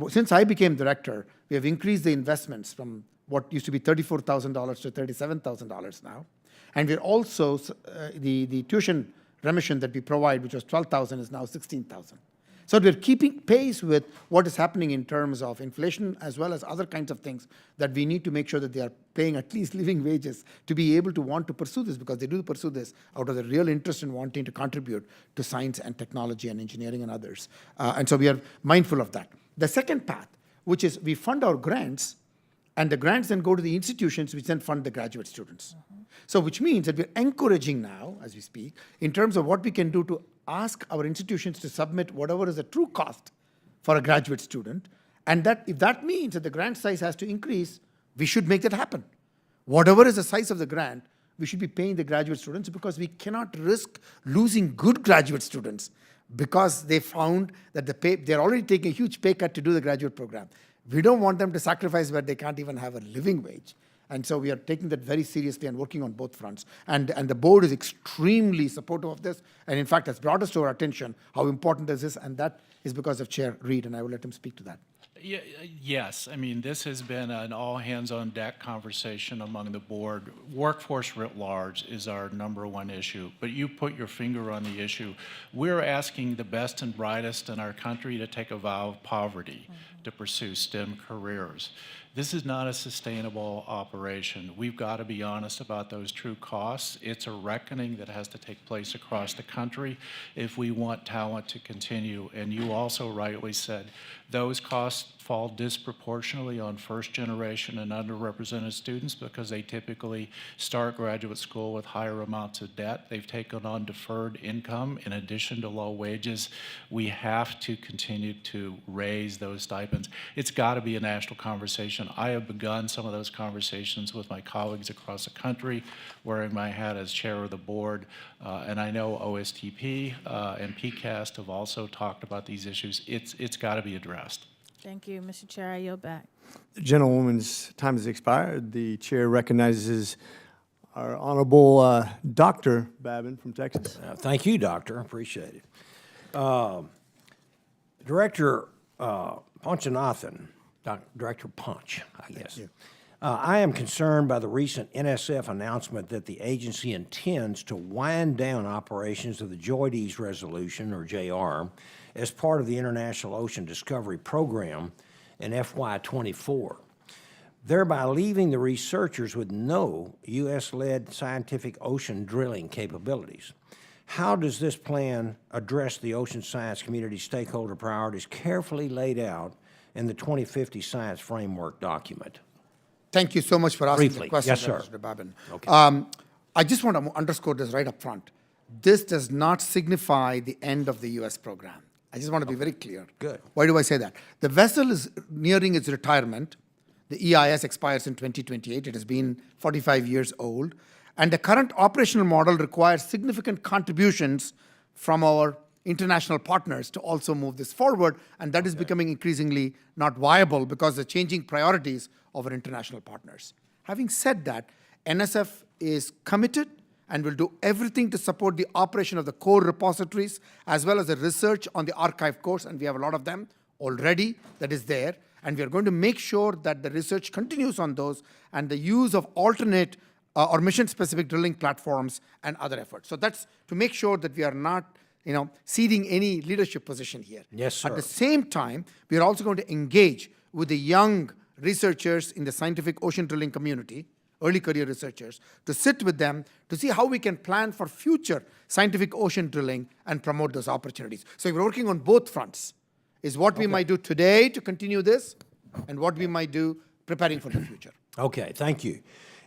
Since I became director, we have increased the investments from what used to be $34,000 to $37,000 now. And we're also, the tuition remission that we provide, which was $12,000, is now $16,000. So we're keeping pace with what is happening in terms of inflation as well as other kinds of things that we need to make sure that they are paying at least living wages to be able to want to pursue this, because they do pursue this out of the real interest in wanting to contribute to science and technology and engineering and others. And so we are mindful of that. The second path, which is we fund our grants, and the grants then go to the institutions which then fund the graduate students. So which means that we're encouraging now, as we speak, in terms of what we can do to ask our institutions to submit whatever is the true cost for a graduate student. And that if that means that the grant size has to increase, we should make that happen. Whatever is the size of the grant, we should be paying the graduate students, because we cannot risk losing good graduate students because they found that they're already taking a huge pay cut to do the graduate program. We don't want them to sacrifice where they can't even have a living wage. And so we are taking that very seriously and working on both fronts. And the board is extremely supportive of this, and in fact has brought us to our attention how important this is, and that is because of Chair Reed, and I will let him speak to that. Yes, I mean, this has been an all-hands-on-deck conversation among the board. Workforce writ large is our #1 issue, but you put your finger on the issue. We're asking the best and brightest in our country to take a vow of poverty to pursue STEM careers. This is not a sustainable operation. We've got to be honest about those true costs. It's a reckoning that has to take place across the country if we want talent to continue. And you also rightly said those costs fall disproportionately on first-generation and underrepresented students because they typically start graduate school with higher amounts of debt. They've taken on deferred income in addition to low wages. We have to continue to raise those stipends. It's got to be a national conversation. I have begun some of those conversations with my colleagues across the country, wearing my hat as chair of the board, and I know OSTP and PCAST have also talked about these issues. It's got to be addressed. Thank you, Mr. Chair. I yield back. The gentlewoman's time has expired. The chair recognizes our honorable Dr. Babin from Texas. Thank you, Doctor. I appreciate it. Director Panchanathan, Director Punch, I guess. I am concerned by the recent NSF announcement that the agency intends to wind down operations of the JOIDES resolution, or JR, as part of the International Ocean Discovery Program in FY24, thereby leaving the researchers with no U.S.-led scientific ocean drilling capabilities. How does this plan address the ocean science community stakeholder priorities carefully laid out in the 2050 Science Framework document? Thank you so much for asking Briefly. the question, Yes, sir. Mr. Babin. Okay. I just want to underscore this right up front. This does not signify the end of the U.S. program. I just want to be very clear. Good. Why do I say that? The vessel is nearing its retirement. The EIS expires in 2028. It has been 45 years old. And the current operational model requires significant contributions from our international partners to also move this forward, and that is becoming increasingly not viable because of the changing priorities of our international partners. Having said that, NSF is committed and will do everything to support the operation of the core repositories as well as the research on the archive course, and we have a lot of them already that is there, and we are going to make sure that the research continues on those and the use of alternate or mission-specific drilling platforms and other efforts. So that's to make sure that we are not ceding any leadership position here. Yes, sir. At the same time, we are also going to engage with the young researchers in the scientific ocean drilling community, early career researchers, to sit with them to see how we can plan for future scientific ocean drilling and promote those opportunities. So we're working on both fronts, is what we might do today to continue this and what we might do preparing for the future. Okay, thank you.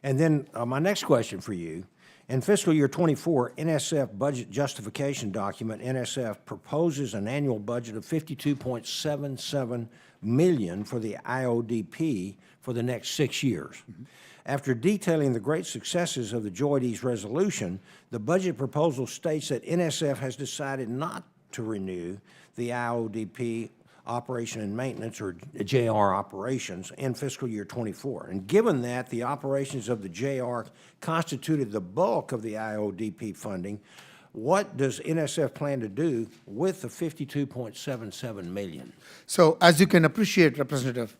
And then my next question for you. In fiscal year 24, NSF budget justification document, NSF proposes an annual budget of $52.77 million for the IODP for the next 6 years. After detailing the great successes of the JOIDES resolution, the budget proposal states that NSF has decided not to renew the IODP operation and maintenance, or JR operations, in fiscal year 24. And given that the operations of the JR constituted the bulk of the IODP funding, what does NSF plan to do with the $52.77 million? So as you can appreciate, Representative,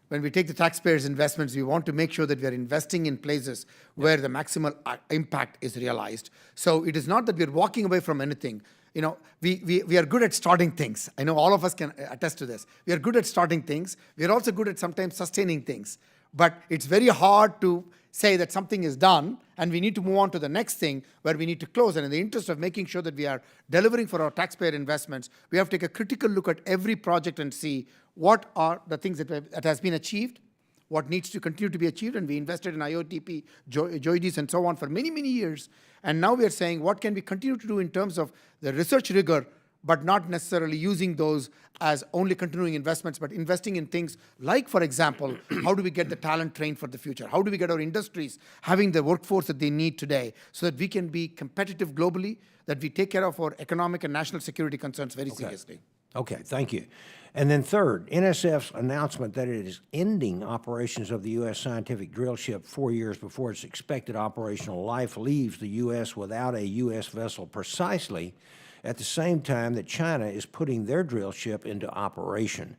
when we take the taxpayers' investments, we want to make sure that we are investing in places where the maximal impact is realized. So it is not that we are walking away from anything. We are good at starting things. I know all of us can attest to this. We are good at starting things. We are also good at sometimes sustaining things. But it's very hard to say that something is done and we need to move on to the next thing where we need to close. And in the interest of making sure that we are delivering for our taxpayer investments, we have to take a critical look at every project and see what are the things that has been achieved, what needs to continue to be achieved. And we invested in IOTP, JOIDES, and so on for many, many years. And now we are saying, what can we continue to do in terms of the research rigor, but not necessarily using those as only continuing investments, but investing in things like, for example, how do we get the talent trained for the future? How do we get our industries having the workforce that they need today so that we can be competitive globally, that we take care of our economic and national security concerns very seriously? Okay, thank you. And then third, NSF's announcement that it is ending operations of the U.S. scientific drill ship 4 years before its expected operational life leaves the U.S. without a U.S. vessel precisely at the same time that China is putting their drill ship into operation.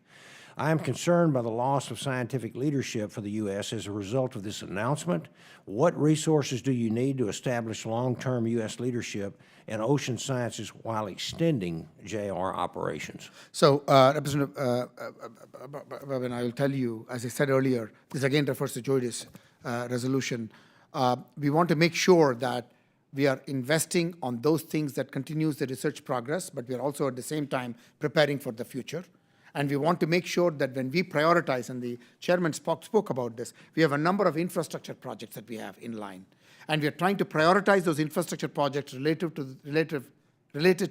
I am concerned by the loss of scientific leadership for the U.S. as a result of this announcement. What resources do you need to establish long-term U.S. leadership in ocean sciences while extending JR operations? So, Representative Babin, I will tell you, as I said earlier, this again refers to JOIDES resolution. We want to make sure that we are investing on those things that continues the research progress, but we are also at the same time preparing for the future. And we want to make sure that when we prioritize, and the chairman spoke about this, we have a number of infrastructure projects that we have in line. And we are trying to prioritize those infrastructure projects related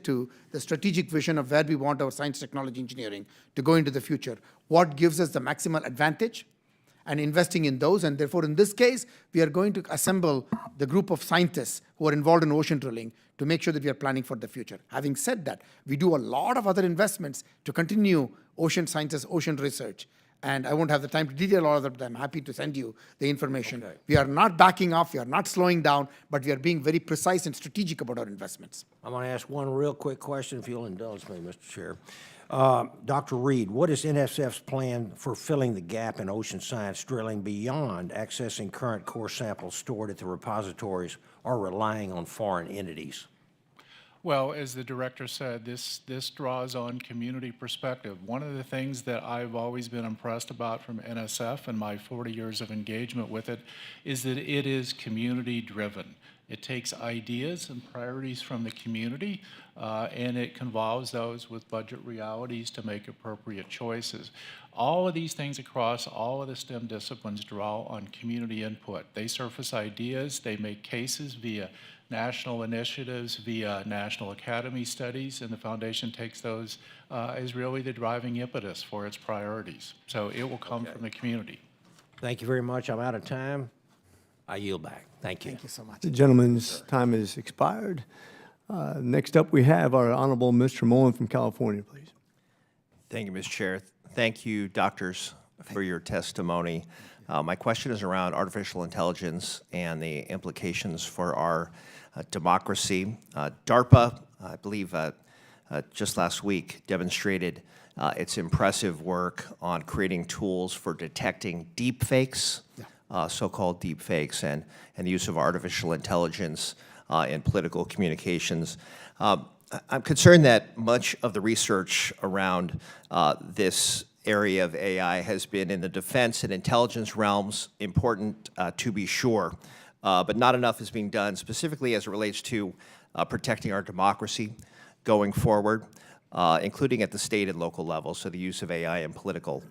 to the strategic vision of where we want our science, technology, engineering to go into the future. What gives us the maximal advantage? And investing in those. And therefore, in this case, we are going to assemble the group of scientists who are involved in ocean drilling to make sure that we are planning for the future. Having said that, we do a lot of other investments to continue ocean sciences, ocean research. And I won't have the time to detail all of that, but I'm happy to send you the information. Okay. We are not backing off, we are not slowing down, but we are being very precise and strategic about our investments. I'm going to ask one real quick question, if you'll indulge me, Mr. Chair. Dr. Reed, what is NSF's plan for filling the gap in ocean science drilling beyond accessing current core samples stored at the repositories or relying on foreign entities? Well, as the director said, this draws on community perspective. One of the things that I've always been impressed about from NSF and my 40 years of engagement with it is that it is community driven. It takes ideas and priorities from the community and it convolves those with budget realities to make appropriate choices. All of these things across all of the STEM disciplines draw on community input. They surface ideas, they make cases via national initiatives, via national academy studies, and the foundation takes those as really the driving impetus for its priorities. So it will come from the community. Thank you very much. I'm out of time. I yield back. Thank you. Thank you so much. The gentleman's time has expired. Next up, we have our Honorable Mr. Mullen from California, please. Thank you, Mr. Chair. Thank you, doctors, for your testimony. My question is around artificial intelligence and the implications for our democracy. DARPA, I believe just last week, demonstrated its impressive work on creating tools for detecting deepfakes, so-called deepfakes, and the use of artificial intelligence in political communications. I'm concerned that much of the research around this area of AI has been in the defense and intelligence realms, important to be sure, but not enough is being done specifically as it relates to protecting our democracy going forward, including at the state and local level, so the use of AI in political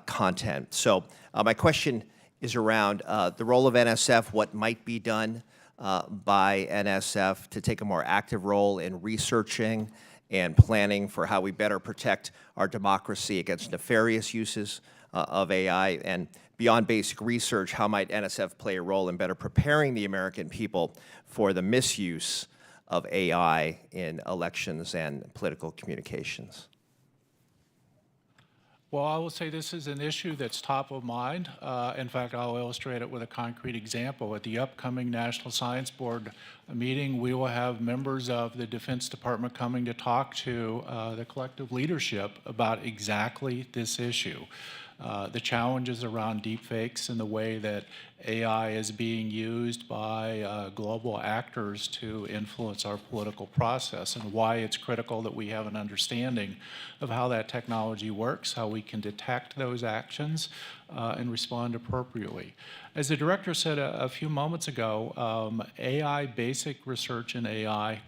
content. So my question is around the role of NSF, what might be done by NSF to take a more active role in researching and planning for how we better protect our democracy against nefarious uses of AI, and beyond basic research, how might NSF play a role in better preparing the American people for the misuse of AI in elections and political communications? Well, I will say this is an issue that's top of mind. In fact, I'll illustrate it with a concrete example. At the upcoming National Science Board meeting, we will have members of the Defense Department coming to talk to the collective leadership about exactly this issue. The challenges around deepfakes and the way that AI is being used by global actors to influence our political process, and why it's critical that we have an understanding of how that technology works, how we can detect those actions and respond appropriately. As the director said a few moments ago, AI, basic research in AI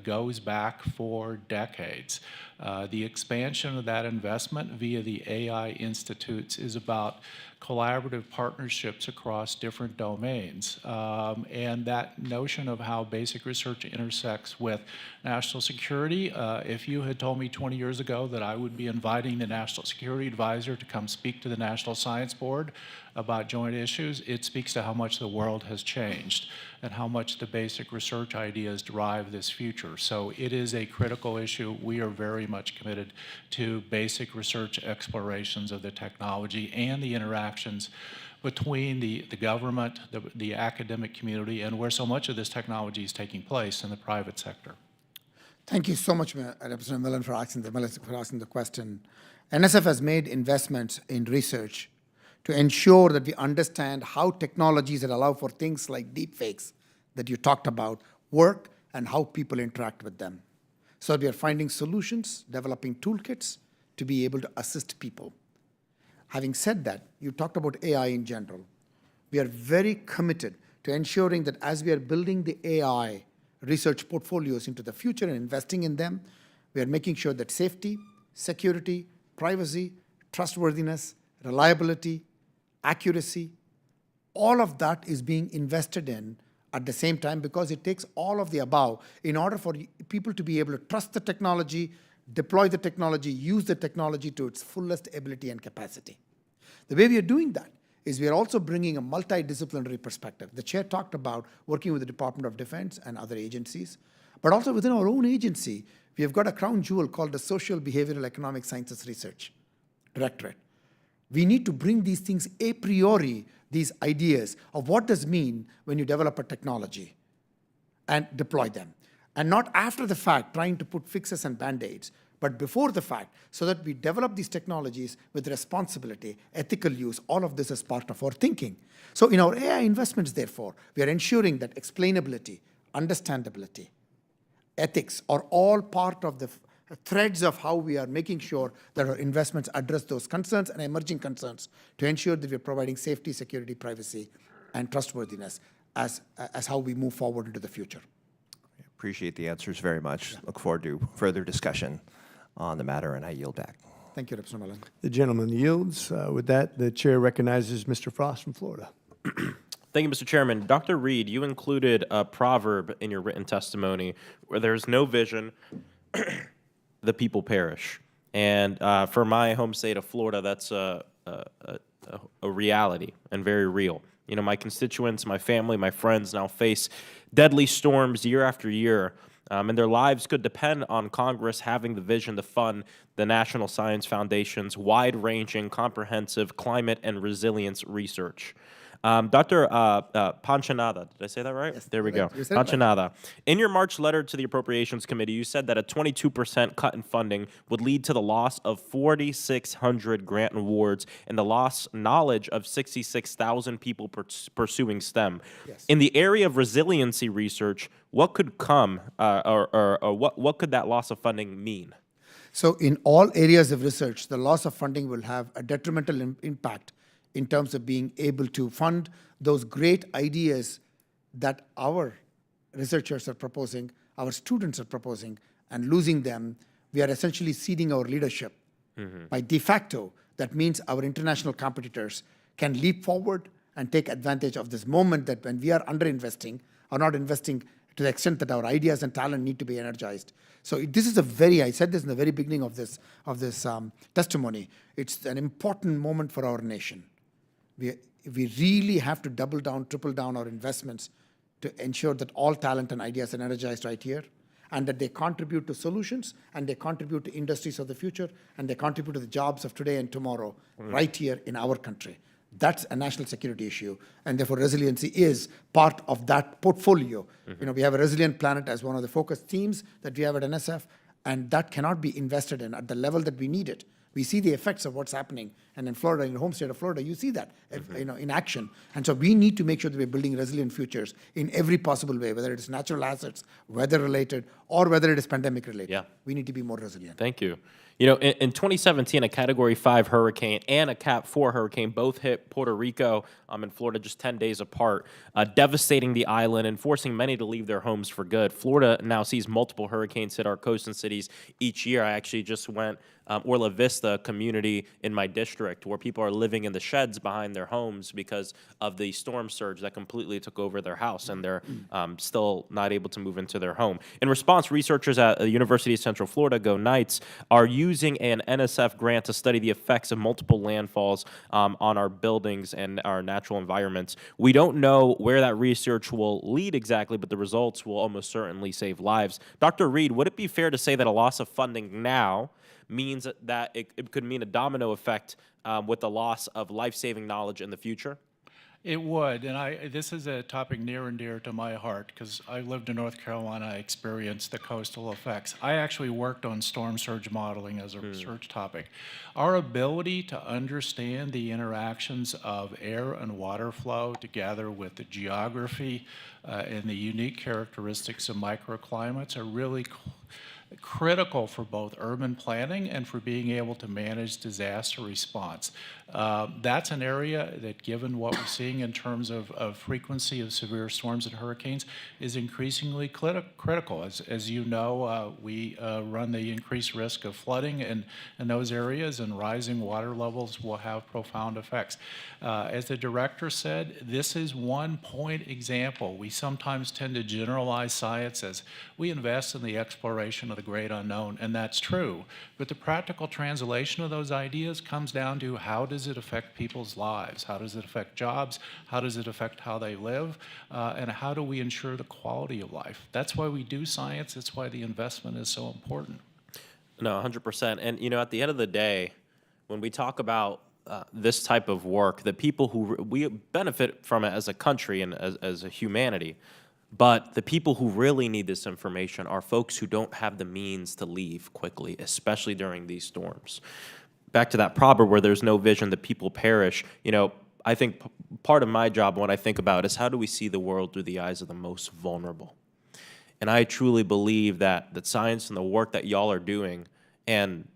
goes back for decades. The expansion of that investment via the AI institutes is about collaborative partnerships across different domains. And that notion of how basic research intersects with national security, if you had told me 20 years ago that I would be inviting the National Security Advisor to come speak to the National Science Board about joint issues, it speaks to how much the world has changed and how much the basic research ideas drive this future. So it is a critical issue. We are very much committed to basic research explorations of the technology and the interactions between the government, the academic community, and where so much of this technology is taking place in the private sector. Thank you so much, Representative Millen, for asking the question. NSF has made investments in research to ensure that we understand how technologies that allow for things like deepfakes that you talked about work and how people interact with them. So we are finding solutions, developing toolkits to be able to assist people. Having said that, you talked about AI in general. We are very committed to ensuring that as we are building the AI research portfolios into the future and investing in them, we are making sure that safety, security, privacy, trustworthiness, reliability, accuracy, all of that is being invested in at the same time, because it takes all of the above in order for people to be able to trust the technology, deploy the technology, use the technology to its fullest ability and capacity. The way we are doing that is we are also bringing a multidisciplinary perspective. The chair talked about working with the Department of Defense and other agencies, but also within our own agency, we have got a crown jewel called the Social Behavioral Economic Sciences Research Directorate. We need to bring these things a priori, these ideas of what does mean when you develop a technology and deploy them. And not after the fact trying to put fixes and band-aids, but but before the fact, so that we develop these technologies with responsibility, ethical use, all of this is part of our thinking. So in our AI investments, therefore, we are ensuring that explainability, understandability, ethics are all part of the threads of how we are making sure that our investments address those concerns and emerging concerns to ensure that we're providing safety, security, privacy, and trustworthiness as how we move forward into the future. Appreciate the answers very much. Look forward to further discussion on the matter, and I yield back. Thank you, Representative Mullen. The gentleman yields. With that, the chair recognizes Mr. Frost from Florida. Thank you, Mr. Chairman. Dr. Reed, you included a proverb in your written testimony where there's no vision, the people perish. And for my home state of Florida, that's a reality and very real. You know, my constituents, my family, my friends now face deadly storms year after year, and their lives could depend on Congress having the vision to fund the National Science Foundation's wide-ranging, comprehensive climate and resilience research. Dr. Panchanada, did I say that right? Yes, there we go. Panchanada. In your March letter to the Appropriations Committee, you said that a 22% cut in funding would lead to the loss of 4,600 grant awards and the lost knowledge of 66,000 people pursuing STEM. Yes. In the area of resiliency research, what could come, or what could that loss of funding mean? So in all areas of research, the loss of funding will have a detrimental impact in terms of being able to fund those great ideas that our researchers are proposing, our students are proposing, and losing them, we are essentially ceding our leadership. By de facto, that means our international competitors can leap forward and take advantage of this moment that when we are underinvesting or not investing to the extent that our ideas and talent need to be energized. So this is I said this in the very beginning of this testimony, it's an important moment for our nation. We really have to double down, triple down our investments to ensure that all talent and ideas are energized right here, and that they contribute to solutions, and they contribute to industries of the future, and they contribute to the jobs of today and tomorrow right here in our country. That's a national security issue, and therefore resiliency is part of that portfolio. You know, we have a resilient planet as one of the focus themes that we have at NSF, and that cannot be invested in at the level that we need it. We see the effects of what's happening, and in Florida, in your home state of Florida, you see that in action. And so we need to make sure that we're building resilient futures in every possible way, whether it's natural assets, weather-related, or whether it is pandemic-related. Yeah. We need to be more resilient. Thank you. You know, in 2017, a Category 5 hurricane and a Cat 4 hurricane both hit Puerto Rico and Florida just 10 days apart, devastating the island and forcing many to leave their homes for good. Florida now sees multiple hurricanes hit our coast and cities each year. I actually just went Orla Vista community in my district where people are living in the sheds behind their homes because of the storm surge that completely took over their house, and they're still not able to move into their home. In response, researchers at the University of Central Florida, Go Knights, are using an NSF grant to study the effects of multiple landfalls on our buildings and our natural environments. We don't know where that research will lead exactly, but the results will almost certainly save lives. Dr. Reed, would it be fair to say that a loss of funding now means that it could mean a domino effect with the loss of life-saving knowledge in the future? It would, and this is a topic near and dear to my heart because I lived in North Carolina, I experienced the coastal effects. I actually worked on storm surge modeling as a research topic. Our ability to understand the interactions of air and water flow together with the geography and the unique characteristics of microclimates are really critical for both urban planning and for being able to manage disaster response. That's an area that, given what we're seeing in terms of frequency of severe storms and hurricanes, is increasingly critical. As you know, we run the increased risk of flooding in those areas, and rising water levels will have profound effects. As the director said, this is one point example. We sometimes tend to generalize science as we invest in the exploration of the great unknown, and that's true. But the practical translation of those ideas comes down to how does it affect people's lives? How does it affect jobs? How does it affect how they live? And how do we ensure the quality of life? That's why we do science. That's why the investment is so important. No, 100%. And, you know, at the end of the day, when we talk about this type of work, the people who we benefit from it as a country and as a humanity, But the people who really need this information are folks who don't have the means to leave quickly, especially during these storms. Back to that proverb, where there's no vision, the people perish. You know, I think part of my job, what I think about, is how do we see the world through the eyes of the most vulnerable? And I truly believe that science and the work that y'all are doing, and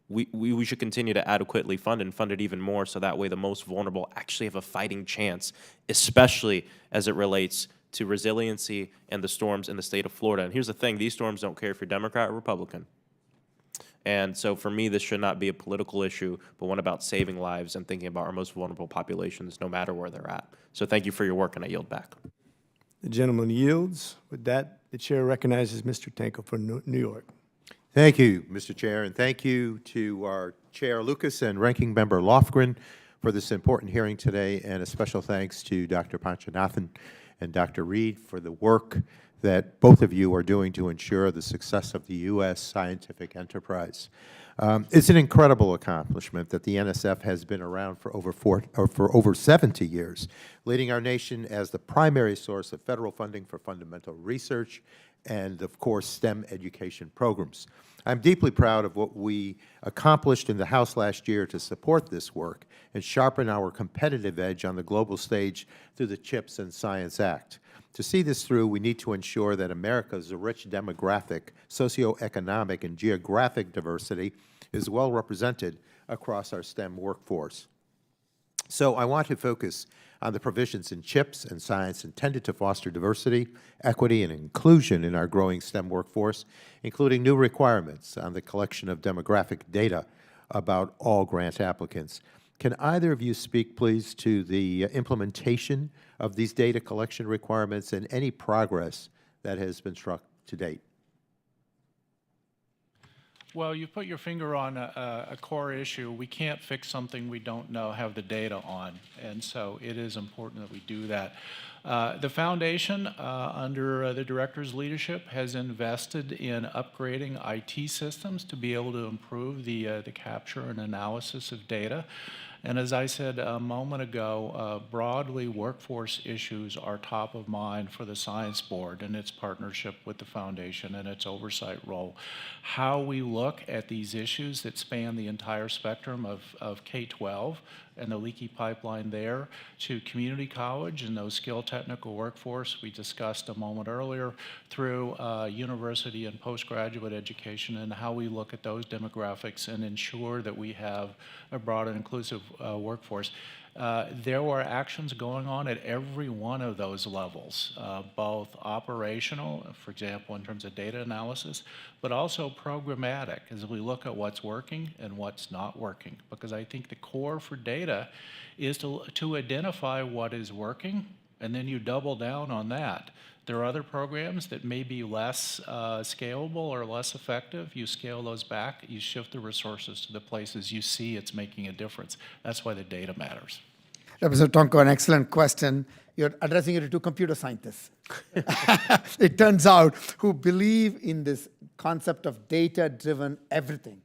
we should continue to adequately fund it even more, so that way the most vulnerable actually have a fighting chance, especially as it relates to resiliency and the storms in the state of Florida. And here's the thing, these storms don't care if you're Democrat or Republican. And so for me, this should not be a political issue, but one about saving lives and thinking about our most vulnerable populations, no matter where they're at. So thank you for your work, and I yield back. The gentleman yields. With that, the chair recognizes Mr. Tanko for New York. Thank you, Mr. Chair, and thank you to our Chair Lucas and Ranking Member Lofgren for this important hearing today, and a special thanks to Dr. Panchanathan and Dr. Reed for the work that both of you are doing to ensure the success of the U.S. scientific enterprise. It's an incredible accomplishment that the NSF has been around for over 70 years, leading our nation as the primary source of federal funding for fundamental research and, of course, STEM education programs. I'm deeply proud of what we accomplished in the House last year to support this work and sharpen our competitive edge on the global stage through the CHIPS and Science Act. To see this through, we need to ensure that America's rich demographic, socioeconomic, and geographic diversity is well represented across our STEM workforce. So I want to focus on the provisions in CHIPS and Science intended to foster diversity, equity, and inclusion in our growing STEM workforce, including new requirements on the collection of demographic data about all grant applicants. Can either of you speak, please, to the implementation of these data collection requirements and any progress that has been struck to date? Well, you put your finger on a core issue. We can't fix something we don't have the data on, and so it is important that we do that. The foundation, under the director's leadership, has invested in upgrading IT systems to be able to improve the capture and analysis of data. And as I said a moment ago, broadly, workforce issues are top of mind for the Science Board and its partnership with the foundation and its oversight role. How we look at these issues that span the entire spectrum of K-12 and the leaky pipeline there to community college and those skilled technical workforce we discussed a moment earlier, through university and postgraduate education, and how we look at those demographics and ensure that we have a broad and inclusive workforce. There were actions going on at every one of those levels, both operational, for example, in terms of data analysis, but also programmatic as we look at what's working and what's not working. Because I think the core for data is to identify what is working, and then you double down on that. There are other programs that may be less scalable or less effective. You scale those back, you shift the resources to the places you see it's making a difference. That's why the data matters. Representative Tonko, an excellent question. You're addressing it to computer scientists. It turns out, who believe in this concept of data-driven everything,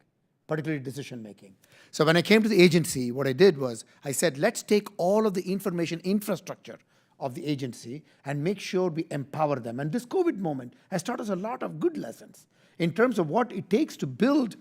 particularly decision-making. So when I came to the agency, what I did was I said, let's take all of the information infrastructure of the agency and make sure we empower them. And this COVID moment has taught us a lot of good lessons in terms of what it takes to build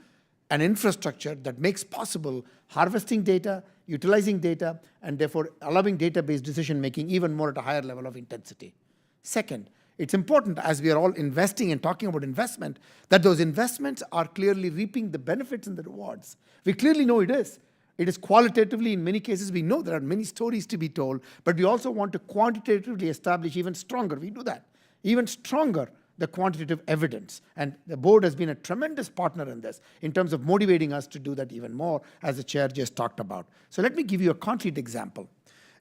an infrastructure that makes possible harvesting data, utilizing data, and therefore allowing database decision-making even more at a higher level of intensity. Second, it's important, as we are all investing and talking about investment, that those investments are clearly reaping the benefits and the rewards. We clearly know it is. It is qualitatively, in many cases, we know there are many stories to be told, but we also want to quantitatively establish even stronger. We do that. Even stronger, the quantitative evidence. And the board has been a tremendous partner in this, in terms of motivating us to do that even more, as the chair just talked about. So let me give you a concrete example.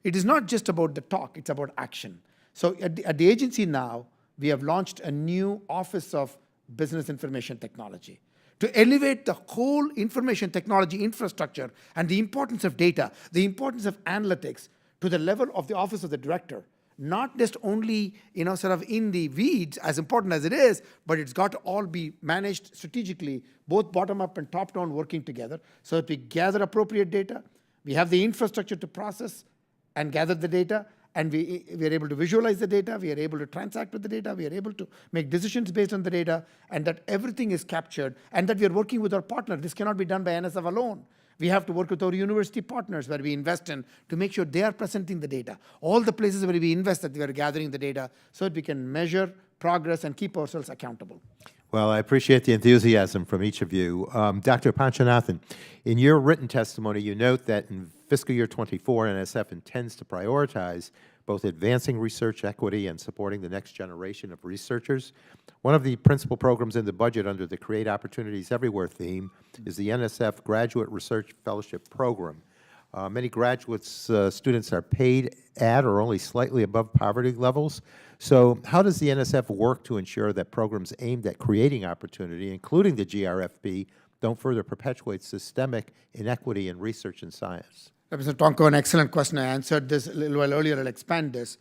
It is not just about the talk, it's about action. So at the agency now, we have launched a new Office of Business Information Technology to elevate the whole information technology infrastructure and the importance of data, the importance of analytics to the level of the Office of the Director. Not just only, sort of in the weeds, as important as it is, but it's got to all be managed strategically, both bottom-up and top-down working together, so that we gather appropriate data, we have the infrastructure to process and gather the data, and we are able to visualize the data, we are able to transact with the data, we are able to make decisions based on the data, and that everything is captured, and that we are working with our partner. This cannot be done by NSF alone. We have to work with our university partners where we invest in to make sure they are presenting the data. All the places where we invest that we are gathering the data so that we can measure progress and keep ourselves accountable. Well, I appreciate the enthusiasm from each of you. Dr. Panchanathan, in your written testimony, you note that in fiscal year 24, NSF intends to prioritize both advancing research equity and supporting the next generation of researchers. One of the principal programs in the budget under the Create Opportunities Everywhere theme is the NSF Graduate Research Fellowship Program. Many graduates, students are paid at or only slightly above poverty levels. So how does the NSF work to ensure that programs aimed at creating opportunity, including the GRFP, don't further perpetuate systemic inequity in research and science? Representative Tonko, an excellent question. I answered this a little while earlier. I'll expand this.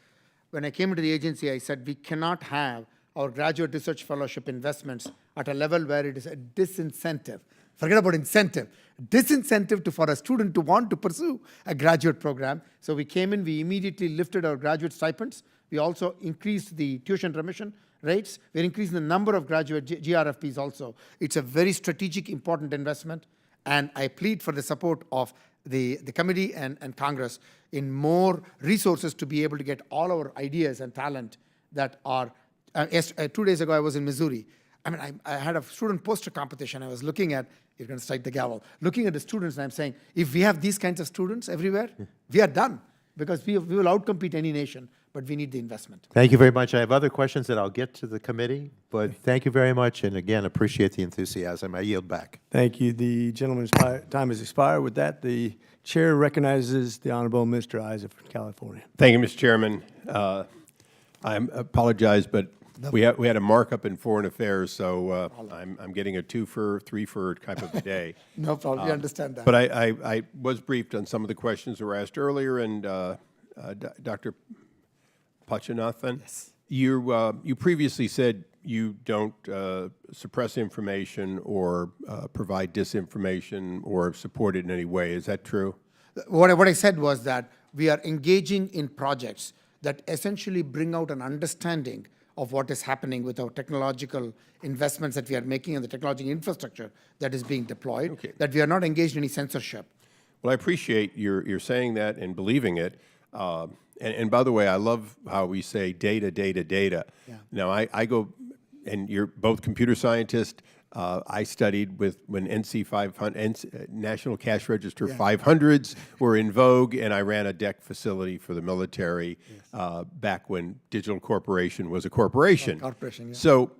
When I came into the agency, I said we cannot have our graduate research fellowship investments at a level where it is a disincentive. Forget about incentive. Disincentive for a student to want to pursue a graduate program. So we came in, we immediately lifted our graduate stipends. We also increased the tuition remission rates. We're increasing the number of graduate GRFPs also. It's a very strategic, important investment. And I plead for the support of the committee and Congress in more resources to be able to get all our ideas and talent that are, 2 days ago I was in Missouri. I mean, I had a student poster competition. I was looking at, you're going to strike the gavel, looking at the students, and I'm saying, if we have these kinds of students everywhere, we are done, because we will outcompete any nation, but we need the investment. Thank you very much. I have other questions that I'll get to the committee, but thank you very much, and again, appreciate the enthusiasm. I yield back. Thank you. The gentleman's time has expired. With that, the chair recognizes the Honorable Mr. Isaac from California. Thank you, Mr. Chairman. I apologize, but we had a markup in foreign affairs, so I'm getting a 2-fer, 3-fer type of a day. No problem. We understand that. But I was briefed on some of the questions that were asked earlier, and Dr. Panchanathan, yes. You previously said you don't suppress information or provide disinformation or support it in any way. Is that true? What I said was that we are engaging in projects that essentially bring out an understanding of what is happening with our technological investments that we are making in the technology infrastructure that is being deployed, okay, that we are not engaged in any censorship. Well, I appreciate your saying that and believing it. And by the way, I love how we say data, data, data. Yeah. Now, I go, and you're both computer scientists. I studied when NC 500, National Cash Register 500s were in vogue, and I ran a DEC facility for the military back when Digital Corporation was a corporation. So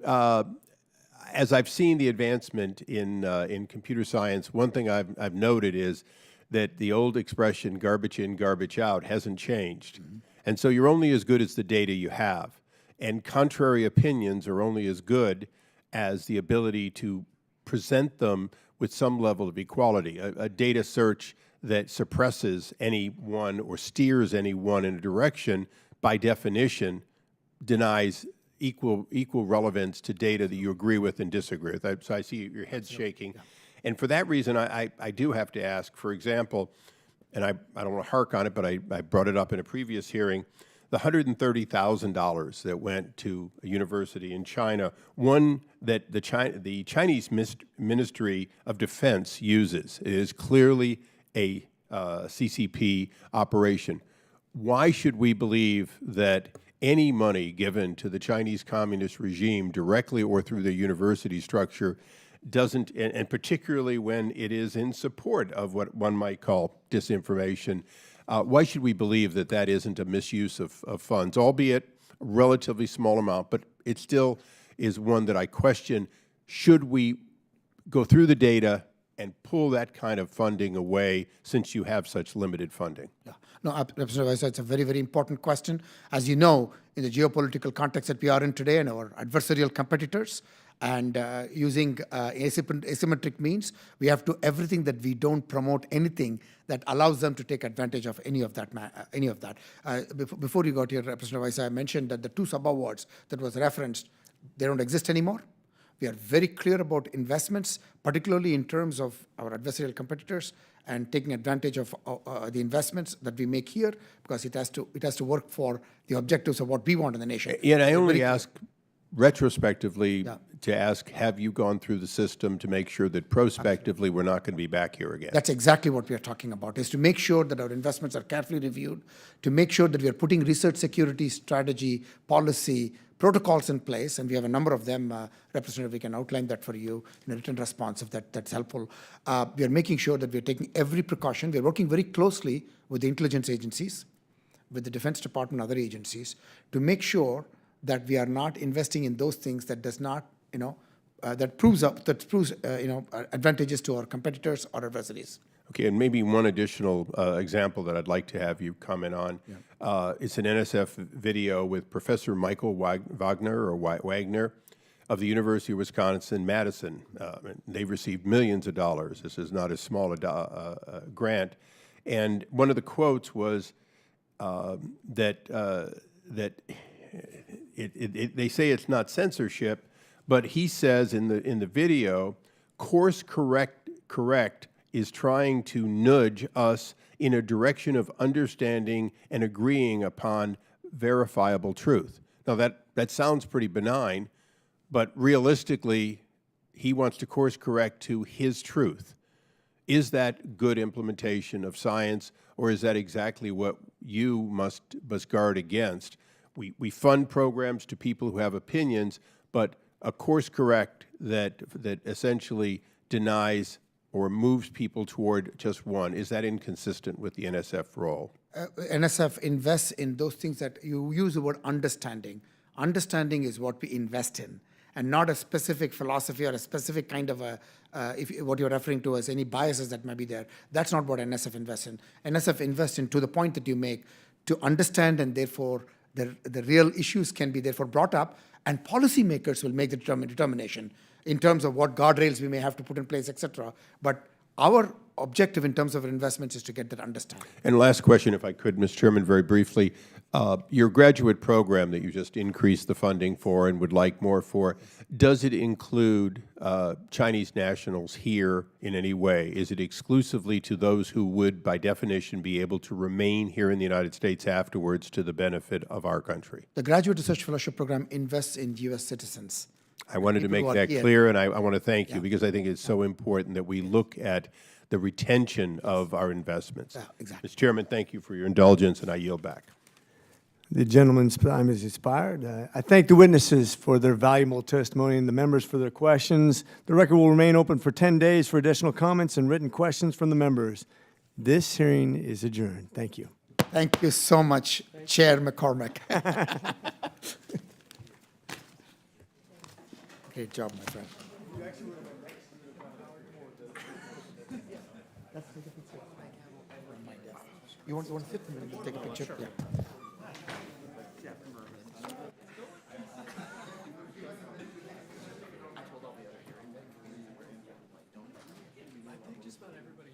as I've seen the advancement in computer science, one thing I've noted is that the old expression, garbage in, garbage out, hasn't changed. Mm-hmm. And so you're only as good as the data you have. And contrary opinions are only as good as the ability to present them with some level of equality. A data search that suppresses anyone or steers anyone in a direction, by definition, denies equal relevance to data that you agree with and disagree with. So I see your head's shaking. Yeah. And for that reason, I do have to ask, for example, and I don't want to hark on it, but I brought it up in a previous hearing, the $130,000 that went to a university in China, one that the Chinese Ministry of Defense uses. It is clearly a CCP operation. Why should we believe that any money given to the Chinese Communist regime, directly or through the university structure, doesn't, and particularly when it is in support of what one might call disinformation, why should we believe that that isn't a misuse of funds, albeit a relatively small amount, but it still is one that I question. Should we go through the data and pull that kind of funding away since you have such limited funding? Yeah. No, Representative Vice, it's a very, very important question. As you know, in the geopolitical context that we are in today and our adversarial competitors, and using asymmetric means, we have to do everything that we don't promote anything that allows them to take advantage of any of that. Before you got here, Representative Vice, I mentioned that the 2 sub-awards that was referenced, they don't exist anymore. We are very clear about investments, particularly in terms of our adversarial competitors, and taking advantage of the investments that we make here, because it has to work for the objectives of what we want in the nation. And I only ask retrospectively to ask, have you gone through the system to make sure that prospectively we're not going to be back here again? That's exactly what we are talking about, is to make sure that our investments are carefully reviewed, to make sure that we are putting research security strategy, policy, protocols in place, and we have a number of them. Representative, we can outline that for you in a written response if that's helpful. We are making sure that we are taking every precaution. We are working very closely with the intelligence agencies, with the Defense Department and other agencies, to make sure that we are not investing in those things that does not, that proves advantages to our competitors or adversaries. Okay, and maybe one additional example that I'd like to have you comment on. It's an NSF video with Professor Michael Wagner of the University of Wisconsin-Madison. They've received millions of dollars. This is not as small a grant. And one of the quotes was that they say it's not censorship, but he says in the video, course correct is trying to nudge us in a direction of understanding and agreeing upon verifiable truth. Now that sounds pretty benign, but realistically, he wants to course correct to his truth. Is that good implementation of science, or is that exactly what you must guard against? We fund programs to people who have opinions, but a course correct that essentially denies or moves people toward just one, is that inconsistent with the NSF role? NSF invests in those things that you use the word understanding. Understanding is what we invest in, and not a specific philosophy or a specific kind of what you're referring to as any biases that might be there. That's not what NSF invests in. NSF invests in, to the point that you make, to understand, and therefore the real issues can be therefore brought up, and policymakers will make the determination in terms of what guardrails we may have to put in place, et cetera. But our objective in terms of investments is to get that understanding. And last question, if I could, Mr. Chairman, very briefly. Your graduate program that you just increased the funding for and would like more for, does it include Chinese nationals here in any way? Is it exclusively to those who would, by definition, be able to remain here in the United States afterwards to the benefit of our country? The Graduate Research Fellowship Program invests in U.S. citizens. I wanted to make that clear, and I want to thank you, because I think it's so important that we look at the retention of our investments. Exactly. Mr. Chairman, thank you for your indulgence, and I yield back. The gentleman's time has expired. I thank the witnesses for their valuable testimony and the members for their questions. The record will remain open for 10 days for additional comments and written questions from the members. This hearing is adjourned. Thank you. Thank you so much, Chair McCormick. Great job, my friend. You want to sit and take a picture? Yeah. Just about everybody